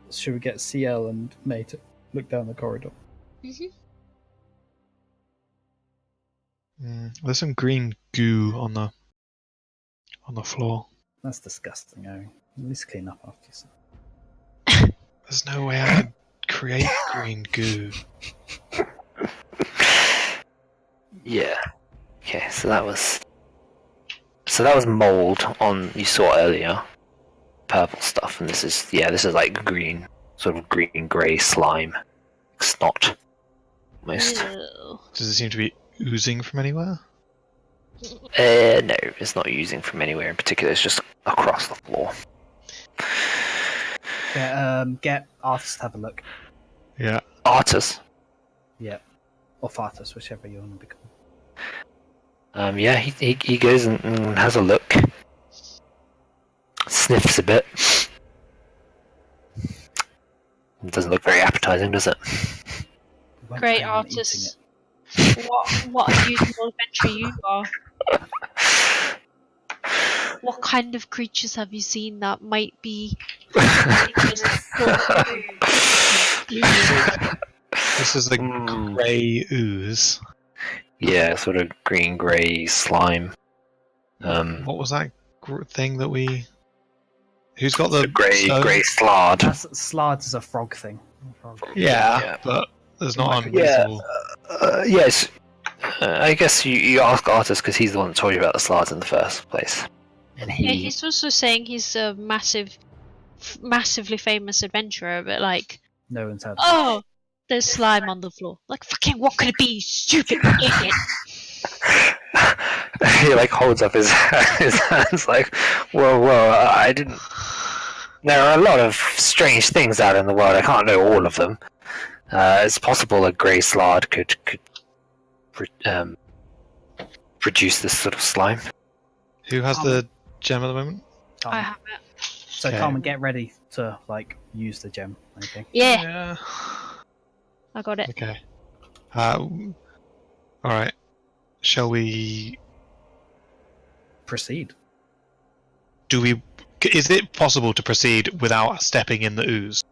Should we get Ciel and May to look down the corridor? There's some green goo on the floor. That's disgusting, Owynn. At least clean up after yourself. There's no way I could create green goo. Yeah. Okay, so that was mold on you saw earlier. Purple stuff, and this is like green, sort of green grey slime. Snot. Almost. Ew. Does it seem to be oozing from anywhere? No, it's not oozing from anywhere in particular, it's just across the floor. Get Artis to have a look. Yeah. Artis. Yeah. Or Fartus, whichever you want to become. Yeah, he goes and has a look. Sniffs a bit. It doesn't look very appetizing, does it? Great artist. What unusual adventure you are. What kind of creatures have you seen that might be... This is the grey ooze. Yeah, sort of green grey slime. What was that thing that we... Who's got the grey slard? Slard is a frog thing. Yeah, but there's not unreasonable... Yes. I guess you ask Artis because he's the one that told you about the slards in the first place. And Yeah, he's also saying he's a massively famous adventurer, but like... No one's had Oh! There's slime on the floor. Like, fucking what could it be, you stupid idiot? He like holds up his hands like, whoa, I didn't... There are a lot of strange things out in the world, I can't know all of them. It's possible a grey slard could produce this sort of slime. Who has the gem at the moment? Carmen. I have it. So Okay. Carmen, get ready to use the gem. Okay. Yeah, I got it. Okay. Alright. Shall we... Proceed. Is it possible to proceed without stepping in the ooze?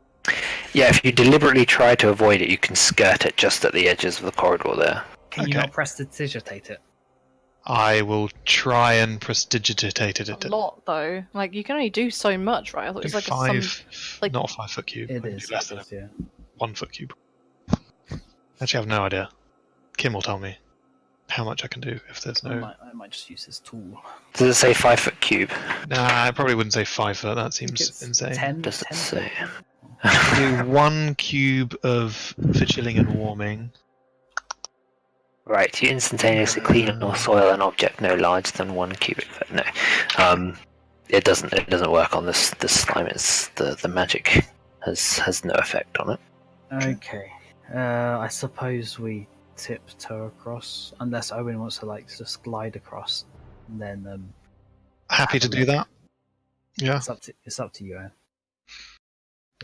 Yeah, if you deliberately try to avoid it, you can skirt it just at the edges of the corridor there. Can you Okay. not prestidigitate it? I will try and prestidigitate it. A lot though. Like you can only do so much, right? I thought it was like like- not a 5 foot cube. It I can is. do less than It is, yeah. 1 foot cube. Actually, I have no idea. Kim will tell me how much I can do if there's I no. might just use this tool. Does it say 5 foot cube? Nah, I probably wouldn't say 5 foot. That I think seems it's insane. 10, Does it 10 say? Do 1 cube for chilling and warming. Right, you instantaneously clean or soil an object no larger than 1 cubic foot. No, it doesn't work on this slime. It's the magic has no effect on it. Okay. I suppose we tiptoe across, unless Owynn wants to just glide across. And then Happy to do that. Yeah. it's up to you, Owynn.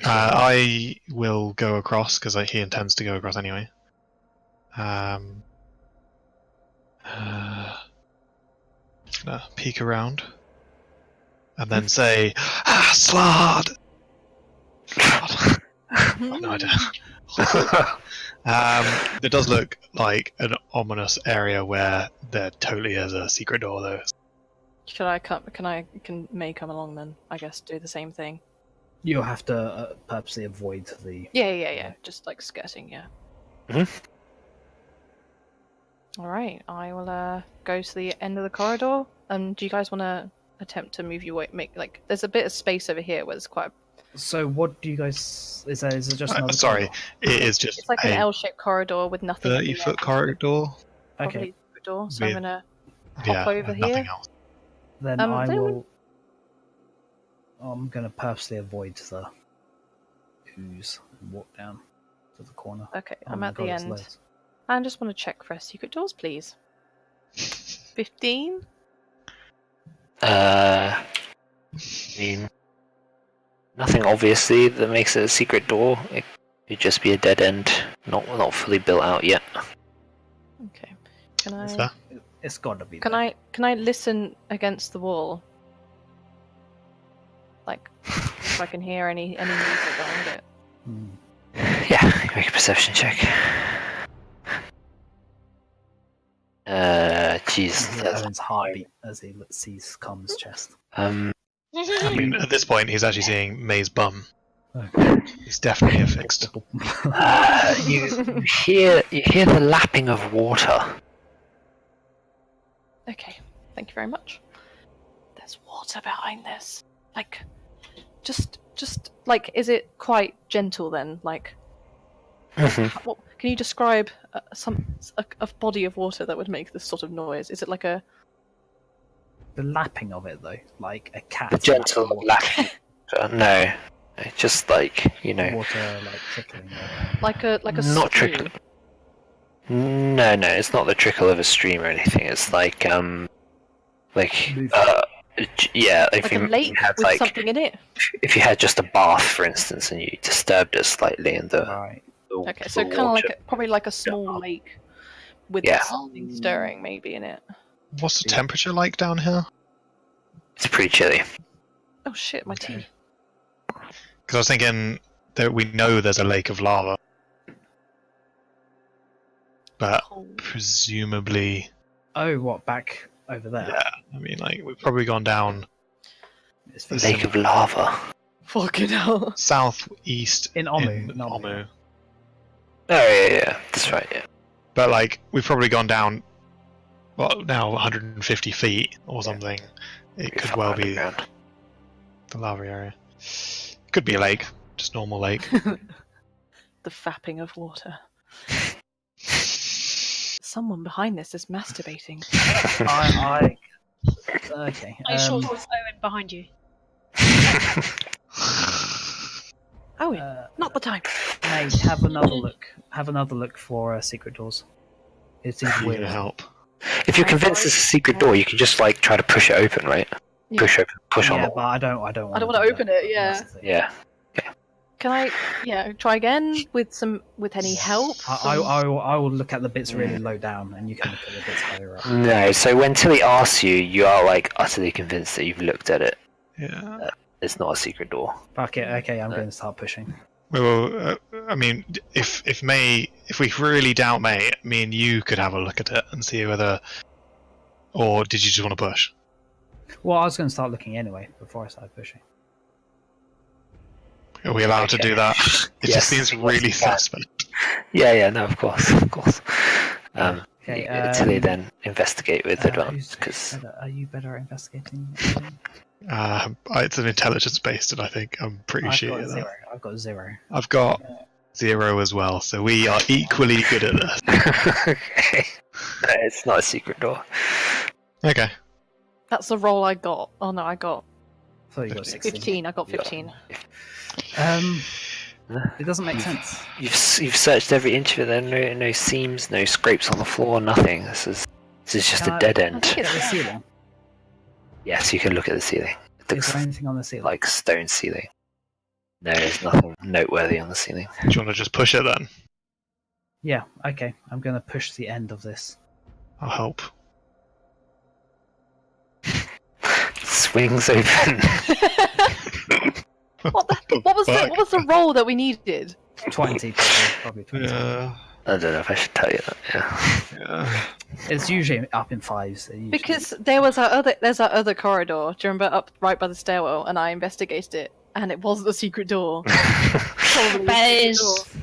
I will go across because he intends to go across anyway. Gonna peek around and then say, Slard! Slard. No idea. It does look like an ominous area where there totally is a secret door, though. Should I come? Can May come along then? I guess do the same thing. You'll have to purposely avoid the. Yeah. Just like skirting, yeah. All right, I will go to the end of the corridor. Do you guys want to attempt to move your way? There's a bit of space over here where it's quite. So what do you guys? Is it just another? Sorry, corridor? it is just It's like an L-shaped corridor with nothing. 30-foot corridor. Okay. Door, so I'm gonna hop Yeah, over and nothing here. else. Then I will. I'm gonna purposely avoid the ooze and walk down to the corner. Okay, Oh I'm my at God, the it's end. loads. I just want to check for secret doors, please. 15. I mean, nothing obviously that makes it a secret door. It could just be a dead end, not fully built out yet. Okay. Can I? Is that? It's gotta be. Can there. I make against the wall? Like, if I can hear any music behind it. Hmm. Yeah, make a perception check. Jeez. I hear Owyn's heartbeat as he sees Carmen's chest. I mean, at this point, he's actually seeing May's bum. Okay. He's definitely affixed. You hear the lapping of water. Okay, thank you very much. There's water behind this. Like, just like, is it quite gentle then? Like, what, can you describe a body of water that would make this sort of noise? Is it like a The lapping of it, though, like a cat. The gentle lapping. No, just like Water, like trickling. like a not stream? trickle. No, it's not the trickle of a stream or anything. It's like Moving. yeah, if Like you a lake had with something in it. if you had just a bath, for instance, and you disturbed it slightly, and the Right. Okay, so kind of like probably like a small lake with something stirring maybe in it. What's the temperature like down here? it's pretty chilly. Oh shit, my tea. Because I was thinking that we know there's a lake of lava, but Cold. presumably, Oh, what, back over there? yeah. I mean, like we've probably gone down It's There's Lake of lava. Fucking hell. southeast In Omu. in in Omu. Omu. Oh yeah, that's right. Yeah. But like we've probably gone down, well, now 150 feet or something. It Pretty could far well be underground. the lava area. Could be a lake, just normal lake. The fapping of water. Someone behind this is masturbating. Okay. I saw Owynn behind you. Oh, not the time. May, have another look. Have another look for secret doors. It seems Weird weird. help. If you're convinced it's a secret door, you can just like try to push it open, right? Yeah. Push on Yeah, the but I don't want I don't want to open it, yeah. Yeah. Can I, try again with any help? I will look at the bits really low down, and you can look at the bits higher up. No, so when Tili asks you, you are like utterly convinced that you've looked at it. Yeah. It's not a secret door. Fuck it. Okay, I'm going to start pushing. Well, I mean, if we really doubt May, me and you could have a look at it and see whether, or did you just want to push? Well, I was going to start looking anyway before I started pushing. Are we allowed to Okay. do that? It Yes, just seems yes, really you can. suspect. Yeah, no, of course. Okay, Tili then investigate with advance because Are you better at investigating? It's an intelligence based, and I think I'm pretty I've sure got that. zero. I've got zero. I've got 0 as well, so we are equally good at this. okay. No, it's not a secret door. Okay. That's the roll I got. Oh no, I got I thought you got 16. 15. I got 15. It doesn't make sense. You've searched every inch of it. There are no seams, no scrapes on the floor, nothing. This is just Can a I- dead I end. think Look it's at the ceiling. Yes, you can look at the ceiling. It Is looks there anything on the ceiling? like stone ceiling. No, there's nothing noteworthy on the ceiling. Do you want to just push it then? Yeah. Okay. I'm going to push the end of this. I'll help. Swings open. What was the roll that we needed? 20, probably 20. Yeah. I don't know if I should tell you that. Yeah. Yeah. It's usually up in fives. Usually. Because there's that other corridor. Do you remember up right by the stairwell? And I investigated it, and it wasn't a secret door. Probably But a it secret is.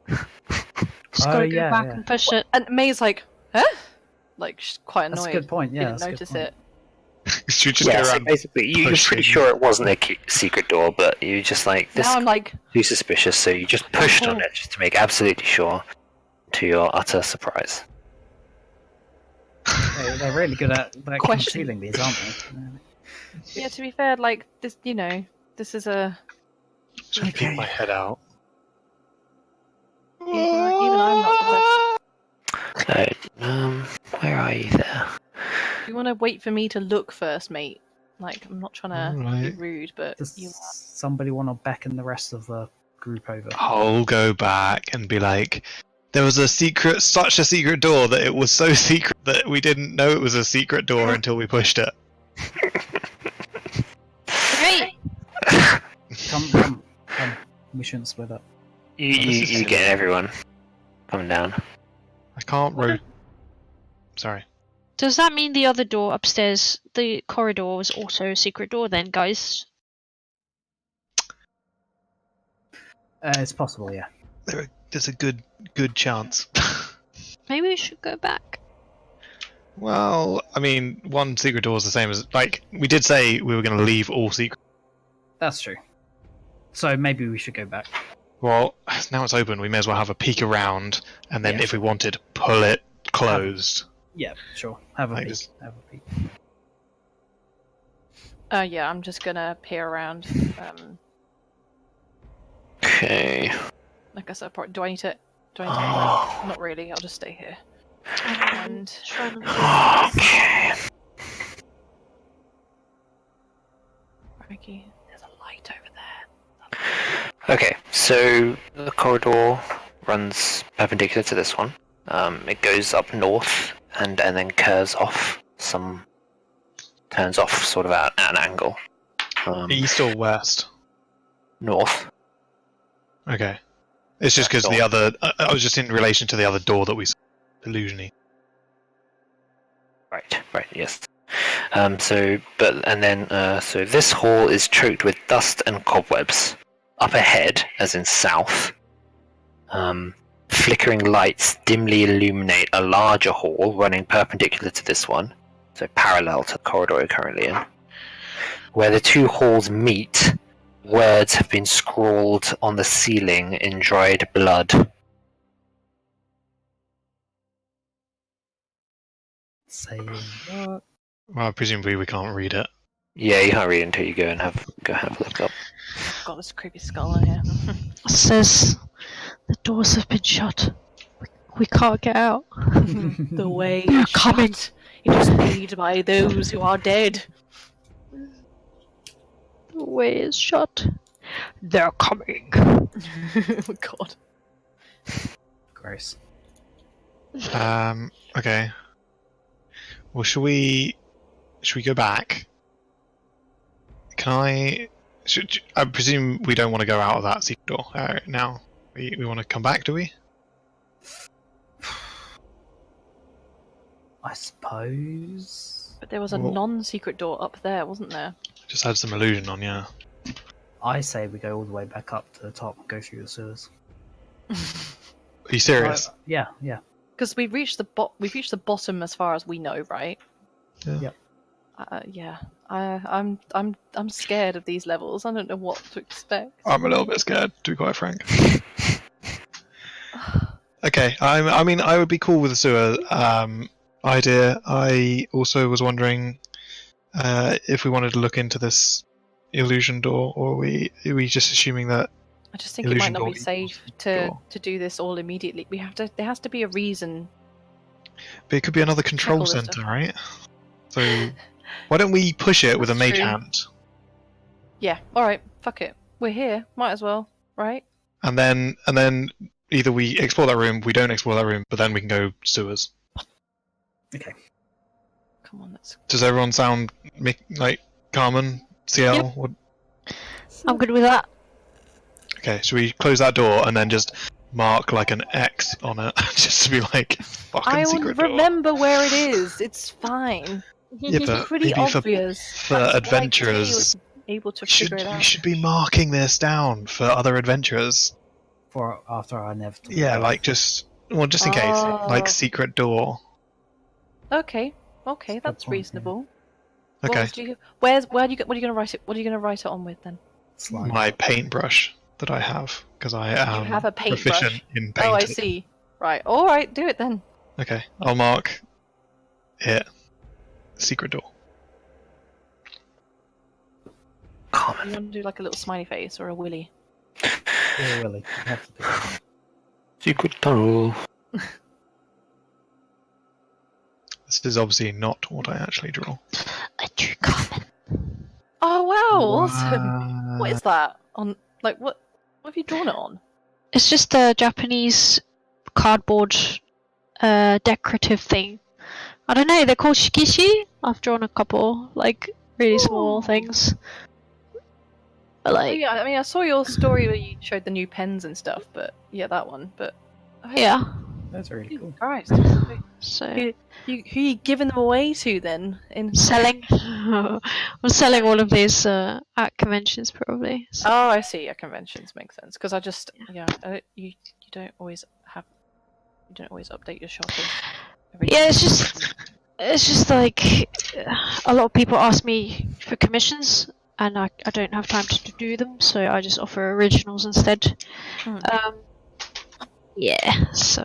door. Just gotta go yeah, back yeah. and push it. And May's like, huh? like quite annoyed. That's a good point. Yeah, Didn't notice it. Should we just Yeah, go so around? basically, you're pretty pushing? sure it wasn't a secret door, but you just like this Now I'm like, too suspicious, so you just pushed on it just to make absolutely sure. To your utter surprise. They're really good at Question. concealing these, aren't they? yeah. To be fair, like this, this is a. Just gonna peek my head out. Even I'm not the best. Where are you there? You want to wait for me to look first, mate? Like, I'm not trying to be Alright. rude, but Does you. somebody want to beckon the rest of the group over? I'll go back and be like, there was such a secret door that it was so secret that we didn't know it was a secret door until we pushed it. Great. Come. We shouldn't split up. You get everyone. Come down. I can't Sorry. Does that mean the other door upstairs, the corridor, was also a secret door then, guys? It's possible, yeah. There's a good chance. Maybe we should go back. Well, I mean, one secret door is the same as we did say we were going to leave all secret. That's true. So maybe we should go back. Well, now it's open. We may as well have a peek around, and then Yeah. if we wanted, pull it closed. Yeah, sure. Have a Like peek. this. Have a peek. Yeah, I'm just gonna peer around. Okay. Like I said, do I need to? Not really. I'll just stay here. And Okay. Ricky, there's a light over there. Okay, so the corridor runs perpendicular to this one. It goes up north and then curves off turns off sort of at an angle. East or west? North. Okay. It's just because the other. I was just in relation to the other door that we saw. Illusiony. Right, yes. So this hall is choked with dust and cobwebs. Up ahead, as in south, flickering lights dimly illuminate a larger hall running perpendicular to this one, so parallel to the corridor we're currently in. Where the two halls meet, words have been scrawled on the ceiling in dried blood. Saying Well, presumably we can't read it. Yeah, you can't read it until you go have a look up. Got this creepy skull in here. It says the doors have been shut. We can't get out. The way They're is coming. shut. It is made by those who are dead. The way is shut. They're coming. Oh God. gross. Okay. Well, should we go back? I presume we don't want to go out of that secret door now. We want to come back, do we? I suppose. But there was a Well- non-secret door up there, wasn't there? Just had some illusion on, yeah. I say we go all the way back up to the top and go through the sewers. Are you serious? Yeah. Because we've reached the bottom as far as we know, right? Yeah. Yep. Yeah. I'm scared of these levels. I don't know what to expect. I'm a little bit scared, to be quite frank. Okay, I mean, I would be cool with the sewer idea. I also was wondering if we wanted to look into this illusion door, or are we just assuming that? I just think it might Illusion not be door safe door. to do this all immediately. There has to be a reason. But it could be another control all this center, stuff. right? So why don't we push it with a That's mage true. hand, Yeah. All right. Fuck it. We're here. Might as well. Right. and then either we explore that room, we don't explore that room, but then we can go sewers. Okay. Come on. Let's. Does everyone sound like Carmen, Ciel? Yep. What? I'm good with that. Okay, should we close that door and then just mark like an X on it, just to be like, fucking I will secret door? remember where it is. It's fine. Yeah, but Pretty maybe obvious. for That's why adventurers, Tili was able to you figure it out. should be marking this down for other adventurers. For after our inevitable. Yeah, like just in case, like Oh. secret door. Okay, Good that's point, yeah. reasonable. Okay. What are you gonna write it? What are you gonna write it on with then? Slime. My paintbrush that I have, because I am You have a paintbrush. proficient in painting. Oh, I see. Right. All right. Do it then. Okay, I'll mark it. Secret door. You Carmen. want to do like a little smiley face or a willy? Yeah, Willie. You have to pick one. Secret tunnel. This is obviously not what I actually draw. I drew Carmen. Oh wow! Awesome. What is that on? Like what? What have you drawn it on? It's just a Japanese cardboard decorative thing. I don't know, they're called shikishi. I've drawn a couple, like really small Ooh. things. But Oh, like, yeah, I mean, I saw your story where you showed the new pens and stuff, but yeah, that one. But yeah. That's really cool. Christ, So who you giving them away to then? In selling. I'm selling all of these at conventions probably. So. Oh, I see. Yeah, conventions make sense because I just you don't always update your shopping. Yeah, it's just like a lot of people ask me for commissions, and I don't have time to do them, so I just offer originals instead. Yeah, so.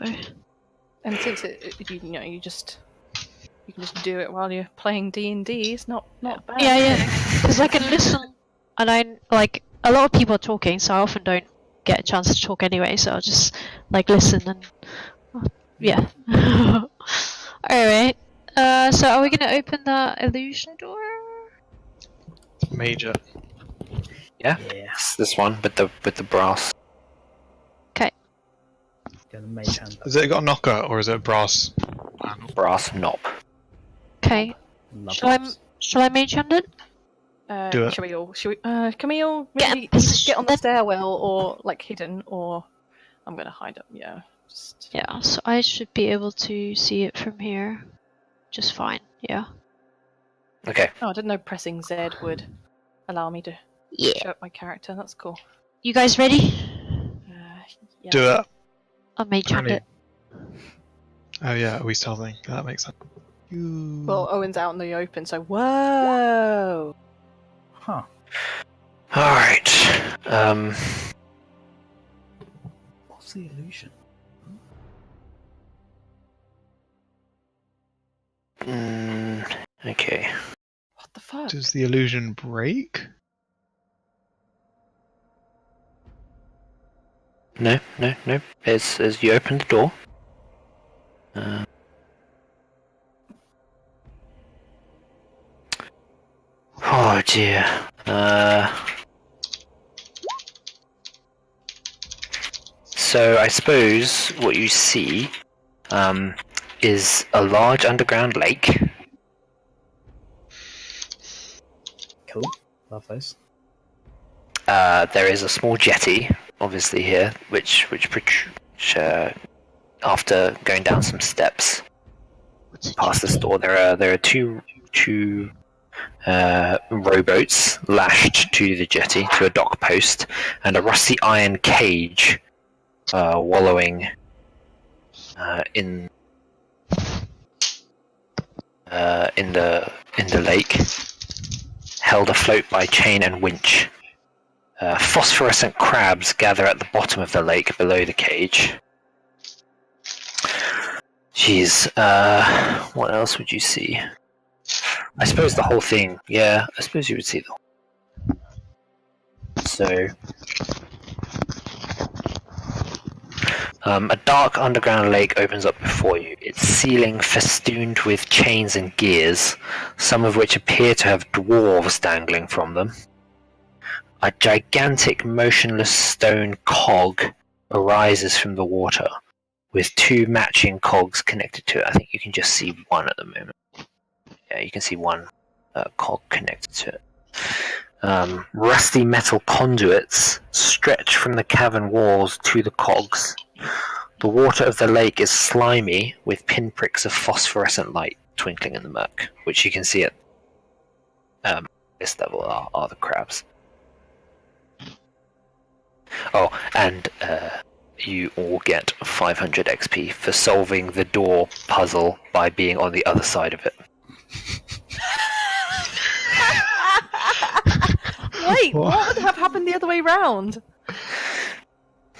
And since you can just do it while you're playing D&D, it's not bad. Yeah, because I can listen, and I like a lot of people are talking, so I often don't get a chance to talk anyway. So I'll just like listen and yeah. Alright. So are we gonna open the illusion door? Major. Yeah. Yeah. It's this one with the brass. Gonna mage hand Has it got a knocker or is it a brass? Brass knob. Okay. Love Shall I mage hand it? Do it. Can we all Get maybe in position get on the then. stairwell or like hidden or I'm gonna hide up. Yeah. Just Yeah. So I should be able to see it from here, just fine. Yeah. Okay. Oh, I didn't know pressing Z would allow me to Yeah. show up my character. That's cool. You guys ready? Yeah. Do it. I'll mage hand it. Oh yeah, are we stealthing? That makes sense. Well, Owyn's out in the open, so whoa. Huh. All right. What's the illusion? Okay. What the fuck? Does the illusion break? No. As you open the door. Oh dear. So I suppose what you see is a large underground lake. Cool. Love those. There is a small jetty, obviously here, which after going down some steps past this door, there are two rowboats lashed to the jetty to a dock post, and a rusty iron cage wallowing in the lake, held afloat by chain and winch. Phosphorescent crabs gather at the bottom of the lake below the cage. Jeez, what else would you see? I suppose the whole thing, yeah, I suppose you would see the whole. So, a dark underground lake opens up before you, its ceiling festooned with chains and gears, some of which appear to have dwarves dangling from them. A gigantic motionless stone cog arises from the water, with two matching cogs connected to it. I think you can just see one at the moment. Yeah, you can see one cog connected to it. Rusty metal conduits stretch from the cavern walls to the cogs. The water of the lake is slimy, with pinpricks of phosphorescent light twinkling in the murk, which you can see at this level are the crabs. Oh, and you all get 500 XP for solving the door puzzle by being on the other side of it. Wait, what would have happened the other way round?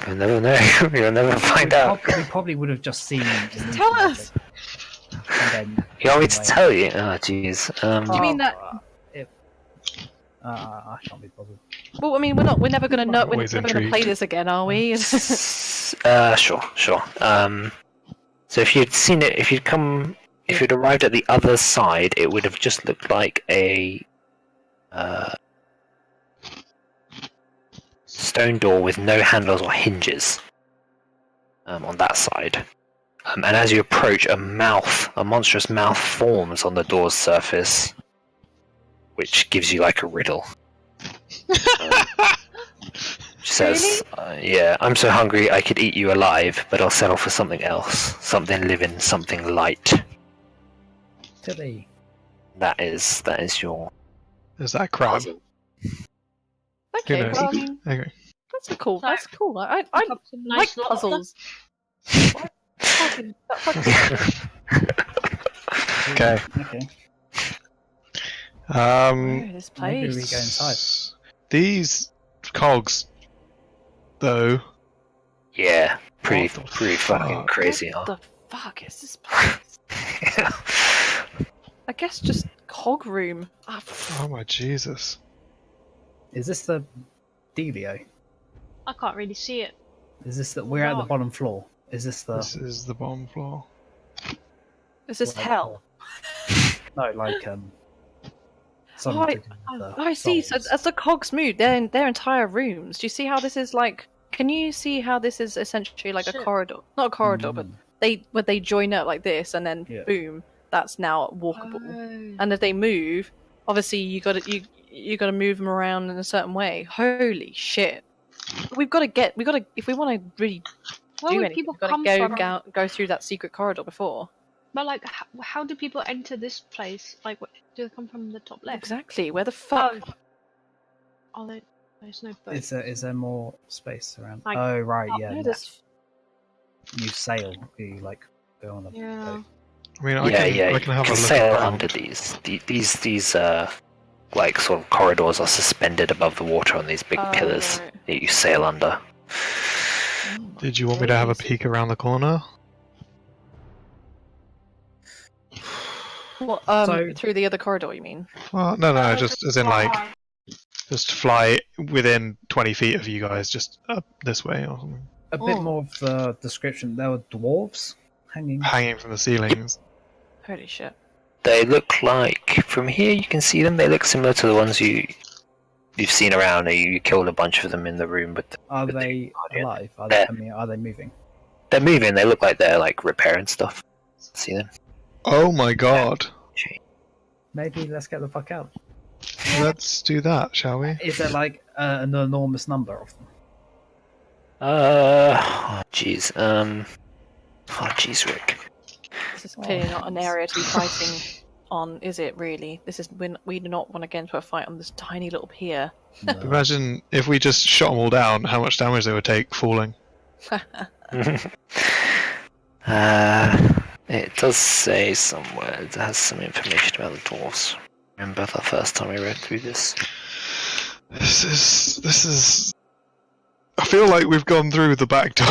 You'll never know. You'll never find out. We probably would have just seen. Tell us. And then, You want me to tell you? Oh, jeez. Do you mean that? I can't be bothered. Well, I mean, we're never gonna know. We're Always never gonna play this again, are we? Sure. So if you'd seen it, if you'd arrived at the other side, it would have just looked like a stone door with no handles or hinges on that side. And as you approach, a monstrous mouth forms on the door's surface, which gives you like a riddle. Which says, yeah, I'm so hungry I could eat you alive, but I'll settle for something else. Something living, something light. Tili. That is your Is that crab? puzzle. Okay, Who knows? well, Okay. that's cool. That's cool. I Got some like nice lobster. puzzles. Okay. Okay. Where this Maybe we place? go inside. These cogs, though. Yeah, pretty What the fucking fuck? crazy, What huh? the fuck is this place? I guess just cog room. Oh my Jesus. Is this the Delio? I can't really see it. Is this that we're at the No. bottom floor? Is this the? This is the bottom floor. Is this hell? No, like Oh, I see. So as the cogs move, their entire rooms. Do you see how this is like? Can you see how this is essentially like a Shit. corridor? Not a corridor, but they join up like this, and then Yeah. boom, that's now walkable. Oh. And if they move, obviously you got to move them around in a certain way. Holy shit! We got to if we want to really Where do would anything, people we've got come to from? go through that secret corridor before. But like, how do people enter this place? Like, do they come from the top left? Exactly. Where the fuck? Oh, there's no boat. Is there more space around? Like, Oh right, up yeah. Where no. does- You sail. You like go on the Yeah. boat. I mean, Yeah, I you can have can a look sail around. under these. These like sort of corridors are suspended above the water on these big Oh, pillars right. that you sail under. Did you want me to have a peek around the corner? What, So- through the other corridor, you mean? Well, no, just as in like, just fly within 20 feet of you guys, just up this way or something. A bit Oh. more of the description. There were dwarves hanging. Hanging from the ceilings. Holy shit. They look like, from here you can see them, they look similar to the ones you've seen around. You killed a bunch of them in the room, but Are with the they guardian. alive? They're- Are they moving? They're moving, they look like they're like repairing stuff. See them? Oh my god. Maybe let's get the fuck out. Let's do that, shall we? Is there like an enormous number of them? Oh jeez. Rick. This is clearly not an area to be fighting on, is it really? We do not want to get into a fight on this tiny little pier. No. Imagine if we just shot them all down, how much damage they would take falling. It does say somewhere, it has some information about the dwarves. Remember the first time we read through this? This is. I feel like we've gone through the back door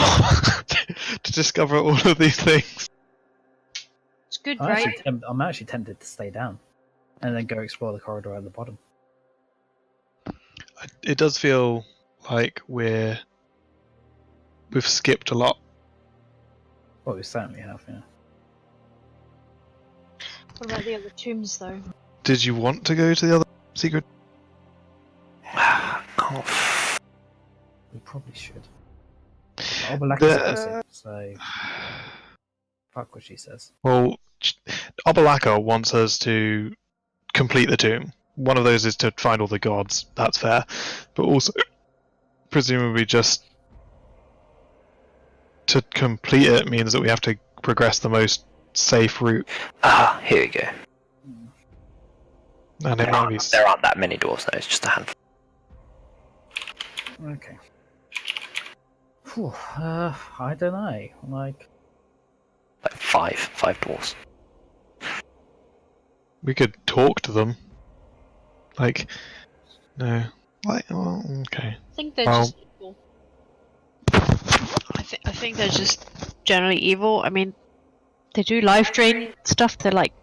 to discover all of these things. It's good, I'm right? I'm actually tempted to stay down and then go explore the corridor at the bottom. It does feel like we've skipped a lot. Well, we certainly have, yeah. What about the other tombs, though? Did you want to go to the other secret? Can't We probably should. Obelaka's opposite, so fuck what she says. Well, Obalaka wants us to complete the tomb. One of those is to find all the gods. That's fair, but also presumably just to complete it means that we have to progress the most safe route. here we go. And it might be There aren't that many doors though, it's just a handful. Okay. Phew, I don't know. Like, Five dwarves. We could talk to them. Like, no. Like, well, okay. I think they're Well- just evil. I think they're just generally evil. I mean, they do life drain stuff. They're like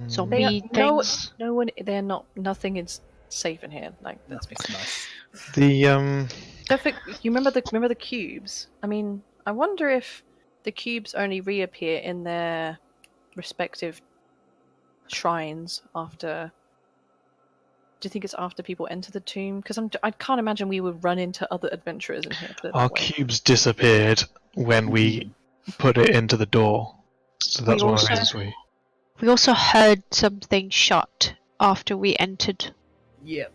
zombie things. No one. They're not. Nothing is safe in here. Like that's it's nice. The You remember the cubes? I mean, I wonder if the cubes only reappear in their respective shrines after. Do you think it's after people enter the tomb? Because I can't imagine we would run into other adventurers in here. Put it our that way. cubes disappeared when we put it into the door. So that's We one of the also- reasons we. We also heard something shut after we entered. Yep.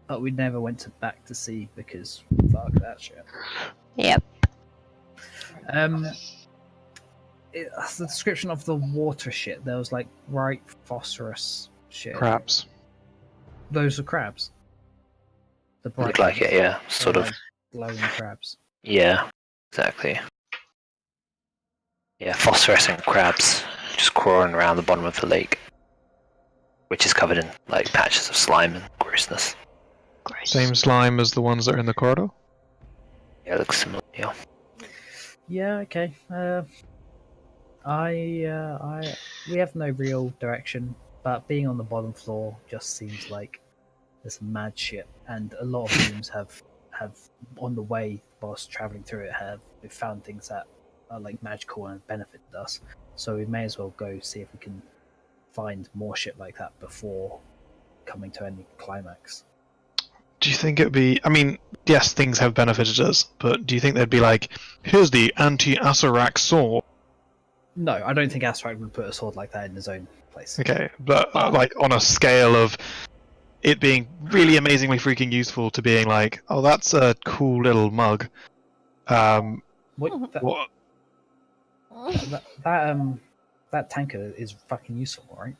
But we never went back to see because fuck that shit. Yep. That's the description of the water shit. There was like bright phosphorus shit. Crabs. Those are crabs. The bright Look like it, ones. yeah. They're Sort of. like glowing crabs. Yeah, exactly. Yeah, phosphorescent crabs just crawling around the bottom of the lake, which is covered in like patches of slime and grossness. Gross. Same slime as the ones that are in the corridor? Yeah, it looks similar. Yeah. Yeah, okay. We have no real direction, but being on the bottom floor just seems like there's some mad shit, and a lot of rooms have on the way whilst traveling through it have found things that are like magical and benefited us. So we may as well go see if we can find more shit like that before coming to any climax. Do you think it'd be? I mean, yes, things have benefited us, but do you think they'd be like, here's the anti-Asarak sword? No, I don't think Astrak would put a sword like that in his own place. Okay, but like on a scale of it being really amazingly freaking useful to being like, oh, that's a cool little mug. What, What? that tanker is fucking useful, right?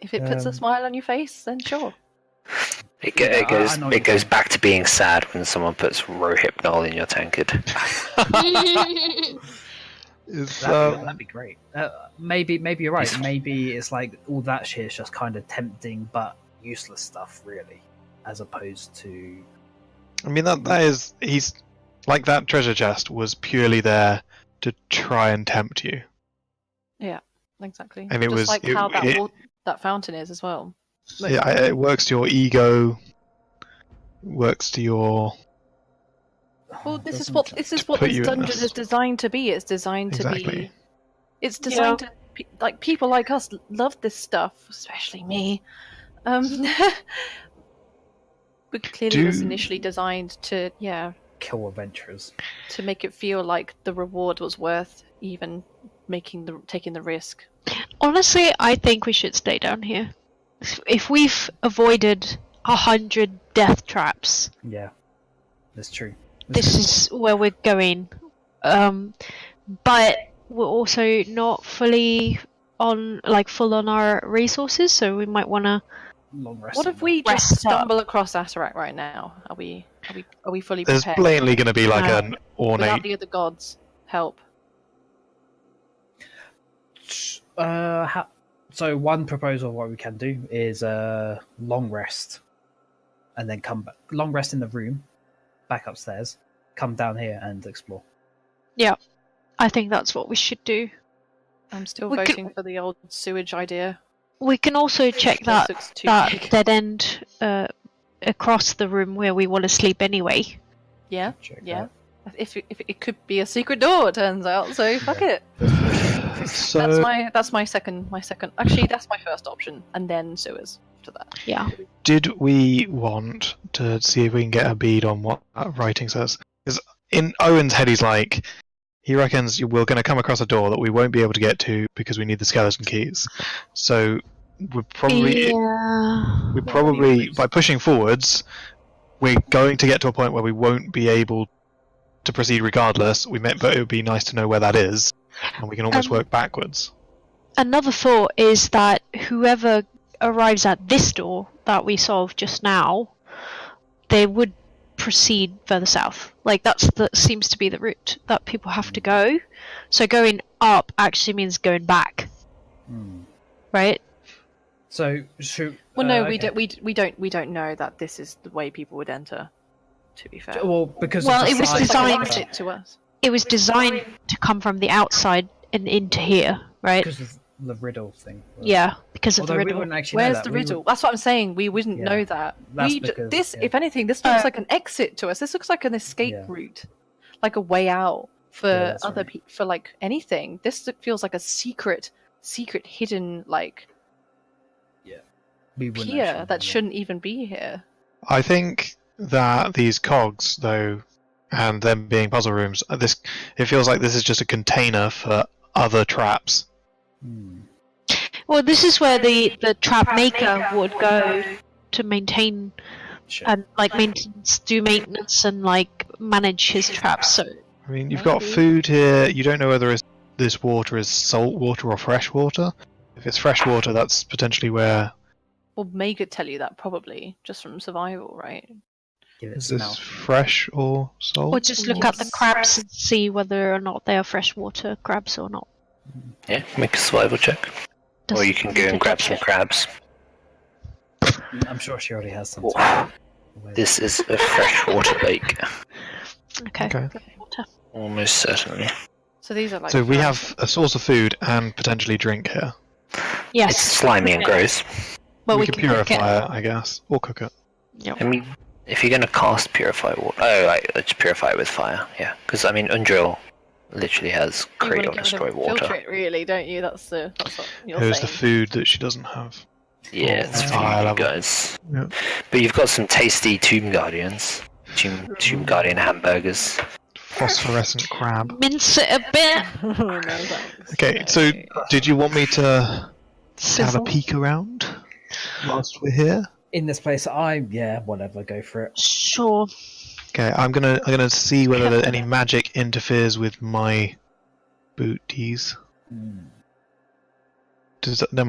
If it puts a smile on your face, then sure. It Yeah, I goes know what it you're goes saying. back to being sad when someone puts Rohypnol in your tankard. That'd be great. Maybe you're right. Maybe it's like all that shit is just kind of tempting but useless stuff, really, as opposed to. I mean, that is he's like that treasure chest was purely there to try and tempt you. Yeah, exactly. And it Just was- like it- how it- that fountain is as well. Yeah, it works to your ego. Works to your. Well, this is Doesn't what just- this put you in dungeon this. is designed to be. It's designed to Exactly. be. It's designed to like people like us love this stuff, especially me. But clearly, it was Do- initially designed to kill adventurers. to make it feel like the reward was worth even taking the risk. Honestly, I think we should stay down here. If we've avoided 100 death traps, Yeah, that's true. this is where we're going. But we're also not fully full on our resources, so we might want to. long rest. What if we Rest just up. stumble across Atarak right now? Are we fully There's prepared? blatantly going to be like No. an Without ornate. the other gods' help. So one proposal of what we can do is long rest, and then come back. Long rest in the room, back upstairs. Come down here and explore. I think that's what we should do. I'm still We could- voting for the old sewage idea. We can also check This that looks too that big. dead end across the room where we want to sleep anyway. Yeah, Check yeah. If it could be a secret door, it turns out. So fuck it. So That's my second. Actually, that's my first option, and then sewers after that. Yeah. did we want to see if we can get a bead on what that writing says? Because in Owen's head, he's like, he reckons we're going to come across a door that we won't be able to get to because we need the skeleton keys. So we're probably by pushing forwards, we're going to get to a point where we won't be able to proceed regardless. But it would be nice to know where that is, and we can almost work backwards. Another thought is that whoever arrives at this door that we solved just now, they would proceed further south. Like that seems to be the route that people have to go. So going up actually means going back, right? So should Well, no, okay. we don't know that this is the way people would enter. To be fair, Well, because Well, of the it was size- designed- it to us. It was designed to come from the outside and into here, right? because of the riddle thing. Yeah, because of Although the we riddle. wouldn't actually know Where's that. the We riddle? would- That's what I'm saying. We wouldn't Yeah. know that. That's We because- this, yeah. if anything, this looks like an exit to us. This looks like an escape Yeah. route, like a way out for Yeah, that's other right. people, for like anything. This feels like a secret, hidden like we wouldn't pier actually that know shouldn't even be here. I think that these cogs, though, and them being puzzle rooms, it feels like this is just a container for other traps. Well, this is where the trap maker would go to maintain Sure. and like do maintenance and like manage his traps. So I mean, you've got Maybe. food here. You don't know whether this water is salt water or fresh water. If it's fresh water, that's potentially where. Well, May could tell you that probably just from survival, right? Give it Is some this mouth. fresh or salt? or just look at the crabs and see whether or not they are freshwater crabs or not. Yeah, make a survival check. Or you can go and grab some crabs. I'm sure she already has some. Oh, this is a freshwater lake. Okay. Okay. Water. Almost certainly. So these are like. So we have a source of food and potentially drink here. It's Yes, slimy and gross. but we could can cook purify it. it, I guess, or cook it. Yep. I mean, if you're going to cast Purify Water... Oh, right, let's purify it with fire, yeah. Because, I mean, Undrill literally has You wanna Create or get rid Destroy of- Water. Filter it, really, don't you? That's what you're Here's the saying. food that she doesn't have. Yeah, it's for Fire you level. guys. Yeah. But you've got some tasty Tomb Guardians. Tomb Guardian hamburgers. Phosphorescent crab. Mince it a bit. No, thanks. Okay, so did you want me to have a Sizzle. peek around whilst we're here? In this place, whatever, go for it. Sure. Okay, I'm gonna see whether any magic interferes with my booties. Am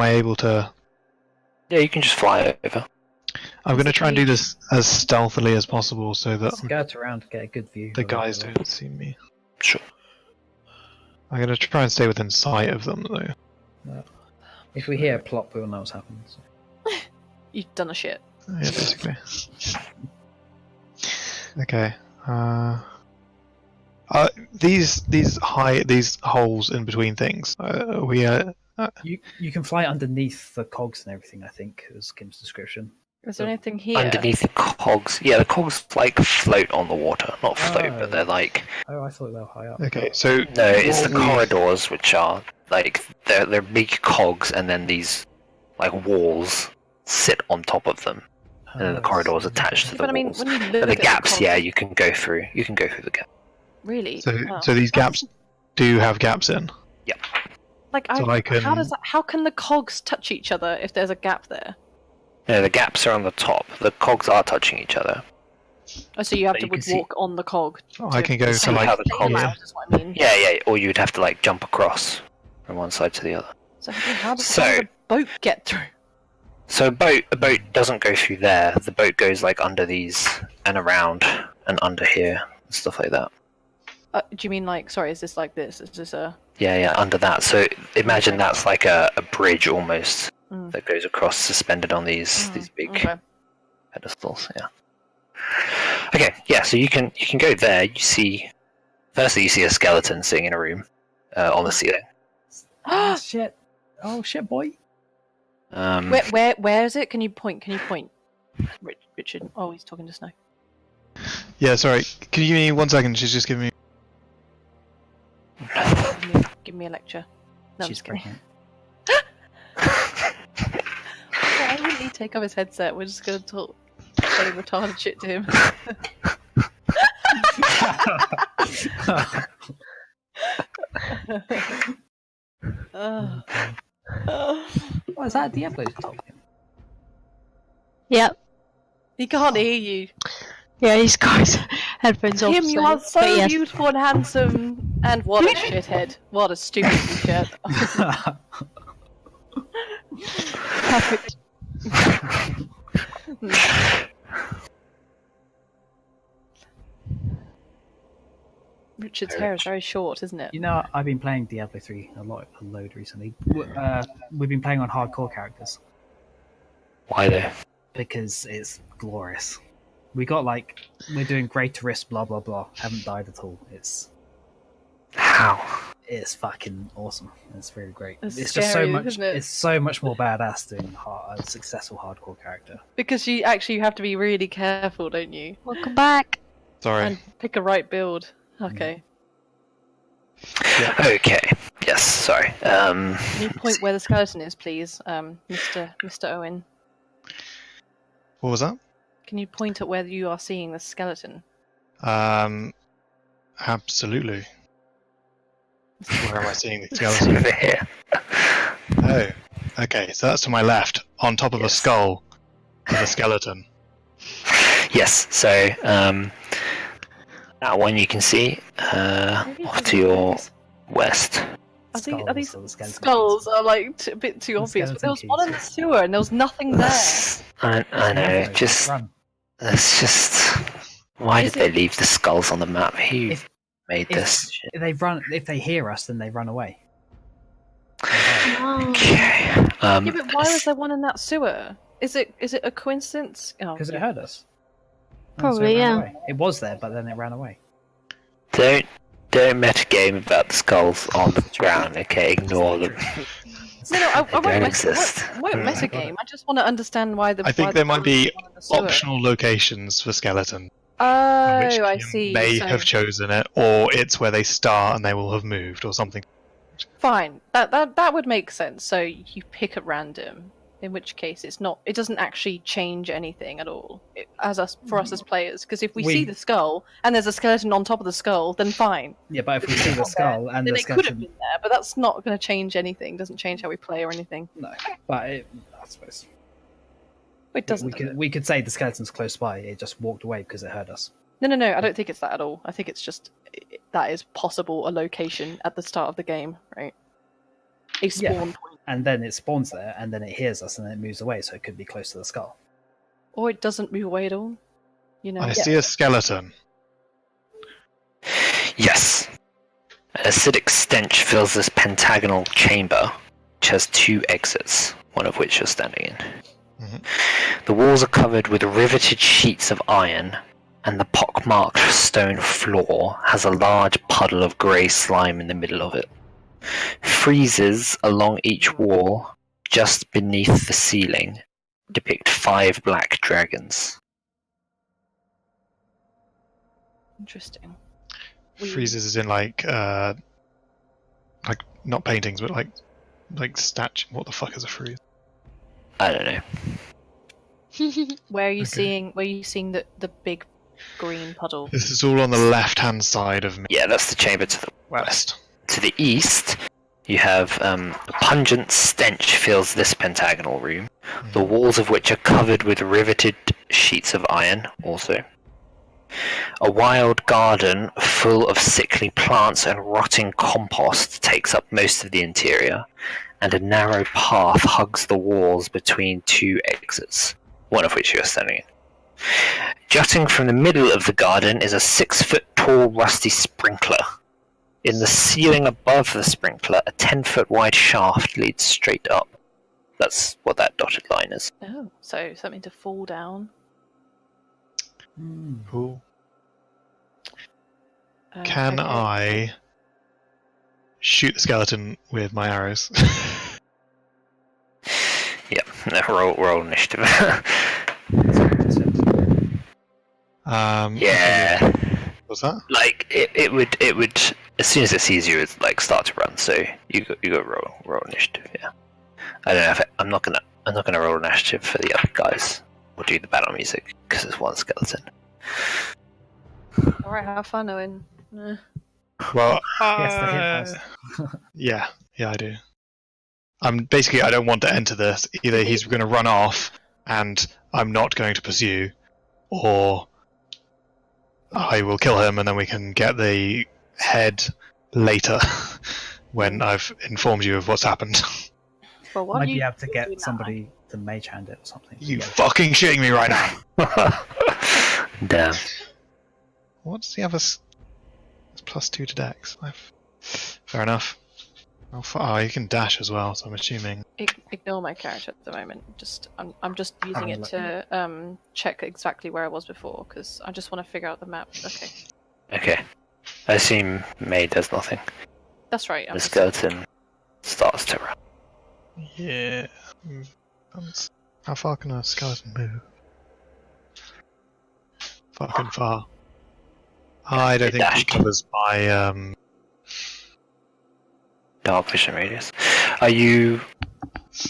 I able to? Yeah, you can just fly over. I'm gonna try and do this as stealthily as possible so that Skirt around to get a good view. the of guys it. don't see me. Sure. I'm gonna try and stay within sight of them though. If we hear a plop, we'll know what's happened. So. You've done a shit. Yeah, basically. Okay. These holes in between things. You can fly underneath the cogs and everything, I think, is Kim's description. Is there anything here? Underneath the cogs. Yeah, the cogs, like, float on the water. Not float, Oh. but they're like... Oh, I thought they were high up. Okay, so No, it's the what we- corridors, which are, like, they're big cogs, and then these, like, walls sit on top of them. And then the corridors attached to Yeah, the but I mean, walls. when you look But the at gaps, cogs- yeah, you can go through. You can go through the gap. Really? So, Wow. so these gaps do have gaps in. Like, so I can- how can the cogs touch each other if there's a gap there? No, the gaps are on the top. The cogs are touching each other. Oh, so you have But to you can would see- walk on the cog. I can go see to like how the cogs- here. Is what I mean. Yeah, or you'd have to, like, jump across from one side to the other. So how does So- a boat get through? So a boat doesn't go through there. The boat goes, like, under these and around and under here and stuff like that. Do you mean like? Sorry, is this like this? Is this a? Yeah, under that. So imagine that's like a bridge almost Mm. that goes across, suspended on these big Okay. pedestals. Yeah. Okay. Yeah. So you can go there. You see, firstly, you see a skeleton sitting in a room on the ceiling. Oh, shit. Oh, shit, boy. Where is it? Can you point? Richard. Oh, he's talking to Snow. Yeah, sorry. Can you give me 1 second? She's just giving me. Give me a lecture. No, I'm She's just kidding. pregnant. Why wouldn't he take off his headset? We're just gonna talk, say retarded shit to him. Oh. Oh. Oh, is that Diablo's talking? Yep. He can't hear you. Yeah, he's got his headphones off. Kim, you are so but yes. beautiful and handsome. And what a shithead. What a stupid t-shirt. Perfect. Richard's hair is very short, isn't it? You know, I've been playing Diablo 3 a load recently. We've been playing on hardcore characters Why though? because it's glorious. We're doing greater risk, blah blah blah. Haven't died at all. It's fucking awesome. It's very great. It's It's just so scary, much. isn't it? It's so much more badass doing a successful hardcore character. Because you have to be really careful, don't you? Welcome back. Sorry. And pick a right build. Okay. Okay. Yes. Sorry. Can you point where the skeleton is, please, Mr. Owynn? What was that? Can you point at where you are seeing the skeleton? Absolutely. Where am I seeing the skeleton? Over here. Oh, okay. So that's to my left, on top of a skull, with a skeleton. Yes. So that one you can see off to your west. I think these Skulls, so the skeleton skulls are like a bit too The obvious, but there was skeleton one in the sewer and there was nothing there. I know. keys. Run. That's just. Why Is did they it- leave the skulls on the map? Who If- made this? shit? If they hear us, then they run away. Okay. Yeah, but why was there one in that sewer? Is it a coincidence? Oh, Because it heard us. And Probably, it ran yeah. away. It was there, but then it ran away. Don't metagame about the skulls on the ground. Okay, ignore them. No, I They don't exist. won't metagame. I just want to understand why the. I think why there the might be one in the sewer. optional locations for skeleton. Oh, which I you see. may So- have chosen it, or it's where they start and they will have moved, or something. Fine. That would make sense. So you pick at random, in which case it doesn't actually change anything at all for us as players. Because if we see the skull and there's a skeleton on top of the skull, then fine. Yeah, but if we see the skull and Then the it could have skeleton, been there, but that's not going to change anything. Doesn't change how we play or anything. no. But I suppose It doesn't. we could say the skeleton's close by. It just walked away because it heard us. No. I don't think it's that at all. I think it's just that is possible a location at the start of the game, right? A spawn Yeah. point, And then it spawns there, and then it hears us, and then it moves away. So it could be close to the skull. or it doesn't move away at all. You know. I see a skeleton. Yes. An acidic stench fills this pentagonal chamber, which has 2 exits, one of which you're standing in. Mhm. The walls are covered with riveted sheets of iron, and the pockmarked stone floor has a large puddle of grey slime in the middle of it. Friezes along each wall, just beneath the ceiling, depict 5 black dragons. Interesting. Freezes is in like not paintings, but like statue. What the fuck is a freeze? I don't know. Where are you Okay. seeing the big green puddle? This is all on the left-hand side of me. Yeah, that's the chamber to the West. To the east, you have a pungent stench fills this pentagonal room, the walls of which are covered with riveted sheets of iron also. A wild garden full of sickly plants and rotting compost takes up most of the interior, and a narrow path hugs the walls between 2 exits, one of which you are standing in. Jutting from the middle of the garden is a 6-foot-tall rusty sprinkler. In the ceiling above the sprinkler, a 10-foot wide shaft leads straight up. That's what that dotted line is. Oh, so something to fall down. Cool. Uh, Can okay. I shoot the skeleton with my arrows? Yep, roll initiative. Yeah, What's that? like it would as soon as it sees you, it's like start to run. So you go roll initiative. Yeah, I don't know if I'm not gonna roll initiative for the other guys. We'll do the battle music because it's one skeleton. All right, have fun, Owen. Well, Yes, the hit first. yeah, I do. Basically, I don't want to enter this. Either he's going to run off, and I'm not going to pursue, or I will kill him, and then we can get the head later when I've informed you of what's happened. Well, what Might do you be able to do get now? somebody than mage hand it or something. You Yeah. fucking shitting me right now. Damn. What's the other? It's +2 to Dex. Fair enough. Oh, you can dash as well, so I'm assuming. Ignore my character at the moment. I'm just using it to check exactly where I was before because I just want to figure out the map. Okay. Okay. I assume May does nothing. That's right. The skeleton starts to run. Yeah. How far can a skeleton move? Fucking far. I don't think it covers my dark vision radius. Are you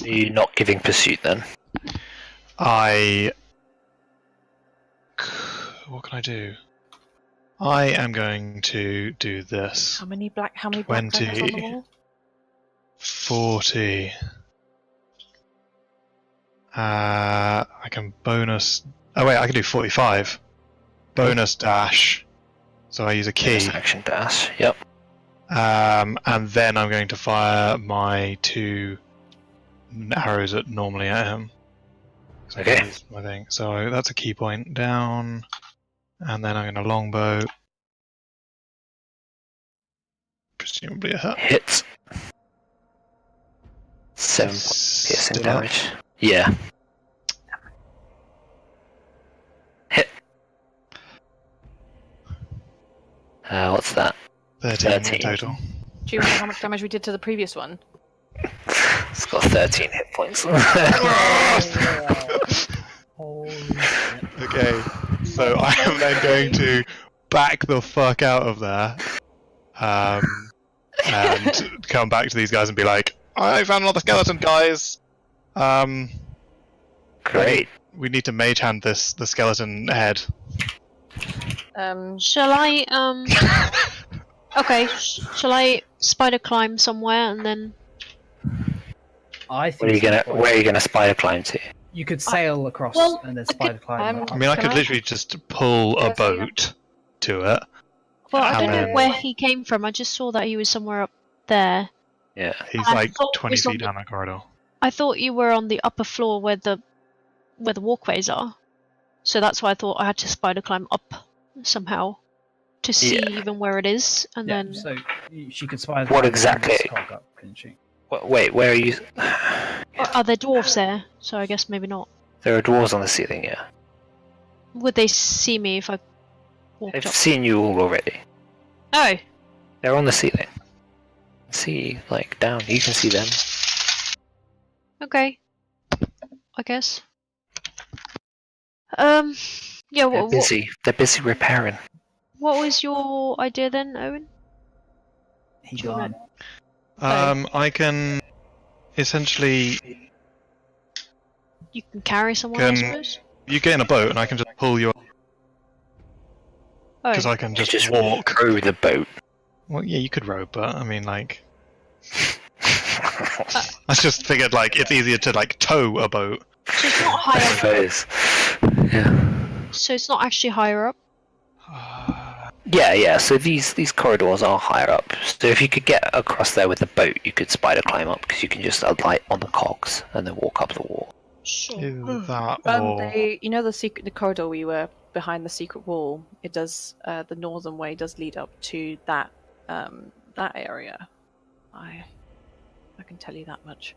not giving pursuit then? What can I do? I am going to do this. How many black letters on the wall? 40. I can bonus. Oh wait, I can do 45. Bonus dash. So I use a key. Bonus action dash. Yep. And then I'm going to fire my 2 arrows that normally at him. Okay. My thing. So that's a key point down. And then I'm going to longbow. Presumably a hit. Hits. 7 piercing Still damage. Yeah. Hit. What's that? 13 in total. Do you remember how much damage we did to the previous one? It's got 13 hit points. Holy shit. Okay, so I am then going to back the fuck out of there, and come back to these guys and be like, "I found another skeleton, guys. Great. We need to mage hand the skeleton head." Shall I, okay, shall I spider climb somewhere and then... I think Where are you gonna spider climb to? you could sail across and then spider climb. up. I mean, I Can could I- literally just pull a boat to it. Well, I don't know Carmen. where he came from, I just saw that he was somewhere up there. Yeah. He's I like thought 20 he's on feet the- down the corridor. I thought you were on the upper floor where the walkways are. So that's why I thought I had to spider climb up somehow to see Yeah. even where it is, and Yeah, then... so she could spider What climb exactly? and cog up, couldn't she? Wait, where are you? Are there dwarves there? So I guess maybe not. There are dwarves on the ceiling, yeah. Would they see me if I walked They've up? seen you all already. Oh! They're on the ceiling. See, like, down. You can see them. Okay. I guess. Yeah, They're busy. They're busy repairing. what was your idea then, Owynn? He Do you wanna- gone. I can essentially. You can carry someone, I Can- suppose? You get in a boat and I can just pull you Oh, because I can You just walk. row the boat. Well, yeah, you could row, but I mean, like, I just figured like it's easier to like tow a boat. so it's not I higher up. suppose. Yeah. So it's not actually higher up? Yeah. So these corridors are higher up. So if you could get across there with the boat, you could spider climb up because you can just alight on the cogs and then walk up the wall. Sure. Either that or You know the corridor we were behind the secret wall. It does the northern way does lead up to that area. I can tell you that much.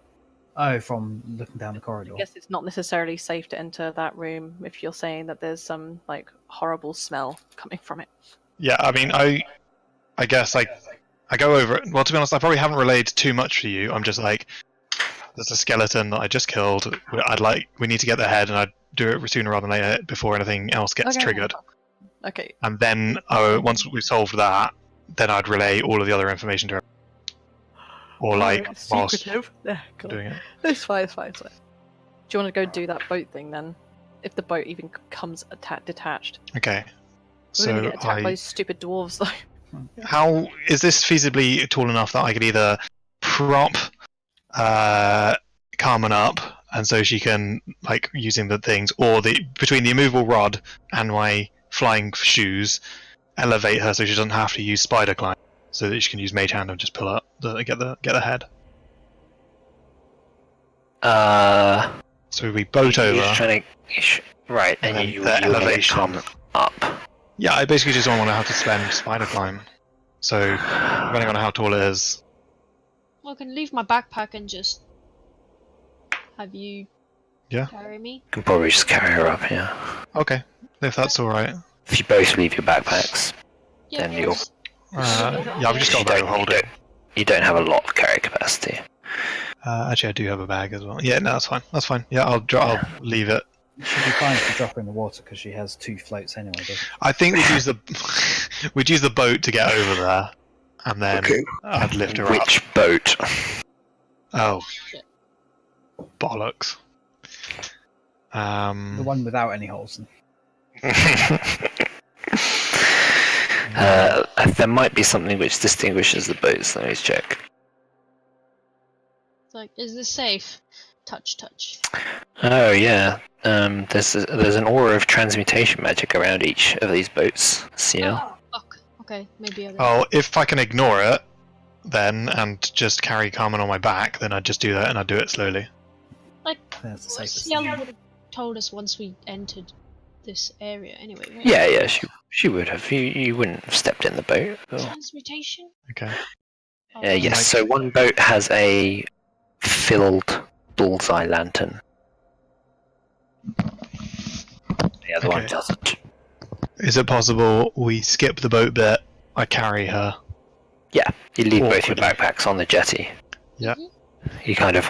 Oh, from looking down the corridor. I guess it's not necessarily safe to enter that room if you're saying that there's some like horrible smell coming from it. yeah. I mean, I guess like I go over it. Well, to be honest, I probably haven't relayed too much for you. I'm just like, there's a skeleton that I just killed. We need to get the head, and I'd do it sooner rather than later before anything else gets Okay. triggered. Okay. And then once we've solved that, then I'd relay all of the other information to her. Or like whilst secretive. Yeah, cool. doing it. It's fine. Do you want to go do that boat thing then? If the boat even comes detached. Okay. We're gonna So get attacked by these stupid dwarves though. how is this feasibly tall enough that I could either prop Carmen up, and so she can like using the things, or between the immovable rod and my flying shoes, elevate her so she doesn't have to use spider climb, so that she can use mage hand and just pull up get the head. So we boat over. You're trying to, right, and And you the want to elevation. come up. Yeah, I basically just don't want to have to spend spider climb. So, depending on how tall it is. Well, I can leave my backpack and just have you carry me. You can probably just carry her up, yeah. Okay, if that's alright. If you both leave your backpacks, Yeah, then you'll. Yeah, I've just got You to don't, hold you it. don't- you don't have a lot of carry capacity. Actually, I do have a bag as well. Yeah, no, that's fine. That's fine. Yeah, I'll leave it. She'd be fine if you drop her in the water because she has 2 floats anyway, doesn't she? I think we'd use the boat to get over there, and then I'd lift her up. Which boat? Oh, bollocks. The one without any holes in. There might be something which distinguishes the boats. Let me check. It's like, is this safe? Touch. Oh yeah. There's an aura of transmutation magic around each of these boats. Ciel. Oh, fuck. Okay, maybe I will. Oh, if I can ignore it, then, and just carry Carmen on my back, then I'd just do that, and I'd do it slowly. Like, That's the safest Ciel thing. would have told us once we entered this area anyway, right? Yeah, she would have. You wouldn't have stepped in the boat. Or... Transmutation? Okay. Oh, Yes. So one boat has a filled bullseye lantern. The other one Okay. doesn't. Is it possible we skip the boat bit? I carry her. Yeah, you leave both your Awkwardly. backpacks on the jetty. Yeah. You kind of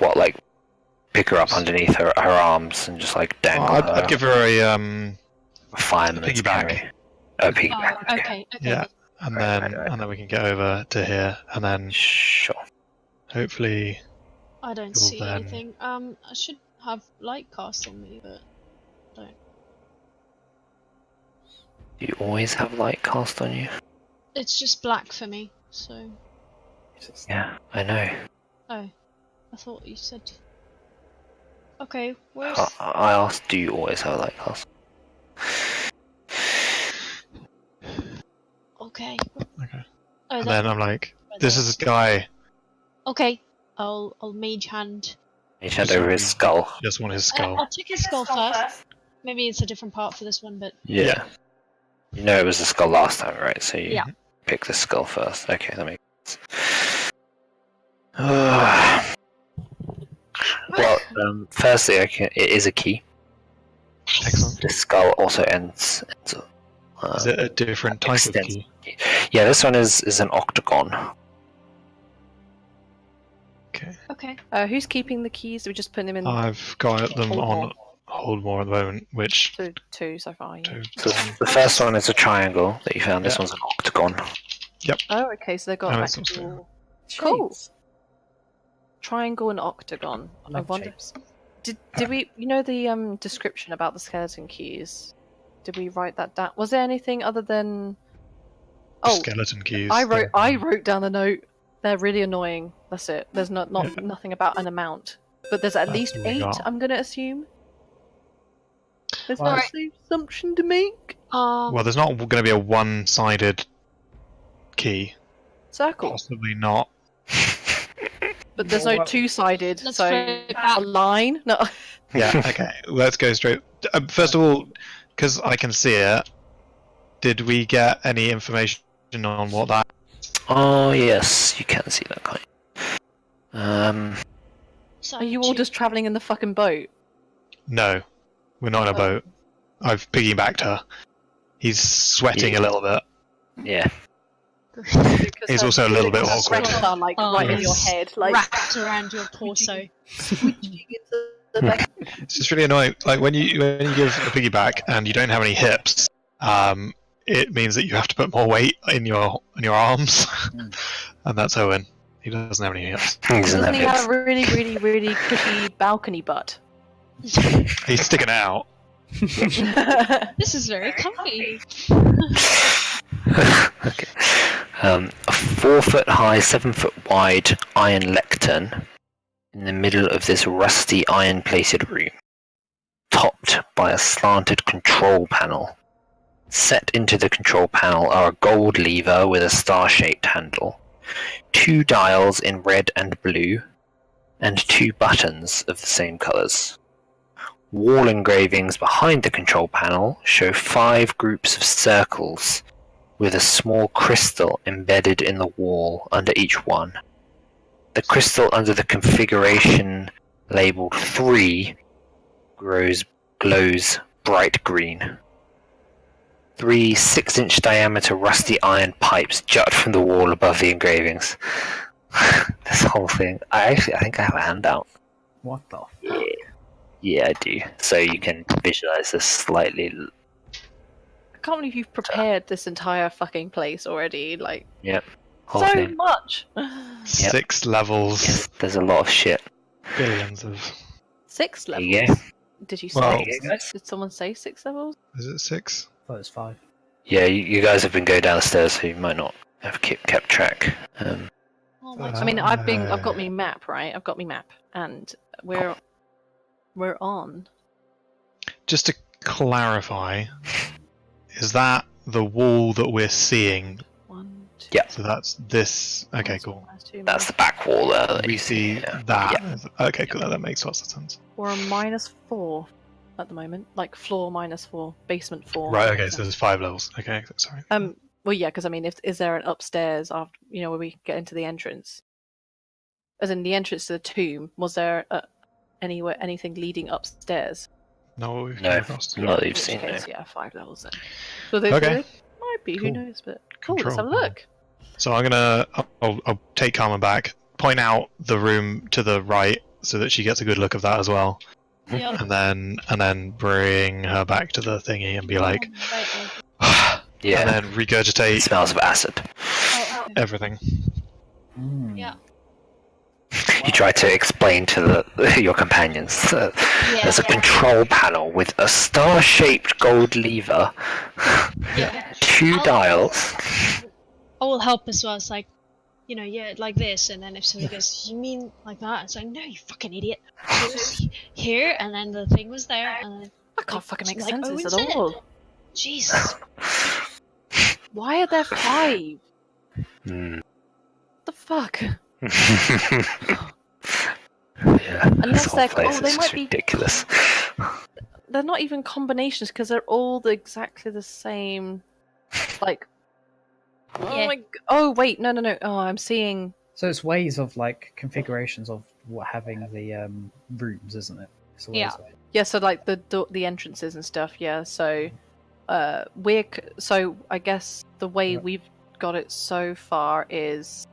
pick her up underneath her arms and just dangle her. I'd give her a a fireman's piggyback. carry. A piggyback. Oh, okay. yeah, and Right. then we can get over to here, and then Sure. hopefully I don't Well, see then- anything. I should have light cast on me, but don't. Do you always have light cast on you? It's just black for me, so. Yeah, I know. Oh, I thought you said. Okay, where's. I asked, do you always have light cast? Okay. Okay. Oh, and that- then I'm like, this is a guy. Okay, I'll mage hand. He hand over his skull. Just want his skull. I'll check his skull first. Maybe it's a different part for this one, but Yeah. You know it was the skull last time, right? So you Yeah. pick the skull first. Okay, that makes sense. Well, firstly, it is a key. Excellent. The skull also ends. Is it a different type of extends- key? Yeah, this one is an octagon. okay. Who's keeping the keys? We're just putting them in I've got them Hold on more. hold more at the moment, which to 2 so far. Yeah. two. So the first one is a triangle that you found. This Yeah. one's an octagon. Oh, okay. So they've got Oh, like it's a also- dual- Cool. Shapes. Triangle and octagon. I I love wonder. shapes. Did we? You know the description about the skeleton keys. Did we write that down? Was there anything other than? Oh, Skeleton keys. I wrote down the note. They're really annoying. That's it. There's nothing about an amount, but there's at That's least what we 8. got. I'm gonna assume. There's Well, not a safe assumption to make. Well, there's not going to be a one-sided key. Circle, Possibly not. but there's no Well, 2-sided. Let's So flip a that. line. No. Yeah. Okay. Let's go straight. First of all, because I can see it. Did we get any information on what that? Oh yes, you can see that kind. So Are you all just traveling in the fucking boat? No, we're not in a Oh. boat. I've piggybacked her. He's sweating a little bit. Yeah. He's also a little bit Her awkward. breasts are like Oh, right in your yes. head, like wrapped around your torso? It's just really annoying. Like when you give a piggyback and you don't have any hips, it means that you have to put more weight in your arms, and that's Owynn. He doesn't have any hips. He doesn't Doesn't have he have hips. a really, really, really cushy balcony butt? He's sticking out. This is very comfy. Okay. A 4-foot high, 7-foot wide iron lectern in the middle of this rusty iron-plated room, topped by a slanted control panel. Set into the control panel are a gold lever with a star-shaped handle, 2 dials in red and blue, and 2 buttons of the same colours. wall engravings behind the control panel show 5 groups of circles with a small crystal embedded in the wall under each one. The crystal under the configuration labeled 3 glows bright green. 3 6-inch diameter rusty iron pipes jut from the wall above the engravings. This whole thing. I think I have a handout. What the? Yeah, I do. So you can visualize this slightly. I can't believe you've prepared this entire fucking place already. Like, Yep. Whole so thing. much. 6 levels, Yes, there's a lot of shit. billions of. 6 There levels. you go. Did you say? Well- Did someone say 6 levels? Is it 6? I thought it was 5. Yeah, you guys have been going downstairs, so you might not have kept track. Oh my I mean, I've got me map, right? I've got me map, and we're on. Just to clarify, is that the wall that we're seeing? 1, 2. Yeah. So that's this. Okay, cool. That's the back wall there. that We you see yeah. that. Yeah. Okay, cool. That makes lots of sense. We're on -4 at the moment, like floor -4, basement 4. Right. Okay. So there's 5 levels. Okay. Sorry. Well, yeah, because I mean, is there an upstairs after where we get into the entrance? As in the entrance to the tomb, was there anything leading upstairs? No, we've No, come across. not that In you've which seen case, it. yeah, 5 levels then. So there Okay. might be, Cool. who knows? But cool, let's Control have a look. So I'll take Carmen back, point out the room to the right so that she gets a good look of that as well, Yeah. and then bring her back to the thingy and be like, Yeah. and then It regurgitate smells of acid. everything. Yeah. You try to explain to your companions that there's a control panel with a star-shaped gold lever, Yeah. 2 dials. I will help as well. It's like, yeah, like this, and then if somebody goes, "You mean like that?" It's like, "No, you fucking idiot." It was here, and then the thing was there, and then I can't fucking make like sense of Owynn this said. at all. Jesus. Why are there 5? Hmm. The fuck? Yeah, Unless this whole they're- place they is might just be- ridiculous. They're not even combinations because they're all exactly the same. Like, oh Yeah. my! Oh wait, no. Oh, I'm seeing. So it's ways of like configurations of what having the rooms, isn't it? It's always Yeah. Yeah, so like the entrances and stuff. Yeah, so so I guess the way Yeah. we've got it so far is.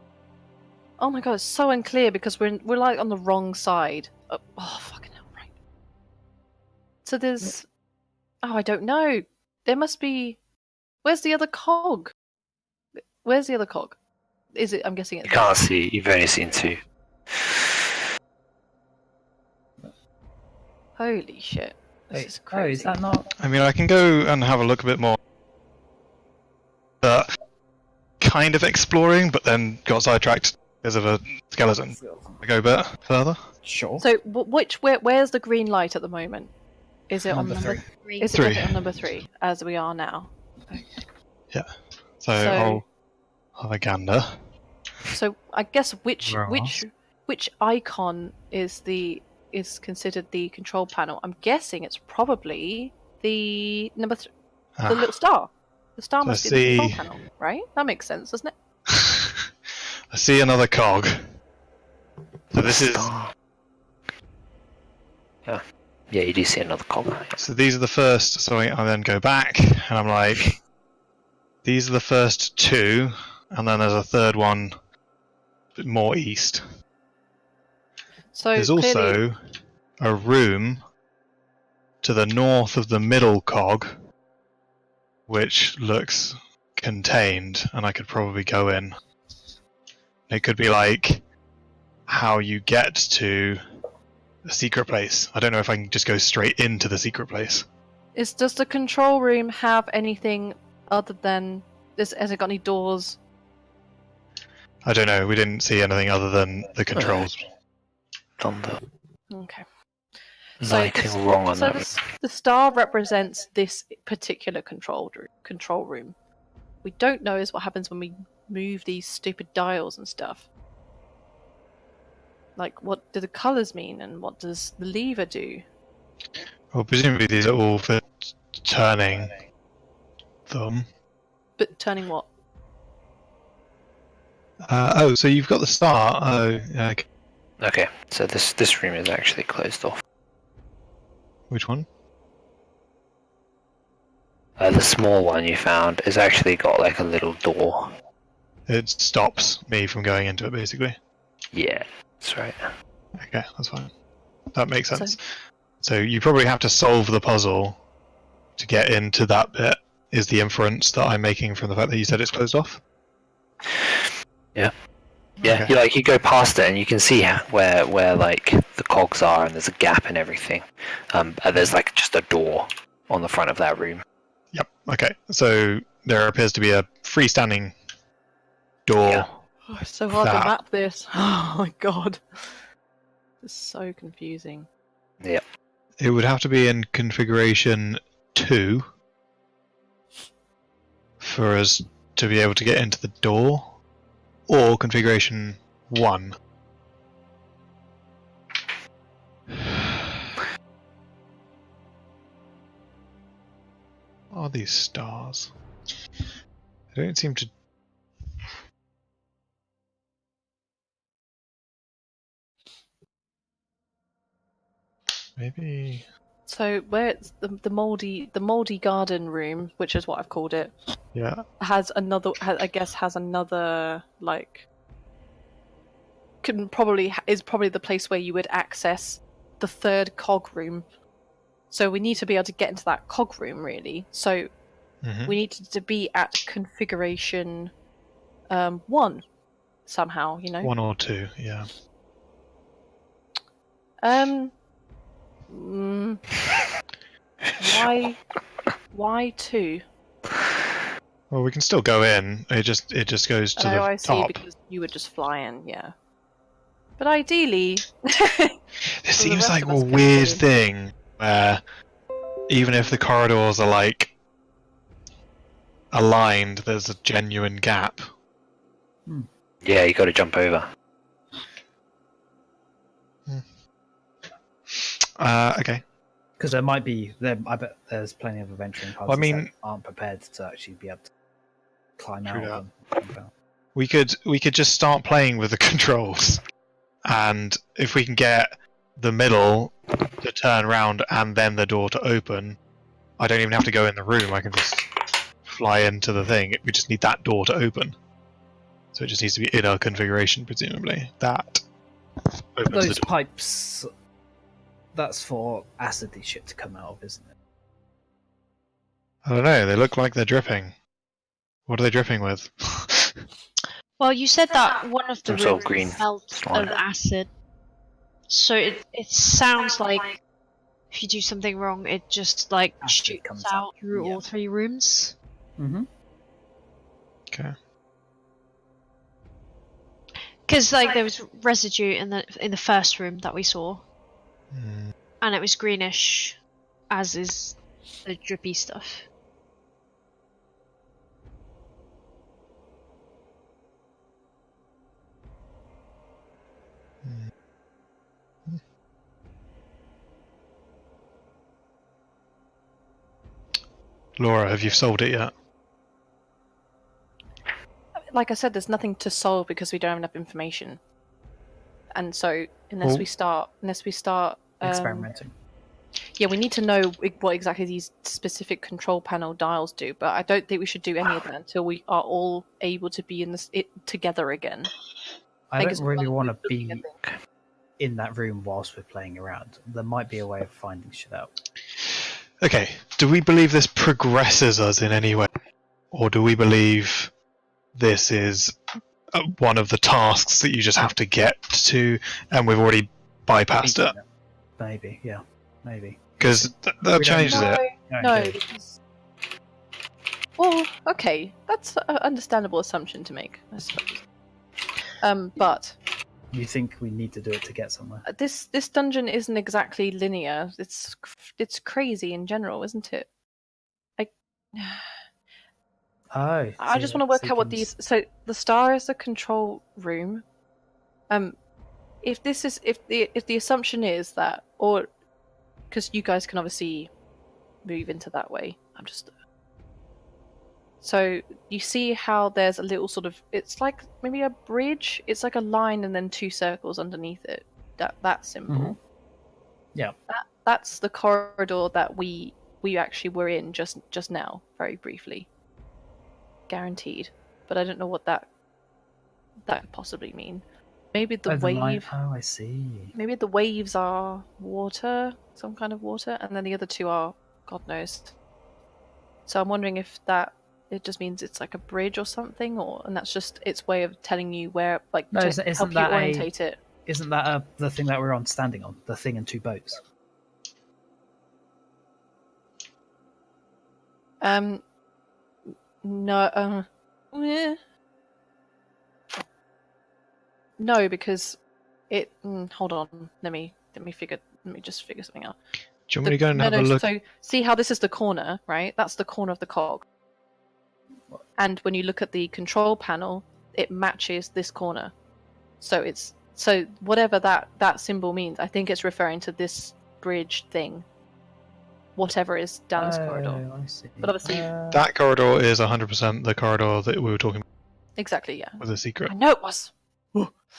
Oh my god, it's so unclear because we're like on the wrong side. Oh fucking hell! Right. So there's. Oh, I don't know. There must be. Where's the other cog? Where's the other cog? Is it? I'm guessing You it's. can't see, you've only seen 2. Holy shit! This Wait, is oh, crazy. is that not? I mean, I can go and have a look a bit more. Kind of exploring, but then got sidetracked because of a skeleton. I go a bit further. Sure. So where's the green light at the moment? Is it on Number number? 3. Is it 3. definitely on number 3 as we are now? So I'll have a gander. So I guess which Right. which icon is considered the control panel? I'm guessing it's probably the number the Ah. little star. The star So must be the control see- panel, right? That makes sense, doesn't it? I see another cog. So this is. Yeah, you do see another cog. So these are the first. So I then go back, and I'm like, these are the first 2, and then there's a third one, a bit more east. So There's clearly, also a room to the north of the middle cog, which looks contained, and I could probably go in. It could be like how you get to a secret place. I don't know if I can just go straight into the secret place. does the control room have anything other than has it got any doors? I don't know. We didn't see anything other than the controls. Thunder. Okay. Lighting wrong on So that. the star represents this particular control room. We don't know is what happens when we move these stupid dials and stuff. Like, what do the colours mean, and what does the lever do? Well, presumably these are all for turning them. But turning what? So you've got the start. Oh, okay. Okay, so this room is actually closed off. Which one? The small one you found has actually got like a little door. It stops me from going into it, basically. Yeah, that's right. Okay, that's fine. That makes sense. So you probably have to solve the puzzle to get into that bit, is the inference that I'm making from the fact that you said it's closed off? Yeah. Yeah, Okay. you go past it and you can see where like the cogs are, and there's a gap and everything. And there's like just a door on the front of that room. Yep, okay. So there appears to be a freestanding door. Yeah. Oh, it's so hard to That- map this. Oh my god. It's so confusing. Yeah. It would have to be in configuration 2 for us to be able to get into the door, or configuration 1. What are these stars? They don't seem to... Maybe... So where it's the moldy garden room, which is what I've called it, Yeah. has another like is probably the place where you would access the third cog room. So we need to be able to get into that cog room, really. So Mhm. we needed to be at configuration 1 somehow, 1 or 2, yeah. Mm, why 2? Well, we can still go in. It just goes to the I see, top. because you would just fly in, yeah. But ideally, This seems rest like of a us can weird do. thing where even if the corridors are like aligned, there's a genuine gap. Yeah, you got to jump over. Okay. Because there might be, I bet there's plenty of adventuring puzzles I mean- that aren't prepared to actually be able to climb True out that. of them. We could just start playing with the controls, and if we can get the middle to turn round and then the door to open, I don't even have to go in the room. I can just fly into the thing. We just need that door to open. So it just needs to be in our configuration, presumably. That opens the Those door. pipes, that's for acidy shit to come out of, isn't it? I don't know. They look like they're dripping. What are they dripping with? Well, you said that one of the Some sort of rooms green smelled slime. of acid. So it sounds like if you do something wrong, it just like Acid shoots comes out out, through yeah. all 3 rooms. Mm-hmm. Okay. Because like there was residue in the first room that we saw, Hmm. and it was greenish, as is the drippy stuff. Laura, have you solved it yet? like I said, there's nothing to solve because we don't have enough information. And so, unless Well- we start, Experimenting. yeah, we need to know what exactly these specific control panel dials do. But I don't think we should do any of that until we are all able to be in this together again. I Like, don't it's really one want of to the be things. in that room whilst we're playing around. There might be a way of finding shit out. Okay, do we believe this progresses us in any way? Or do we believe this is one of the tasks that you just have to get to, and we've already bypassed it? Maybe, yeah. Maybe. Because that We don't changes know. it. No, Okay. because... Well, okay, that's an understandable assumption to make, I suppose. But You think we need to do it to get somewhere? this dungeon isn't exactly linear. It's crazy in general, isn't it? Oh. I just want to work out what these. So the star is the control room. If the assumption is that, or because you guys can obviously move into that way. So you see how there's a little sort of, it's like maybe a bridge. It's like a line and then 2 circles underneath it. That symbol. Mhm. Yeah. That's the corridor that we actually were in just now, very briefly. Guaranteed. But I don't know what that could possibly mean. Maybe the wave. Oh, I see. Maybe the waves are water, some kind of water, and then the other 2 are God knows. So I'm wondering if it just means it's like a bridge or something, and that's just its way of telling you where, like, No, to help you orientate it. Isn't that the thing that we're on standing on? The thing and 2 boats. No. No, because it. Hold on. Let me just figure something out. Do you want me to go and have a look? So see how this is the corner, right? That's the corner of the cog. And when you look at the control panel, it matches this corner. So whatever that symbol means, I think it's referring to this bridge thing. Whatever is down this corridor. I see. But obviously, That corridor is 100% the corridor that we were talking about exactly, yeah. with the secret. I know it was.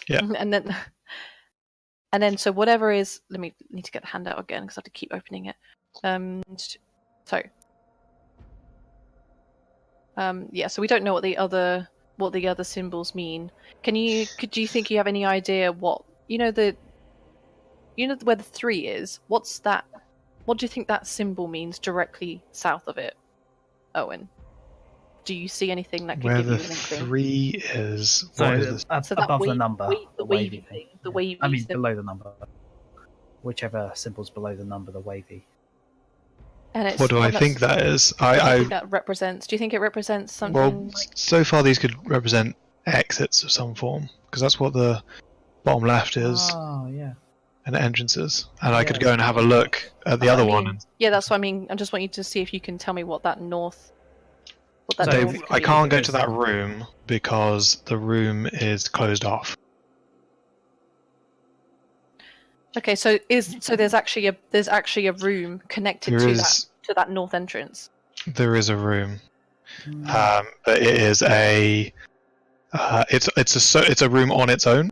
Yeah. And then so whatever is, need to get the handout again because I have to keep opening it. So we don't know what the other symbols mean. Do you think you have any idea what where the 3 is? What's that? What do you think that symbol means directly south of it, Owynn? Do you see anything that could Where give you the an inkling? 3 is. So, What is this? So that above the number. the wavy thing. The wavy. I mean, symbol. below the number. Whichever symbol's below the number, the wavy. And it's What do I think that is? What do you think that represents? Do you think it represents something? Well, so far these could represent exits of some form, because that's what the bottom left is, Oh, yeah. and entrances. And I could Yeah. go and have a look at the other one. Yeah, that's what I mean. I just want you to see if you can tell me what that north. What that So north Dave, could I be. can't go to that room because the room is closed off. Okay, so there's actually a room connected There to is that north entrance. there is a room, but it is it's a room on its own,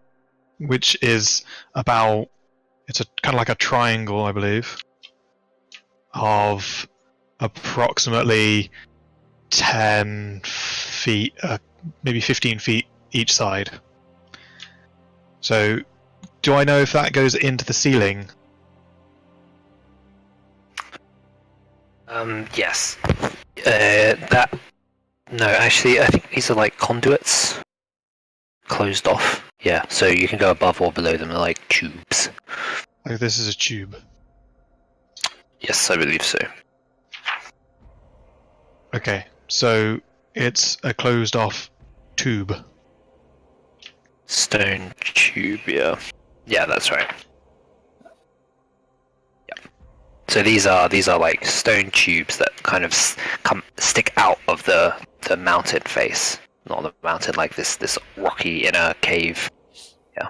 which is about it's a kind of like a triangle, I believe, of approximately 10 feet, maybe 15 feet each side. So, do I know if that goes into the ceiling? Yes. No, actually, I think these are like conduits. Closed off. Yeah, so you can go above or below them, they're like tubes. Like this is a tube. Yes, I believe so. Okay, so it's a closed off tube. Stone tube, yeah. Yeah, that's right. Yeah. So these are like stone tubes that kind of stick out of the mountain face. Not the mountain, like this rocky inner cave. Yeah.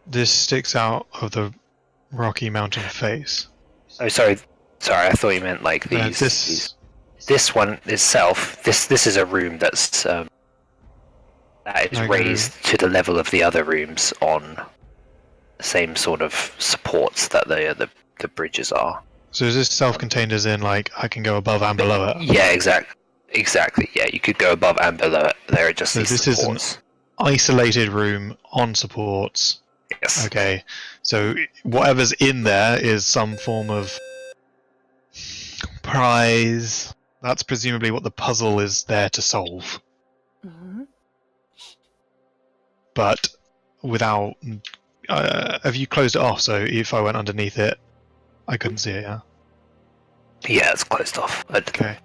This sticks out of the rocky mountain face. Oh, sorry. I thought you meant like these. This one itself. This is a room that is raised to the level of the other rooms on the same sort of supports that the bridges are. So is this self-contained as in like I can go above and below it? Yeah, exactly. Yeah, you could go above and below it. There are just So these this is supports. an isolated room on supports. Yes. Okay, so whatever's in there is some form of prize. That's presumably what the puzzle is there to solve. Mm-hmm. But without... have you closed it off, so if I went underneath it, I couldn't see it, yeah? Yeah, it's closed off. Okay.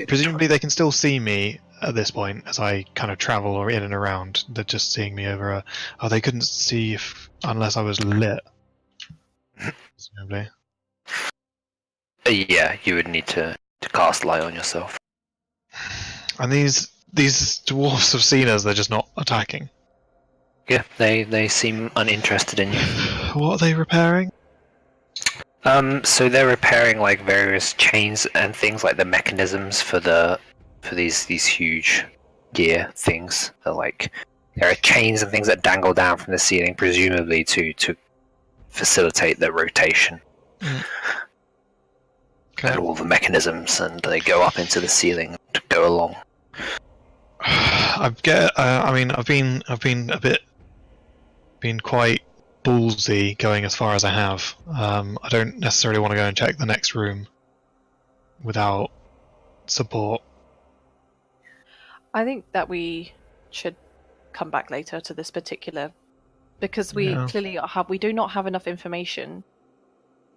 Presumably they can still see me at this point as I kind of travel or in and around. They're just seeing me over a... Oh, they couldn't see unless I was lit. Presumably. Yeah, you would need to cast light on yourself. And these dwarfs have seen us, they're just not attacking. Yeah, they seem uninterested in you. What are they repairing? So they're repairing like various chains and things, like the mechanisms for these huge gear things. There are chains and things that dangle down from the ceiling, presumably to facilitate the rotation. Okay. And all the mechanisms, and they go up into the ceiling to go along. I've been quite ballsy going as far as I have. I don't necessarily want to go and check the next room without support. I think that we should come back later to this particular, because we clearly we do not have enough information.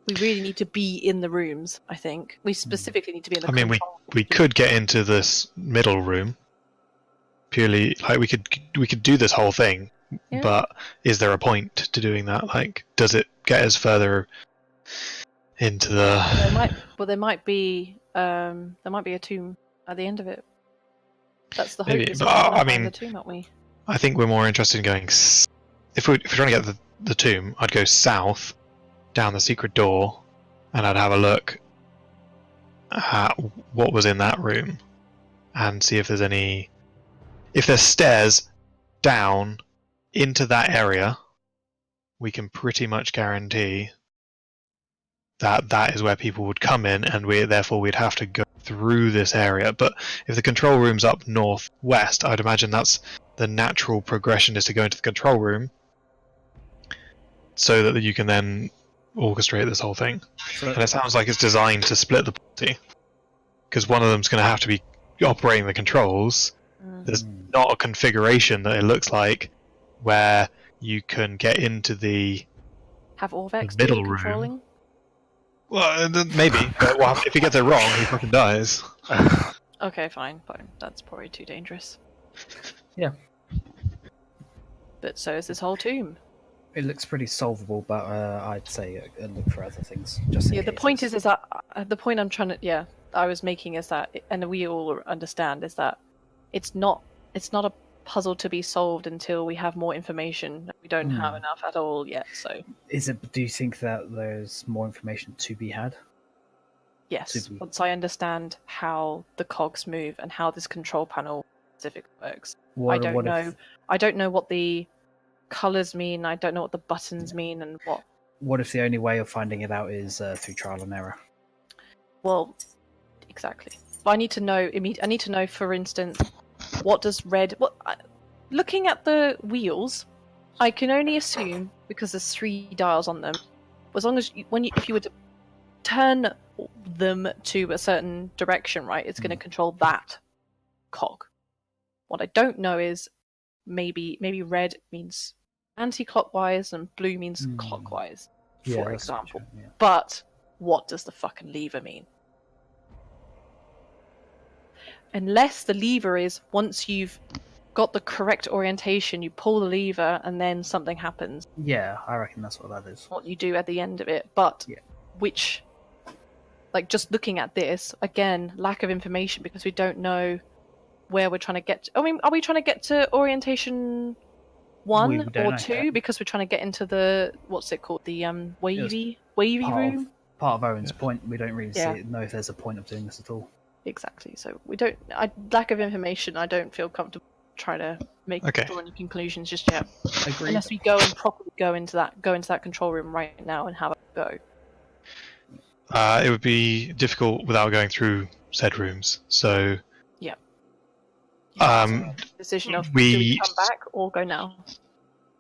We really need to be in the rooms. I think we specifically need to be in the. I mean, we could get into this middle room. Purely, like we could do this whole thing, but is there a point to doing that? Like, does it get us further into the? There might be a tomb at the end of it. That's the hope. Maybe, Is but, we're I find mean, the tomb, aren't we? I think we're more interested in going. If we're trying to get the tomb, I'd go south, down the secret door, and I'd have a look at what was in that room, and see if there's any. If there's stairs down into that area, we can pretty much guarantee that that is where people would come in, and therefore we'd have to go through this area. But if the control room's up northwest, I'd imagine that's the natural progression, is to go into the control room so that you can then orchestrate this whole thing. And it sounds like it's designed to split the party, because one of them's going to have to be operating the controls. There's not a configuration that it looks like where you can get into the middle room. Well, maybe, but if he gets it wrong, he fucking dies. Okay, fine. That's probably too dangerous. Yeah. But so is this whole tomb. It looks pretty solvable, but I'd say look for other things. Just in The case point is that the point I'm trying to I was making is that, and we all understand, is that it's not a puzzle to be solved until we have more information. We don't have enough at all yet. So do you think that there's more information to be had? Yes. Once I understand how the cogs move and how this control panel specifically works. I don't know what the colours mean. I don't know what the buttons mean, and what. What if the only way of finding it out is through trial and error? Well, exactly. But I need to know. I need to know, for instance, what does red? Looking at the wheels, I can only assume, because there's 3 dials on them. As long as if you were to turn them to a certain direction, right, it's going to control that cog. What I don't know is maybe red means anti-clockwise and blue means clockwise, for example. True, yeah. But what does the fucking lever mean? Unless the lever is, once you've got the correct orientation, you pull the lever and then something happens. Yeah, I reckon that's what that is. What you do at the end of it. But which, like, just looking at this, again, lack of information, because we don't know where we're trying to get to. I mean, are we trying to get to orientation 1 or 2? Because we're trying to get into the, what's it called? The wavy room? Part of Owyn's point, we don't really know if there's a point of doing this at all. Exactly. So we don't. Lack of information. I don't feel comfortable trying to draw any conclusions just yet. Agreed. Unless we go and properly go into that control room right now and have a go. It would be difficult without going through said rooms. So. Yeah. Decision of do we come back or go now?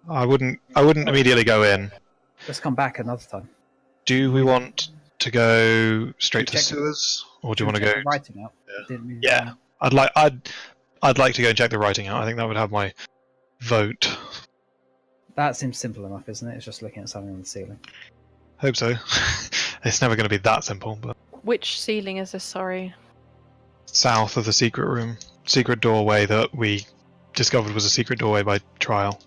I wouldn't immediately go in. Let's come back another time. Do we want to go straight to sewers, or do you want to go writing out? Yeah, I'd like to go and check the writing out. I think that would have my vote. That seems simple enough, isn't it? It's just looking at something on the ceiling. Hope so. It's never going to be that simple, but. Which ceiling is this? Sorry. South of the secret room, secret doorway that we discovered was a secret doorway by trial.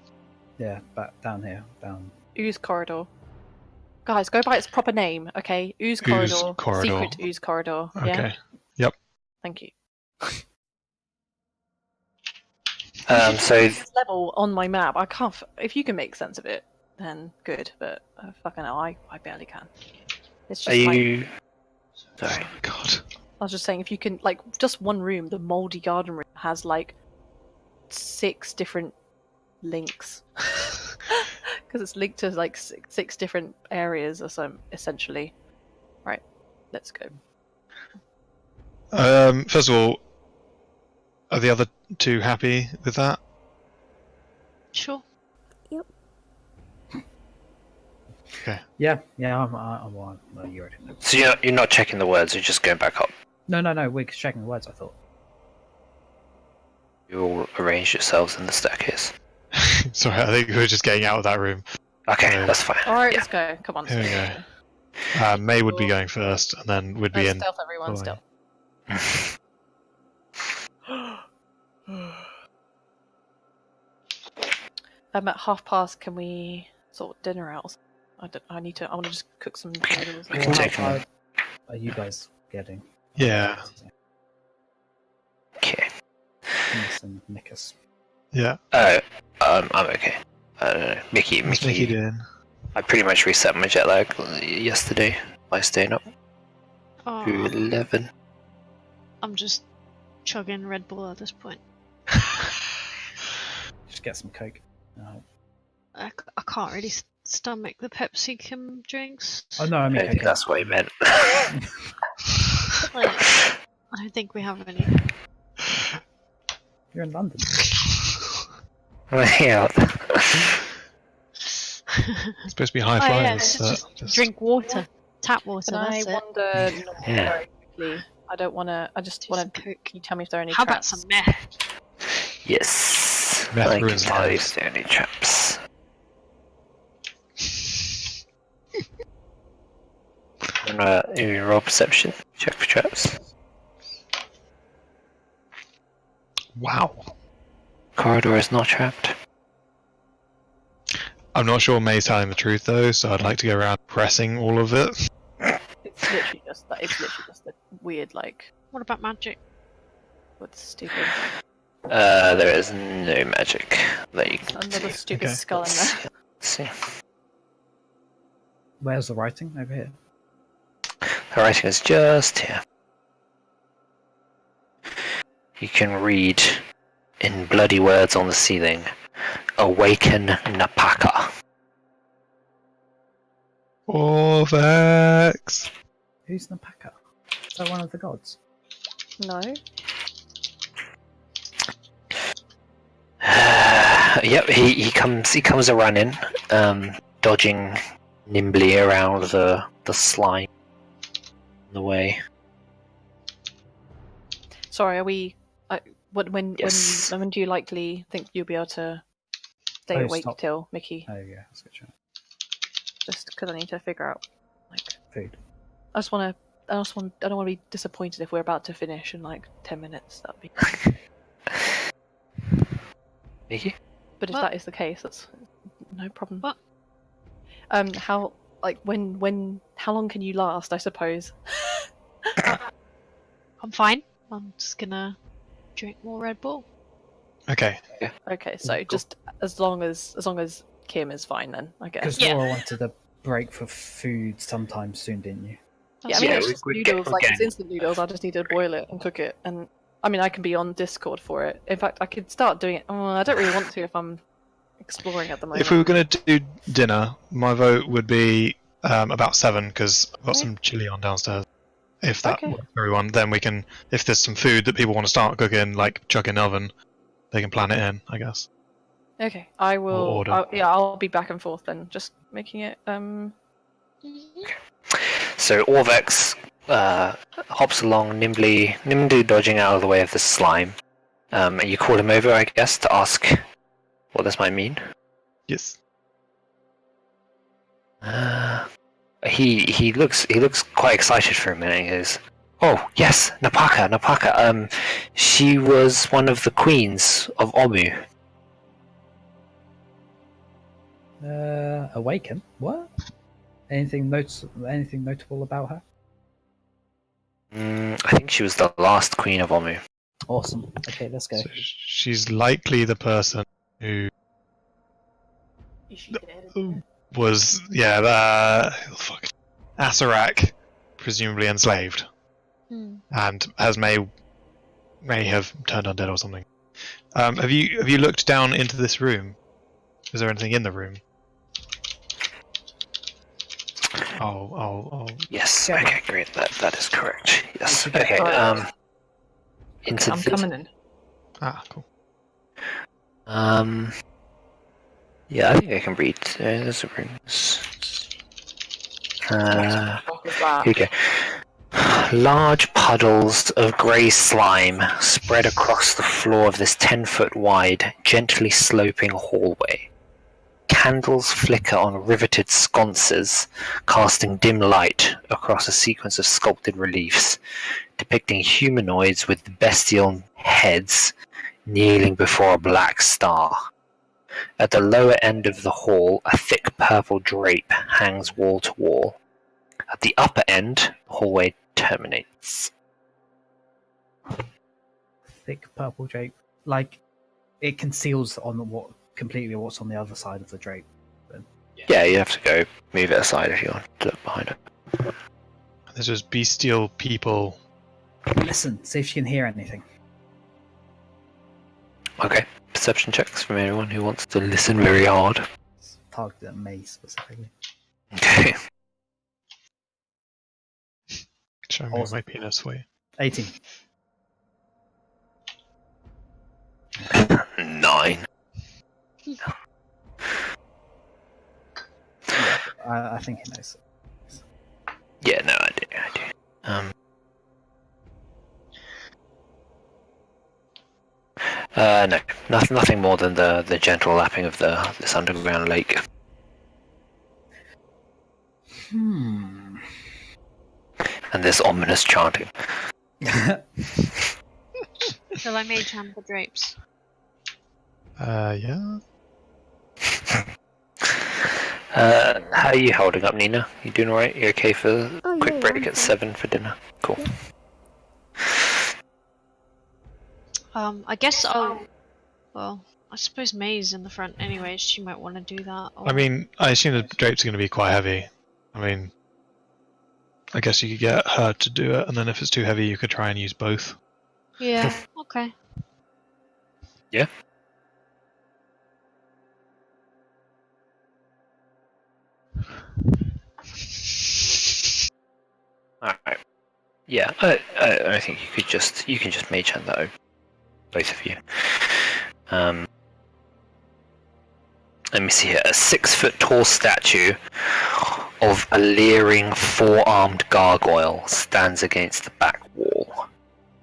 Yeah, back down here, down. Ooze corridor. Guys, go by its proper name, okay? Ooze corridor. Secret ooze corridor. Yeah? Okay. Yep. Thank you. So This level on my map, I can't. If you can make sense of it, then good. But fucking hell, I barely can. It's just are like, you? Sorry. Oh, God. I was just saying, if you can, like, just one room, the moldy garden room has like 6 different links because it's linked to like six different areas or so, essentially. Right, let's go. First of all, are the other two happy with that? Sure. Okay. Yeah, I'm alright. No, you already know. So you're not checking the words. You're just going back up. No, we're checking the words, I thought. You all arranged yourselves in the staircase. Sorry, I think we were just getting out of that room. Okay, So- that's fine. All right, let's go. Come on. Here we go. May would be going first, and then would be in. Stealth, everyone, Oh, stealth. At 30:30, can we sort dinner out? I want to just cook some noodles. We can take them. Are you guys getting? Yeah. Okay. Nice and Nickers. Yeah. I'm okay. I don't know. Mickey. What's Mickey doing? I pretty much reset my jet lag yesterday by staying up Oh, to 11. I'm just chugging Red Bull at this point. Just get some Coke. I can't really stomach the Pepsi Kim drinks. Oh no, I mean I think Coke. that's what he meant. Like, I don't think we have any. You're in London. Yeah. It's supposed to be high Oh, yeah, flyers. just drink water. Tap water, Can I that's it. wonder Yeah. very quickly? I don't want to. I just want to. Coke. Can you tell me if there are any How about traps? some meth? Yes. Meth I can ruins tell you lives. if there are any traps. You roll perception. Check for traps. Wow. Corridor is not trapped. I'm not sure May's telling the truth though, so I'd like to go around pressing all of it. It's literally just that. It's literally just the weird, like, What about magic? what's stupid. There is no magic that you can Another see. stupid Okay. skull in there. Let's see. Where's the writing? Over here. The writing is just here. You can read in bloody words on the ceiling, "Awaken Napaka." Orvex! Who's Napaka? Is that one of the gods? No. Yep, he comes a running, dodging nimbly around the slime in the way. Sorry, are we? When Yes. when do you likely think you'll be able to stay Oh, awake stop. till, Mickey? Oh yeah, that's a good shot. Just because I need to figure out. Like, Food. I don't want to be disappointed if we're about to finish in like 10 minutes. That'd be. Mickey? But if What? that is the case, that's no problem. What? How like how long can you last? I suppose. I'm fine. I'm just gonna drink more Red Bull. Okay. Okay, so Cool. just as long as Kim is fine, then I guess. Because Yeah. Laura wanted a break for food sometime soon, didn't you? Yeah, I mean, Yeah, it's we- just we get- noodles, we're like it's getting- instant noodles. I just need to boil it and cook it, and I mean, I can be on Discord for it. In fact, I could start doing it. I don't really want to if I'm exploring at the moment. If we were going to do dinner, my vote would be about 7 because I've got Okay. some chili on downstairs. If that Okay. works for everyone, then we can. If there's some food that people want to start cooking, like chuck in the oven, they can plan it in, I guess. Okay, I will. order. I'll be back and forth then, just making it. So Orvex hops along nimbly dodging out of the way of the slime. And you call him over, I guess, to ask what this might mean. Yes. He looks quite excited for a minute. He goes, "Oh yes, Napaka. She was one of the queens of Omu." Awaken? What? Anything notable about her? I think she was the last queen of Omu. Awesome. Okay, let's go. So she's likely the person who was, Asarak, presumably enslaved, and may have turned undead or something. Have you looked down into this room? Is there anything in the room? Yes. Yeah. Okay, great. That is correct. Yes. Okay. Okay. Alright. Into I'm the, coming in. Cool. Yeah, I think I can read. There's a room. What the fuck is that? Here we go. Large puddles of grey slime spread across the floor of this 10-foot wide, gently sloping hallway. Candles flicker on riveted sconces, casting dim light across a sequence of sculpted reliefs, depicting humanoids with bestial heads kneeling before a black star. At the lower end of the hall, a thick purple drape hangs wall to wall. At the upper end, the hallway terminates. Thick purple drape. Like, it conceals completely what's on the other side of the drape. Yeah, you have to go move it aside if you want to look behind it. There's just bestial people. Listen, see if you can hear anything. Okay, perception checks from anyone who wants to listen very hard. It's targeted at me specifically. Okay. Show me Awesome. my penis for you. 18. 9. I think he knows. Yeah, no, I do. No, nothing more than the gentle lapping of this underground lake. Hmm. And this ominous chanting. Shall I mage hand the drapes? Yeah. How are you holding up, Nina? You doing alright? You okay for Oh, quick yeah, break I'm at fine. 7 for dinner? Cool. Yeah. I guess well, I suppose May's in the front anyways, she might want to do that. Or... I mean, I assume the drapes are going to be quite heavy. I mean, I guess you could get her to do it, and then if it's too heavy, you could try and use both. Yeah, okay. Yeah. Alright. Yeah, I think you can just mage hand that over. Both of you. Let me see here. A 6-foot tall statue of a leering 4-armed gargoyle stands against the back wall.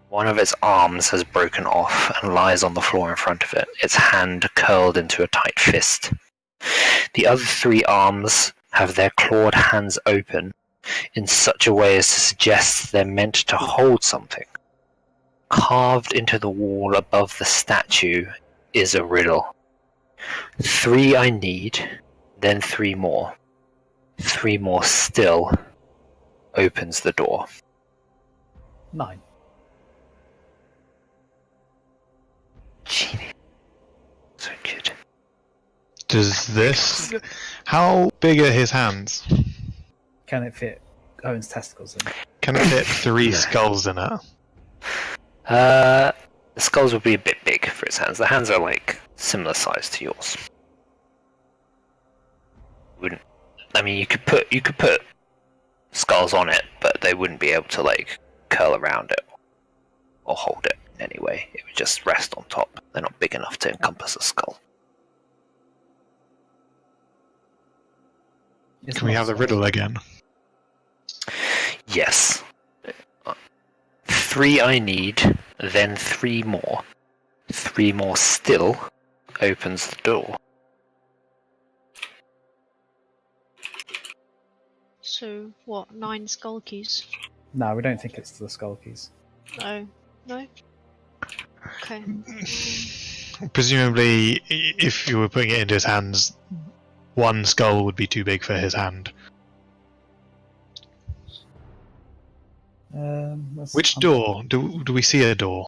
One of its arms has broken off and lies on the floor in front of it, its hand curled into a tight fist. The other 3 arms have their clawed hands open in such a way as to suggest they're meant to hold something. Carved into the wall above the statue is a riddle. 3 I need, then 3 more. 3 more still opens the door. 9. Genie. So good. Does this... How big are his hands? Can it fit Owyn's testicles in? Can it fit 3 skulls in it? The skulls would be a bit big for its hands. The hands are like similar size to yours. Wouldn't. I mean, you could put skulls on it, but they wouldn't be able to like curl around it or hold it in any way. It would just rest on top. They're not big enough to encompass a skull. It's Can we not have the so- riddle again? Yes. 3 I need, then 3 more. 3 more still opens the door. So, what, 9 skull keys? No, we don't think it's the skull keys. No. No? Okay. Presumably, if you were putting it into his hands, 1 skull would be too big for his hand. Which door? Do we see a door?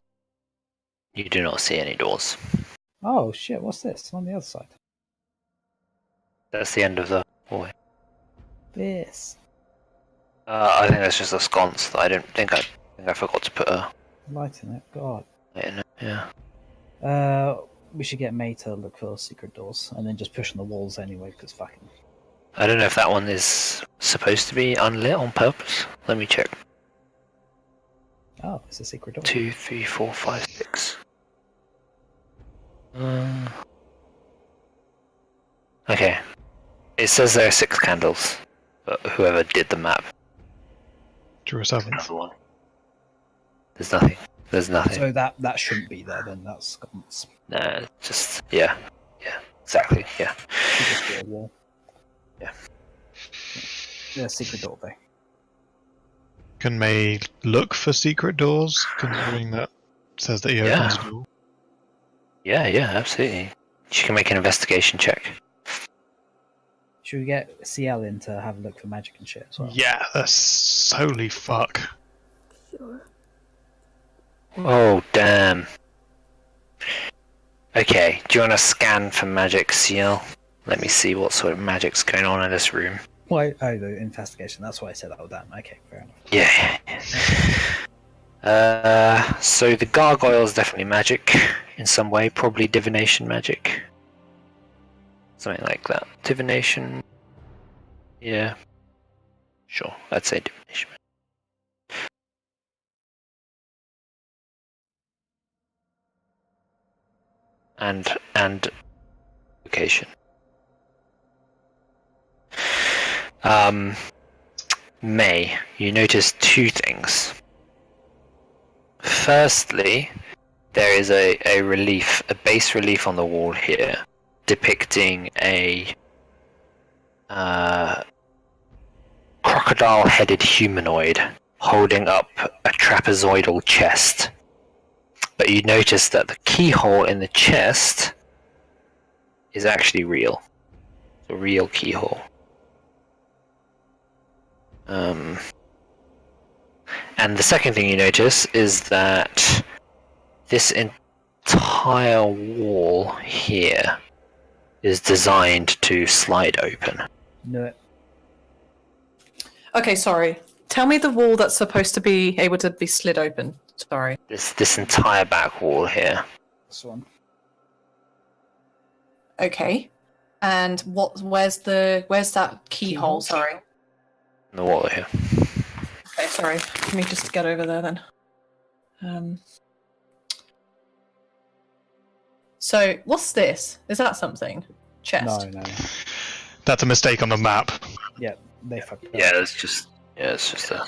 You do not see any doors. Oh shit! What's this on the other side? That's the end of the hallway. This I think that's just a sconce that I think I forgot to put a light in it. God. light in it. Yeah. We should get May to look for secret doors and then just push on the walls anyway, because fucking. I don't know if that one is supposed to be unlit on purpose. Let me check. Oh, it's a secret door. 2, 3, 4, 5, 6. Okay. It says there are 6 candles, but whoever did the map. Drew a 7. Another one. There's nothing. There's nothing. So that shouldn't be there then. That's sconce. No, just yeah, exactly, yeah. Should just be a wall. Yeah. Yeah, secret door though. Can May look for secret doors, considering that says that he opens a door? Yeah, absolutely. She can make an investigation check. Should we get Ciel in to have a look for magic and shit as well? Yeah, that's holy fuck. Sure. Oh, damn. Okay, do you want to scan for magic, Ciel? Let me see what sort of magic's going on in this room. Why? Oh, the investigation. That's why I said, oh, damn. Okay, fair enough. Yeah. So the gargoyle is definitely magic in some way, probably divination magic. Something like that. Divination. Yeah. Sure, I'd say divination. And location. May, you notice 2 things. Firstly, there is a relief, a base relief on the wall here, depicting a crocodile-headed humanoid holding up a trapezoidal chest. But you notice that the keyhole in the chest is actually real. It's a real keyhole. And the second thing you notice is that this entire wall here is designed to slide open. No. Okay, sorry. Tell me the wall that's supposed to be able to be slid open. Sorry. This entire back wall here. This one. Okay. And where's that keyhole? Sorry. In the wall here. Okay, sorry. Let me just get over there then. So, what's this? Is that something? Chest? No. That's a mistake on the map. Yeah, they fucked up. Yeah, it's just a...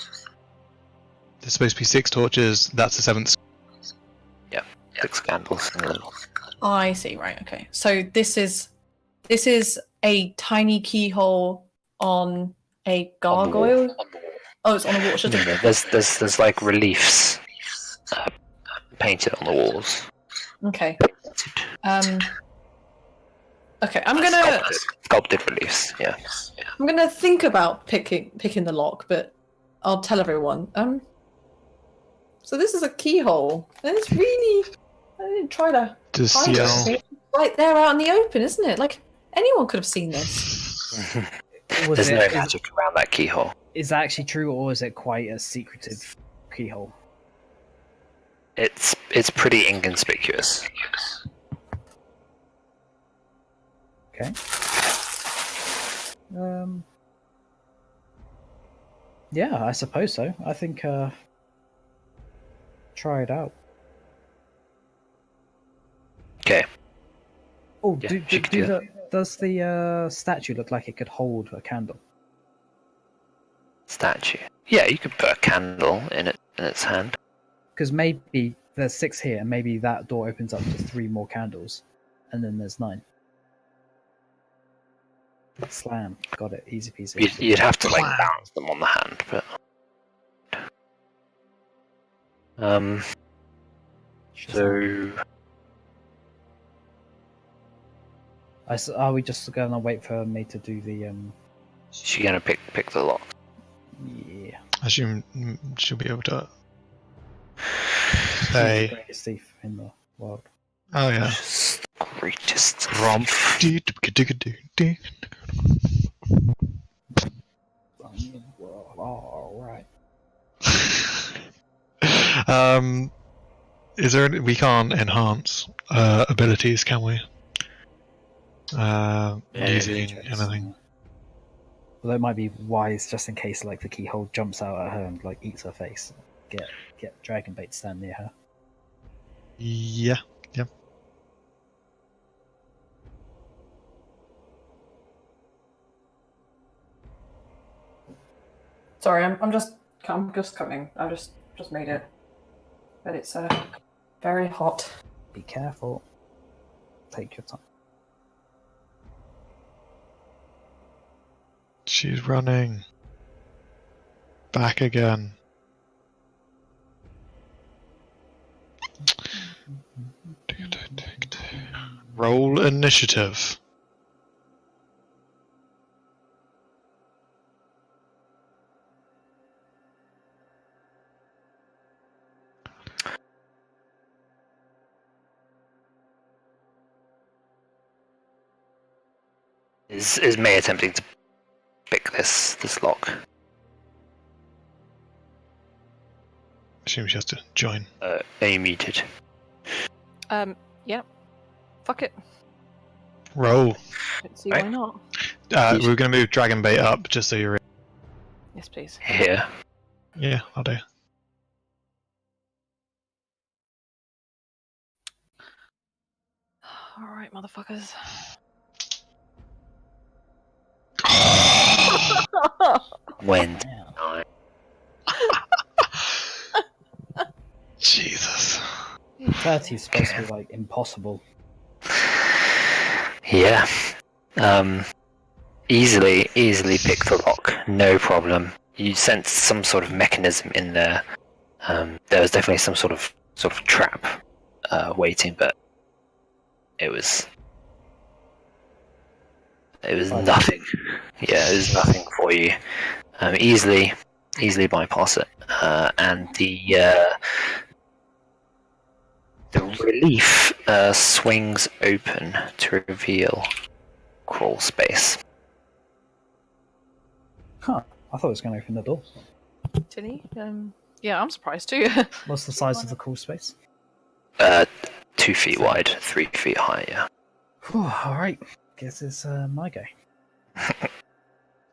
There's supposed to be 6 torches, that's the 7th. Yeah, 6 candles in the middle. I see, right, okay. So this is a tiny keyhole on a gargoyle? On the wall. Oh, it's on a wall. No, there's like reliefs painted on the walls. Okay. Okay, I'm gonna sculpted reliefs. Yeah. I'm gonna think about picking the lock, but I'll tell everyone. So this is a keyhole, and it's really. I didn't try to. Does hide it. Ciel... It's right there out in the open, isn't it? Like anyone could have seen this. There's no magic around that keyhole. Is that actually true, or is it quite a secretive keyhole? It's pretty inconspicuous. Okay. Yeah, I suppose so. I think try it out. Okay. Oh, Yeah, she could do that. Does the statue look like it could hold a candle? Statue. Yeah, you could put a candle in its hand. Because maybe there's 6 here, and maybe that door opens up to 3 more candles, and then there's 9. Slam. Got it. Easy peasy. You'd have to balance them on the hand, but so are we just gonna wait for me to do the she's gonna pick the lock. Yeah. I assume she'll be able to say... Greatest thief in the world. Oh yeah. Just the greatest. Romp. All right. Is there? We can't enhance abilities, can we? Using anything. Well, that might be wise, just in case, like the keyhole jumps out at her and like eats her face. Get Dragonbait to stand near her. Yeah. Sorry, I'm just coming. I just made it, but it's very hot. Be careful. Take your time. She's running. Back again. Roll initiative. Is May attempting to pick this lock? Assume she has to join. Are you muted? Yeah. Fuck it. Roll. Don't see Right. why not. We're going to move Dragonbait up just so you're. Yes, please. Here. Yeah, I'll do. Alright, motherfuckers. When? Yeah. Jesus. 30 is supposed to be like impossible. Yeah. Easily pick the lock. No problem. You sense some sort of mechanism in there. There was definitely some sort of trap waiting, but it was nothing. Yeah, it was nothing for you. Easily bypass it, and the relief swings open to reveal crawl space. Huh. I thought it was going to open the door. Tili? Yeah, I'm surprised too. What's the size of the crawl space? 2 feet wide, 3 feet high, yeah. Whew, alright. Guess it's my go.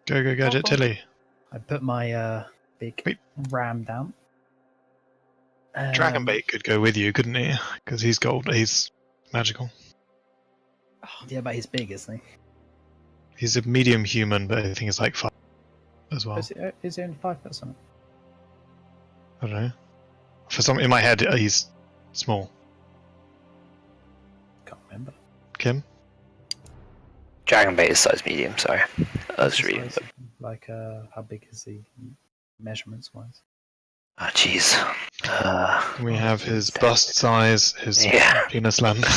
Go, Gadget Tilly. I put my big Wait. ram down. Dragonbait could go with you, couldn't he? Because he's magical. Yeah, but he's big, isn't he? He's a medium human, but I think he's like 5 as well. Is he only 5 foot something? I don't know. For some, in my head, he's small. Can't remember. Kim? Dragonbait is size medium, sorry. I was reading. Like, how big is he measurements wise? Oh, jeez. We have his bust size, his Yeah. penis length.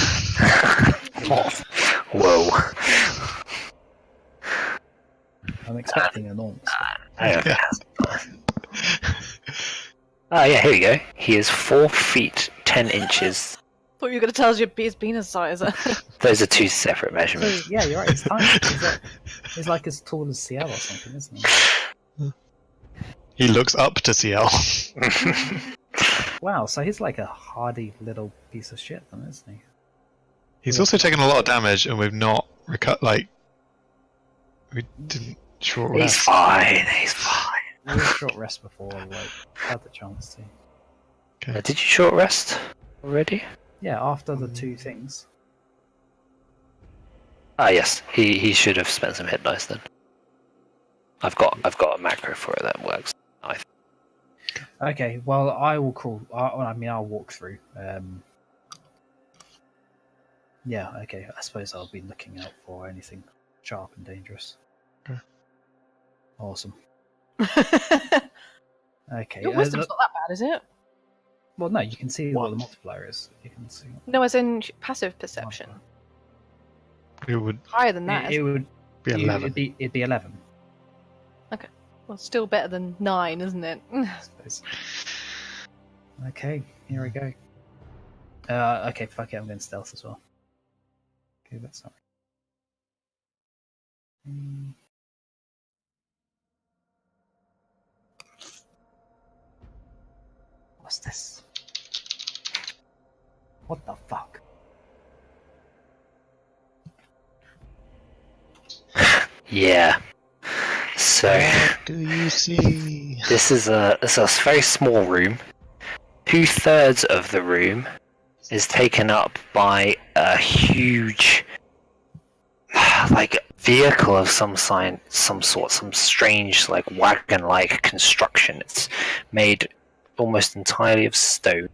Whoa. I'm expecting enormous. Yeah. Yeah, here we go. He is 4 feet 10 inches. Thought you were going to tell us his penis size. Those are 2 separate So, measurements. yeah, you're right. He's tiny. He's like as tall as Ciel or something, isn't he? He looks up to Ciel. Wow, so he's like a hardy little piece of shit, then, isn't he? He's also taken a lot of damage, and we've not we didn't short He's rest. fine. He's fine. We were short rest before, like, had the chance to. Okay. Did you short rest already? Yeah, after the 2 things. Ah, yes. He should have spent some hit dice then. I've got a macro for it that works. Okay, well, I will crawl. I'll walk through. Yeah, okay. I suppose I'll be looking out for anything sharp and dangerous. Okay. Awesome. Okay. Your wisdom's not that bad, is it? Well, no, you can see what the multiplier is. You can see. No, as in passive perception. It would Higher than that. It would be 11. It'd be 11. Well, still better than 9, isn't it? I suppose. Okay, here we go. Okay, fuck it, I'm going stealth as well. Okay, that's not. What's this? What the fuck? Yeah. So What do you see? this is a very small room. 2/3 of the room is taken up by a huge, like, vehicle of some sort, some strange, like, wagon-like construction. It's made almost entirely of stone.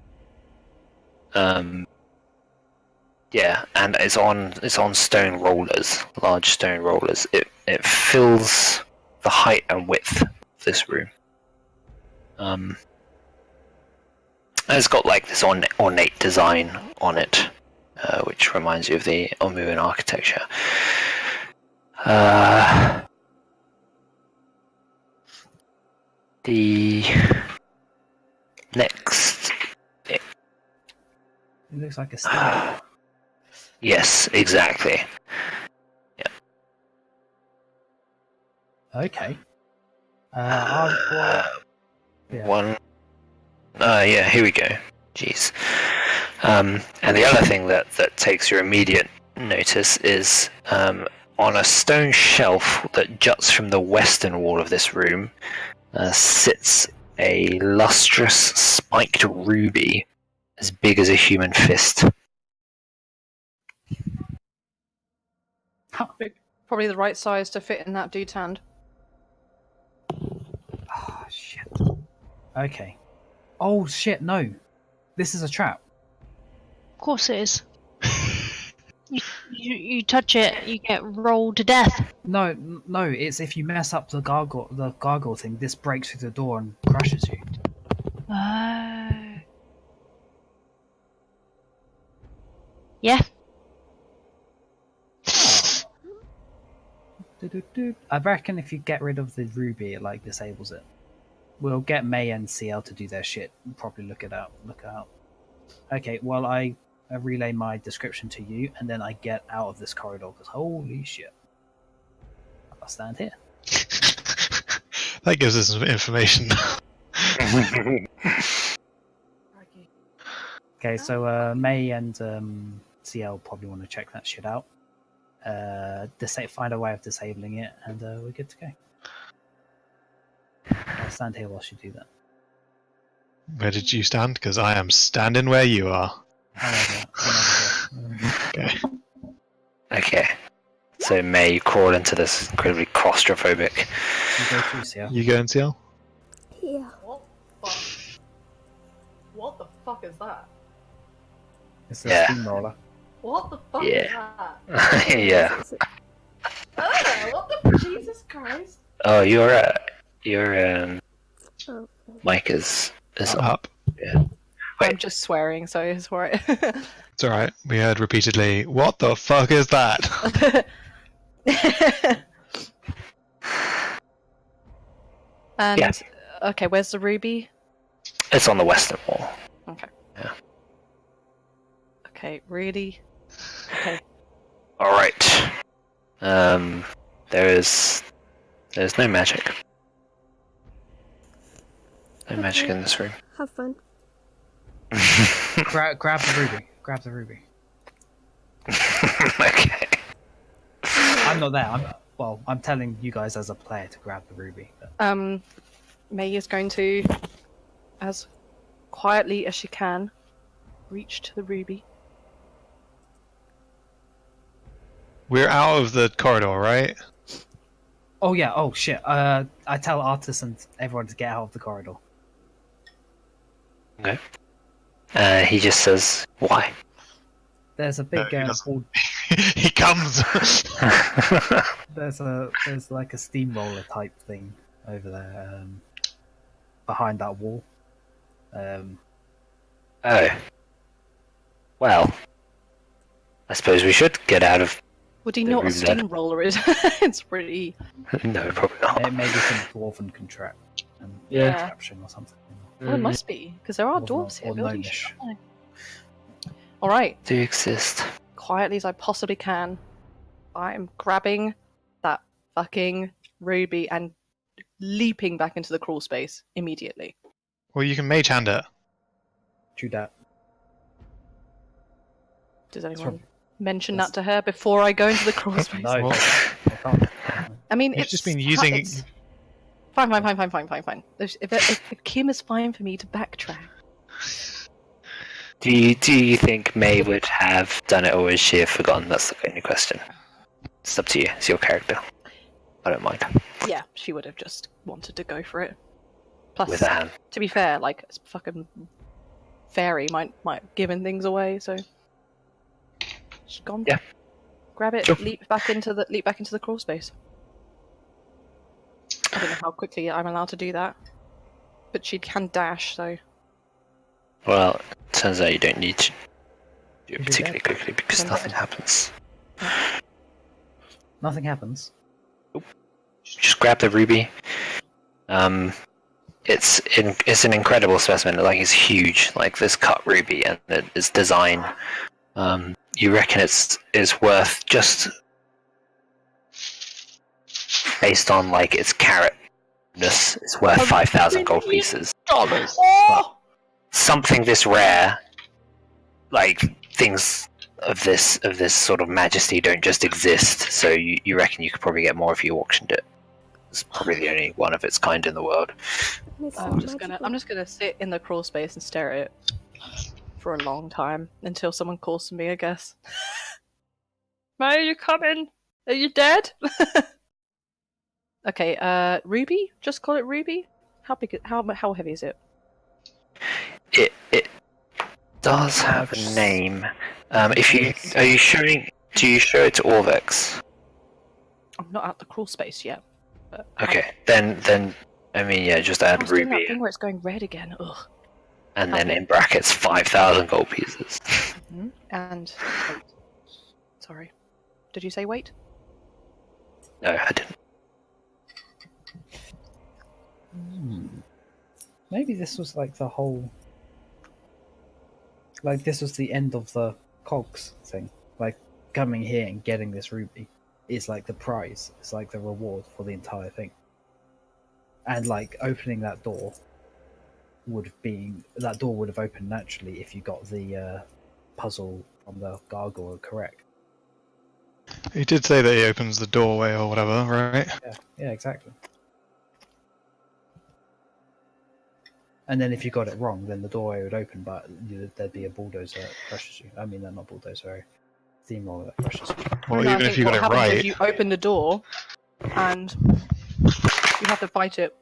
Yeah, and it's on stone rollers, large stone rollers. It fills the height and width of this room. And it's got like this ornate design on it, which reminds you of the Owynn architecture. The next, It looks like a stair. yes, exactly. Okay. Yeah. One. Yeah, here we go. Jeez. And the other thing that takes your immediate notice is on a stone shelf that juts from the western wall of this room sits a lustrous spiked ruby as big as a human fist. Probably the right size to fit in that dude's hand. Oh, shit. Okay. Oh, shit, no. This is a trap. Of course it is. you touch it, you get rolled to death. No, it's if you mess up the gargoyle thing, this breaks through the door and crushes you. Yeah. I reckon if you get rid of the ruby, it like disables it. We'll get May and Ciel to do their shit and probably look it out. Okay, well I relay my description to you, and then I get out of this corridor because holy shit, I'll stand here. That gives us some information. Okay, so May and Ciel probably want to check that shit out. Find a way of disabling it, and we're good to go. I'll stand here whilst you do that. Where did you stand? Because I am standing where you are. Okay. Okay. So May, you crawl into this incredibly claustrophobic. You go through, Ciel. You go and Ciel? Yeah. What the fuck is that? It's a Yeah. steamroller. What the fuck Yeah. is that? Yeah. Oh, what the Jesus Christ? Oh, your Oh. mic is Up. Yeah. Wait. I'm just swearing, so it's alright. It's alright. We heard repeatedly, what the fuck is that? And Yeah. okay, where's the ruby? It's on the western wall. Okay. Yeah. Okay, really? Okay. All right. There's no magic. No magic in this room. Have fun. Grab the ruby. Grab the ruby. Okay. I'm not there. I'm telling you guys as a player to grab the ruby. But... May is going to, as quietly as she can, reach to the ruby. We're out of the corridor, right? Oh yeah. Oh shit. I tell Artis and everyone to get out of the corridor. Okay. He just says, "Why?" There's a big he doesn't. wall. He comes! There's like a steamroller type thing over there behind that wall. Oh. Well, I suppose we should get out of. Would he The know what a room then. steamroller is? It's pretty. No, probably not. It may be some dwarven Yeah. contraption or something. Oh, it must be because there are Or dwarves here or building gnomish. shit. Alright. Do exist. Quietly as I possibly can, I'm grabbing that fucking ruby and leaping back into the crawl space immediately. Well, you can mage hand it. Do that. Does anyone right. mention Yes. that to her before I go into the crawl space? No, Well- I can't. I mean, You've it's just been using. it's fine. If Kim is fine for me to backtrack. Do you think May would have done it, or would she have forgotten? That's the only question. It's up to you. It's your character. I don't mind. Yeah, she would have just wanted to go for it. Plus, With a hand. to be fair, like it's fucking fairy might giving things away, so she's gone. Yeah. Grab it, Sure. leap back into the crawl space. I don't know how quickly I'm allowed to do that, but she can dash, so Well, turns out you don't need to do it You do particularly that. quickly because Turns nothing out. happens. Nothing happens. Just grab the ruby. It's an incredible specimen. Like, it's huge. Like this cut ruby, and its design. You reckon it's worth, just based on like its carrotness, it's worth 5,000 gold pieces. Oh! Something this rare, like things of this sort of majesty don't just exist. So you reckon you could probably get more if you auctioned it. It's probably the only one of its kind in the world. And it's I'm magical. just gonna sit in the crawl space and stare at it for a long time until someone calls to me, I guess. May, are you coming? Are you dead? Okay, Ruby? Just call it Ruby? How big? How heavy is it? It does have a name. Do you show it to Orvex? I'm not at the crawl space yet. But Okay, then I mean, yeah, just add I was doing that ruby, thing where it's going red again. Ugh. and then Okay. in brackets 5,000 gold pieces. And wait. Sorry. Did you say wait? No, I didn't. Maybe this was like the whole. Like, this was the end of the cogs thing. Like, coming here and getting this ruby is like the prize. It's like the reward for the entire thing. And like opening that door would have opened naturally if you got the puzzle from the gargoyle correct. He did say that he opens the doorway or whatever, right? Yeah, exactly. And then if you got it wrong, then the doorway would open, but there'd be a bulldozer that crushes you. I mean, not bulldozer, sorry. Steamroller that crushes you. Well, No, I even if think you got what it happens is right, you open the door and you have to fight it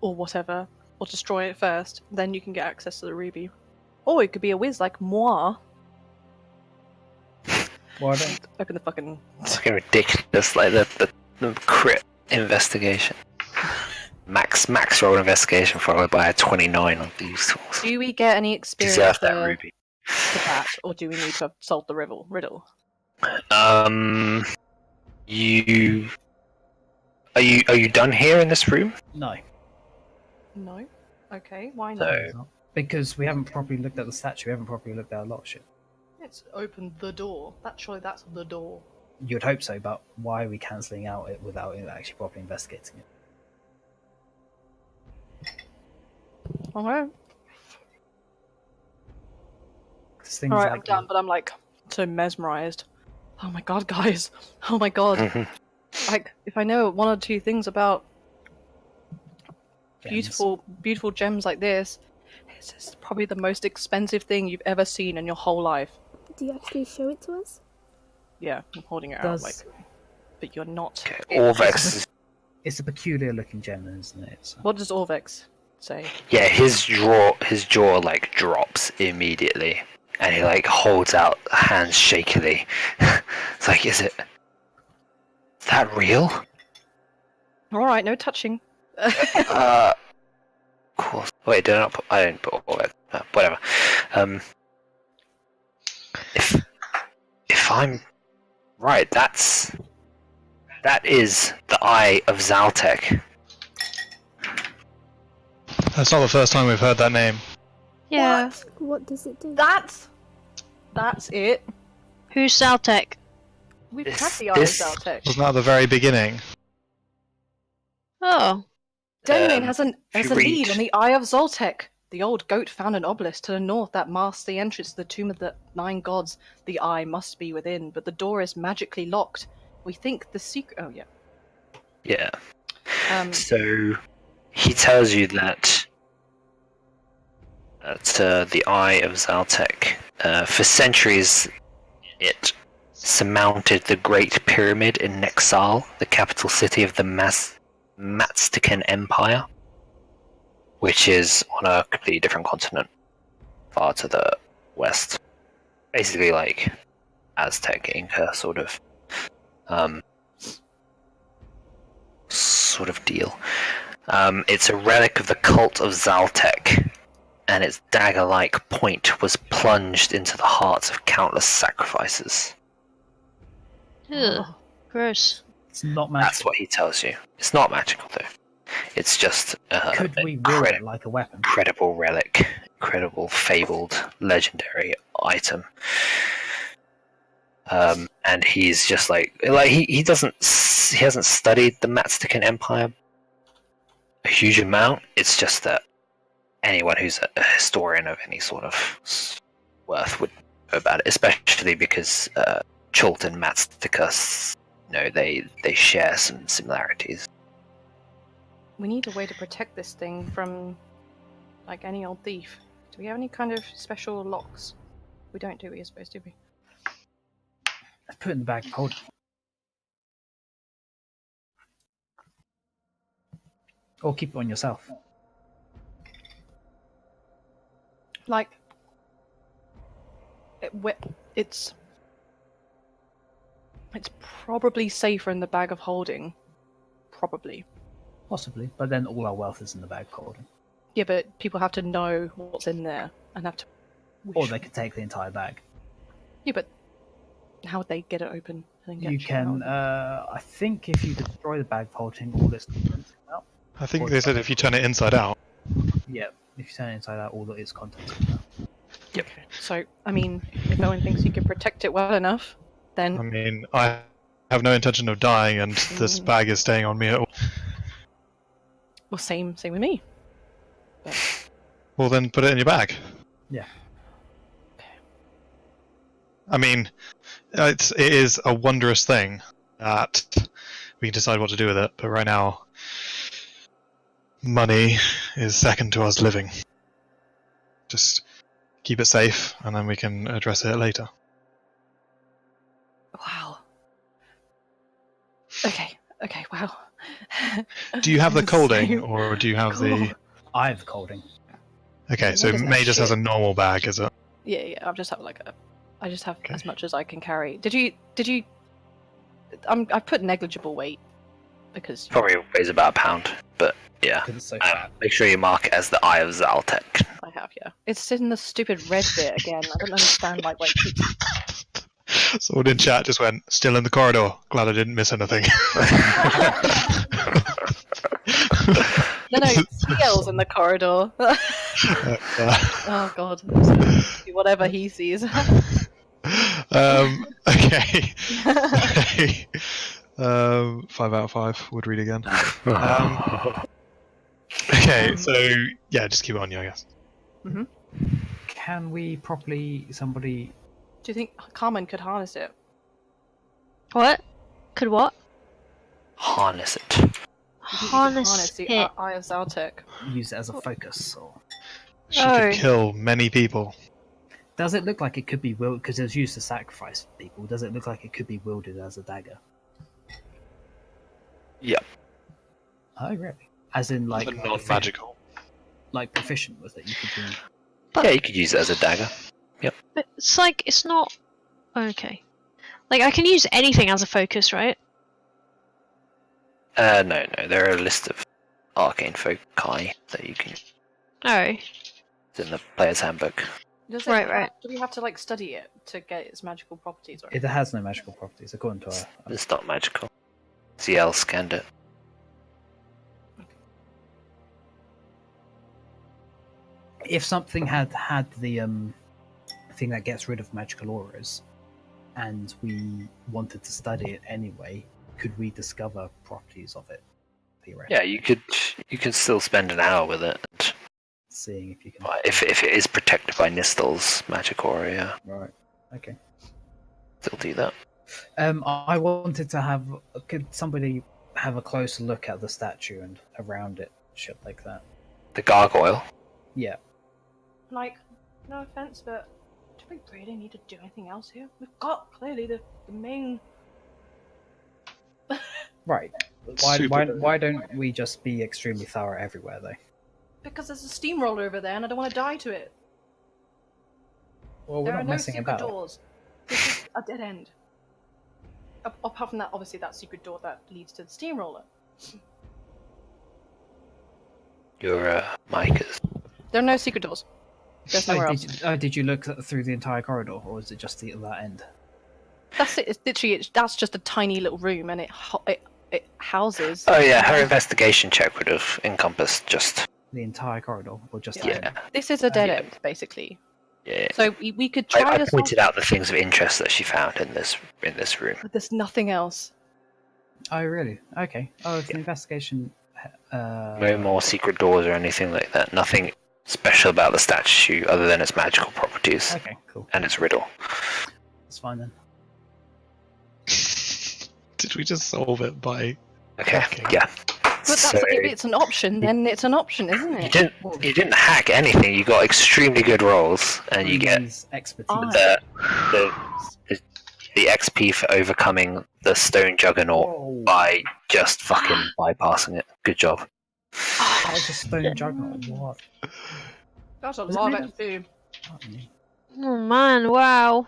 or whatever, or destroy it first. Then you can get access to the ruby. Or it could be a whiz like moi. Well, I don't. Open the fucking. It's fucking ridiculous, like the crit investigation. Max roll investigation followed by a 29 on these tools. Do we get any experience Deserve that for ruby. that, or do we need to have solved the riddle? You are you done here in this room? No. No. Okay. Why not? No. Because we haven't properly looked at the statue, we haven't properly looked at a lot of shit. It's open the door. Surely that's the door. You'd hope so, but why are we cancelling out it without actually properly investigating it? Okay. 'Cause things Alright, like I'm done, but I'm like so mesmerized. Oh my god, guys. Oh my god. Mhm. Like, if I know one or two things about gems. beautiful gems like this, this is probably the most expensive thing you've ever seen in your whole life. Do you actually show it to us? Yeah, I'm holding it Does- out, like, but you're not. Okay, Orvex. It's a peculiar looking gem, isn't it? So. What does Orvex say? Yeah, his jaw like drops immediately, and he like holds out hands shakily. It's like, is that real? Alright, no touching. Of course. Wait, I didn't put Orvex. Whatever. If I'm right, that is the Eye of Zaltek. that's not the first time we've heard that name. Yeah. What does it do? That That's it. Who's Zaltek? We've This- had the Eye of this- Zaltek. Wasn't that at the very beginning? Oh, Daemon has a if you lead read- on the Eye of Zoltek. The old goat found an obelisk to the north that masks the entrance to the tomb of the 9 gods. The eye must be within, but the door is magically locked. We think the secret. Oh yeah. Yeah. So He tells you that the Eye of Zaltek, for centuries, it surmounted the Great Pyramid in Nexal, the capital city of the Maztecan Empire, which is on a completely different continent, far to the west. Basically, like Aztec, Inca sort of deal. It's a relic of the cult of Zaltek, and its dagger-like point was plunged into the hearts of countless sacrifices. ugh, gross. It's not magical. That's what he tells you. It's not magical, though. It's just Could we wield it like a weapon? incredible relic, incredible, fabled, legendary item. And he's just like he hasn't studied the Maztecan Empire a huge amount. It's just that anyone who's a historian of any sort of worth would know about it, especially because Chult and Mazteca, they share some similarities. we need a way to protect this thing from, like, any old thief. Do we have any kind of special locks? We don't, do we? You're supposed to be. Put it in the bag of holding. Or keep it on yourself. Like, it's probably safer in the bag of holding. Probably. Possibly, but then all our wealth is in the bag of holding. Yeah, but people have to know what's in there and have to. Or they could take the entire bag. Yeah, but how would they get it open? And get You shit can, out? I think if you destroy the bag of holding, all this contents come out. I think they said if you turn it inside out. Yeah, if you turn it inside out, all of its contents come out. Yep. So, I mean, if Owynn thinks you can protect it well enough, then I mean, I have no intention of dying, and this bag is staying on me at all. well, same with me. Well, then put it in your bag. Yeah. I mean, it is a wondrous thing that we can decide what to do with it, but right now, money is second to us living. Just keep it safe, and then we can address it later. Wow. Okay, wow. Do you have the So colding, or do you have the... I have the colding. Okay, so What is that May just has a shit? normal bag, is it? Yeah, I just have Okay. as much as I can carry. Did you? I put negligible weight because Probably weighs about a pound, but yeah. Because it's so fat. Make sure you mark it as the Eye of Zaltek. I have. Yeah, it's in the stupid red bit again. I don't understand why it keeps. Someone in chat just went, still in the corridor. Glad I didn't miss anything. No, Ciel's in the corridor. Oh god, whatever he sees. Okay. 5 out of 5 would read again. Okay, so yeah, just keep it on you, I guess. Can we properly, somebody... Do you think Carmen could harness it? What? Could what? Harness it. Do you think you could Harness the it. Eye of Zaltek. use it as a focus? Or She Oh. could kill many people. does it look like it could be wielded, because it was used to sacrifice people, does it look like it could be wielded as a dagger? Yep. Oh, really? As in, like, But non-magical. like proficient with it, you could be... But, Yeah, you could use it as a dagger. but it's like, it's not... Okay. Like, I can use anything as a focus, right? No. There are a list of arcane foci that you can use Oh. in the player's handbook. Does it Right. Do we have to like study it to get its magical properties? Or It has no magical properties, according to our... It's not magical. Ciel scanned it. If something had the thing that gets rid of magical auras, and we wanted to study it anyway, could we discover properties of it? Theoretically? Yeah, you could still spend an hour with it. And, Seeing if you can. if it is protected by Nistel's magic aura, yeah, Right. Okay. still do that. I wanted to have. Could somebody have a closer look at the statue and around it, shit like that? The gargoyle. Yeah. Like, no offense, but do we really need to do anything else here? We've got clearly the main. Right. Why don't we just be extremely thorough everywhere, though? Because there's a steamroller over there, and I don't want to die to it. Well, we're There are not no messing secret about. doors. This is a dead end. Apart from that, obviously, that secret door that leads to the steamroller. Your mic is. There are no secret doors. There's nowhere else. Did you look through the entire corridor, or was it just that end? That's it. It's literally that's just a tiny little room, and it houses. Oh yeah, her investigation check would have encompassed just. The entire corridor, or just the Yeah. end? This is a dead Yeah. end, basically. Yeah. So we could try I to. pointed out the things of interest that she found in this room. But there's nothing else. Oh, really? Okay. Oh, it's an investigation. No more secret doors or anything like that. Nothing special about the statue other than its magical properties Okay, cool. and its riddle. That's fine then. Did we just solve it by? Okay, Okay. yeah. But that's, So, if it's an option, then it's an option, isn't you it? didn't hack anything. You got extremely good rolls, and you get Use expertise. Ah. the XP for overcoming the stone juggernaut Whoa. by just fucking bypassing it. Good job. That was a stone juggernaut. What? That's a Was it lot made of of- XP. Oh man, wow.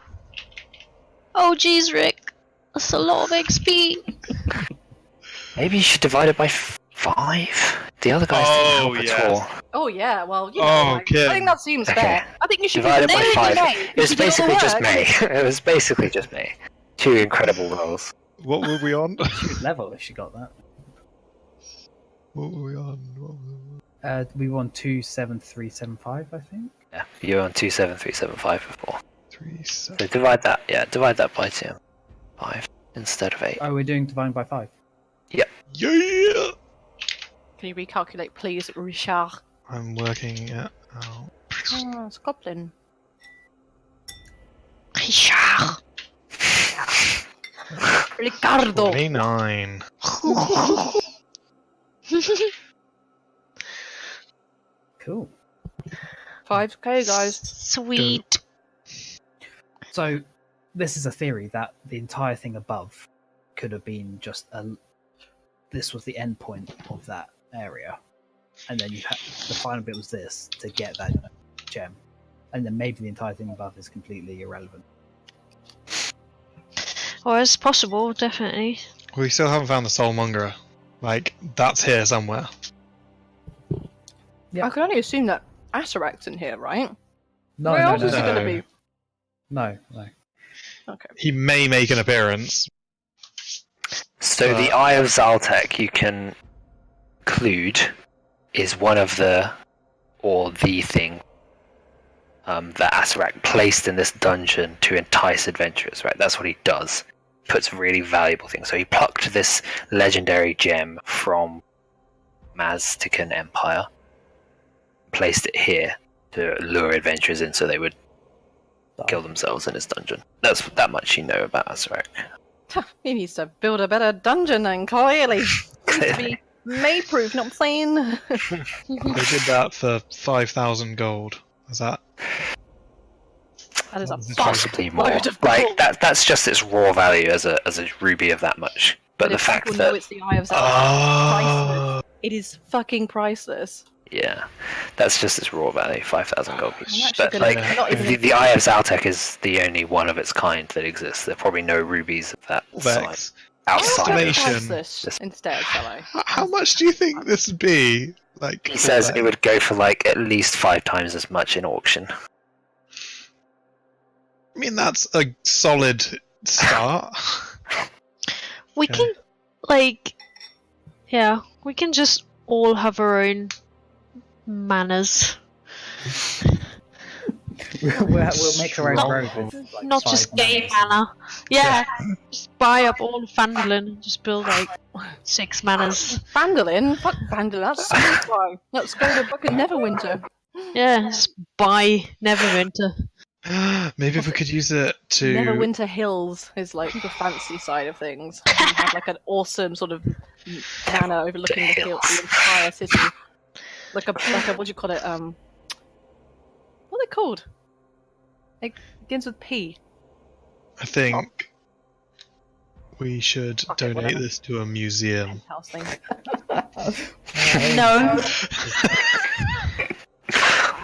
Oh geez, Rick. That's a lot of XP. Maybe you should divide it by 5. The other guys Oh, didn't yes. help at all. Oh yeah, well, you know, Oh, like, Kim. I think that seems Okay. fair. I think you should Divide it be by there 5. May. It was You did all the basically just work. May. It was basically just May. 2 incredible rolls. What were we on? She would level if she got that. What were we on? We won 27375, I think. Yeah, you were on 27375 before. 3, So 7. divide that. Yeah, divide that by 2. 5 instead of 8. Oh, we're doing divine by 5. Yeah! Can you recalculate, please, Richard? I'm working it out. Oh, it's Goblin. Richard. Ricardo. 29. Cool. 5k, guys. Sweet. So, this is a theory that the entire thing above could have been just this was the end point of that area, and then the final bit was this to get that gem, and then maybe the entire thing above is completely irrelevant. Well, it's possible, definitely. We still haven't found the Soulmongerer. Like, that's here somewhere. Yeah. I can only assume that Asarak's in here, right? No, Where no, else no, is he no, going to no. be? no, no. Okay. He may make an appearance. So the Eye of Zaltek you can include is one of the thing that Asarak placed in this dungeon to entice adventurers, right? That's what he does. Puts really valuable things. So he plucked this legendary gem from Maztecan Empire, placed it here to lure adventurers in so they would kill themselves in his dungeon. That's that much you know about Asarak. He needs to build a better dungeon then, clearly. Needs to be May-proof, not saying. They did that for 5,000 gold. Is that? That is a Possibly more. load of Like gold. that's just its raw value as a ruby of that much. But the if fact people know that it's the Eye of Zaltek, Oh, it is fucking priceless. yeah, that's just its raw value, 5,000 gold I'm each. actually But gonna- like not even the Eye of Zaltek is the only one of its kind that exists. There are probably no rubies of that size Vex. outside of Estimation. Priceless instead, shall I? How much do you think this would be? Like, He says it would go for like at least 5 times as much in auction. I mean, that's a solid start. We Okay. can, like, yeah, we can just all have our own manners. We'll make our own Not- road. With, like, Not 5 just gay manors. manor. Yeah, just buy up all of Fandolin and just build like 6 manors. Vandalin? Fuck Vandalin. That's fine. Let's go to fucking Neverwinter. Yeah, just buy Neverwinter. Maybe if we could use it to. Neverwinter Hills is like the fancy side of things. You have like an awesome sort of manor overlooking the entire city. Like a what do you call it? What are they called? It begins with P. I think we should Okay, donate whatever. this to a museum. House thing. No,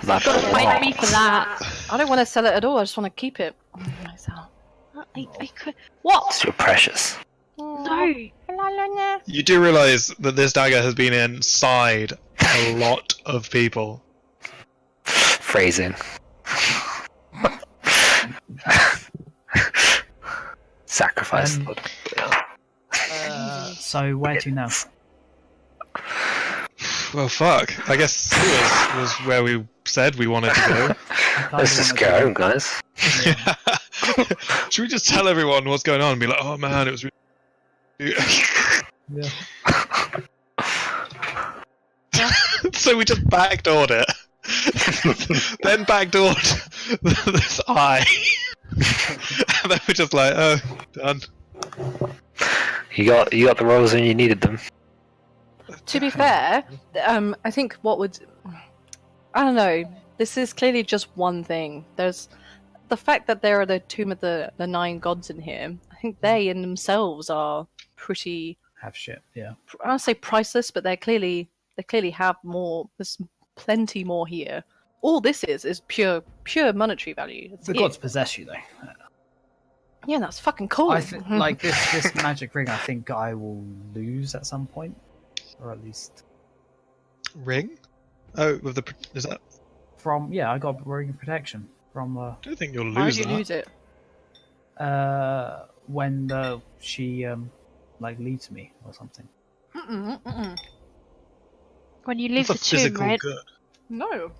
That don't fight me for that. I don't want to sell it at all. I just want to keep it myself. I could. What? It's your precious. No. You do realise that this dagger has been inside a lot of people. Phrasing. Sacrifice. Um, So where to now? Well, fuck. I guess sewers was where we said we wanted to go. Let's just go home, guys. Should we just tell everyone what's going on and be like, oh man, it was really... Yeah. So we just backdoored it. Then backdoored this eye. And then we're just like, oh, done. You got the rolls when you needed them. To be fair, I think I don't know. This is clearly just one thing. There's the fact that there are the Tomb of the 9 gods in here. I think they in themselves are pretty. Have shit. Yeah. I don't say priceless, but they clearly have more. There's plenty more here. All this is pure monetary value. It's The it. gods possess you though. Yeah, that's fucking cool. I think like this magic ring. I think I will lose at some point, or at least Ring? Oh, with the... Is that... from I got ring of protection from I don't think you'll How lose did you that. lose it? when she like leaves me or something. When you leave It's the a tomb, physical right? good. No.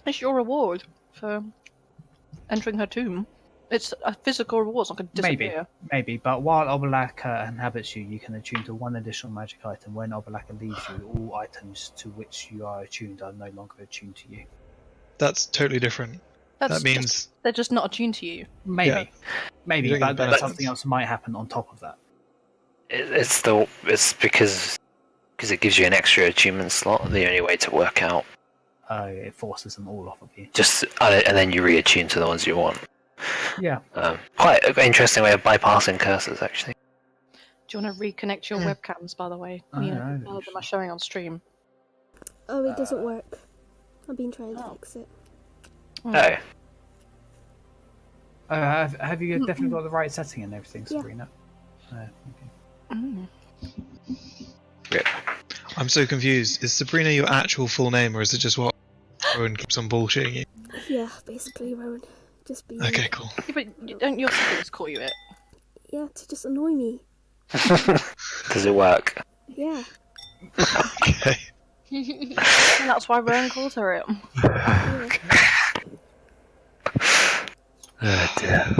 It's your reward for entering her tomb. It's a physical reward. It's not going to disappear. Maybe, but while Obalaka inhabits you, you can attune to one additional magic item. When Obalaka leaves you, all items to which you are attuned are no longer attuned to you. That's totally different. That means... They're just not attuned to you. Maybe, Yeah. maybe, You don't but get then benefits. something else might happen on top of that. It's because it gives you an extra attunement slot. The only way to work out It forces them all off of you. just and then you reattune to the ones you want. Yeah. Quite an interesting way of bypassing curses, actually. Do you want to reconnect your webcams, by the way? I You know, know, them are showing on stream. Oh, it doesn't work. I've been trying to fix it. Oh, Have you definitely got the right setting and everything, Yeah. Sabrina? Okay. rip. I'm so confused. Is Sabrina your actual full name, or is it just what Rowan keeps on bullshitting you? Yeah, basically, Rowan. Just be. Okay, cool. Yeah, but don't your siblings call you it? Yeah, to just annoy me. Does it work? Yeah. Okay. And that's why Rowan calls her it. Yeah. Oh dear.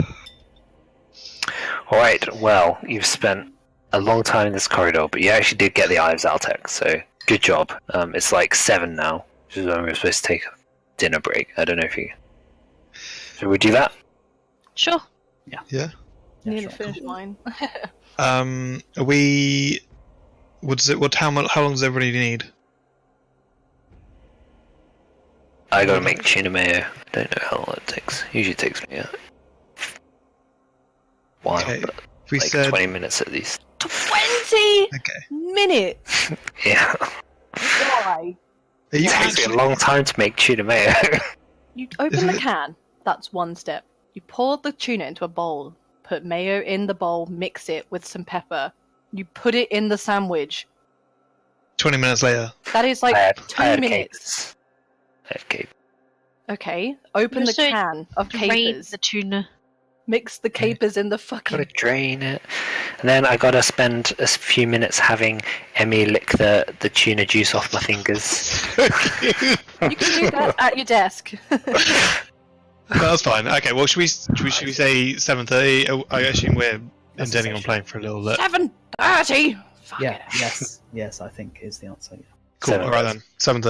Alright, well, you've spent a long time in this corridor, but you actually did get the Eye of Zaltek, so good job. It's like 7 now, which is when we're supposed to take a dinner break. I don't know if you... Should we do that? Sure. Yeah. Nearly sure. finished mine. Are we... How long does everybody need? I gotta make tuna mayo. I don't know how long it takes. Usually takes me a while, Okay. but If we like said... 20 minutes at least. 20 Okay. minutes! Yeah. Why? Are you It takes me actually... a long time to make tuna mayo. You open Isn't the it- can, that's one step. You pour the tuna into a bowl, put mayo in the bowl, mix it with some pepper. You put it in the sandwich. 20 minutes later. That is like I 2 had minutes. capers. I had capers. Okay, open You the also can of Drain capers. the tuna. Mix the capers in the fucking. Gotta drain it, and then I gotta spend a few minutes having Emmy lick the tuna juice off my fingers. You can do that at your desk. That's fine. Okay, well, should we say 7:30? I assume we're intending on playing for a little bit. 7:30. Yeah. Yes. I think is the answer. Yeah. Cool. All right then. 7:30.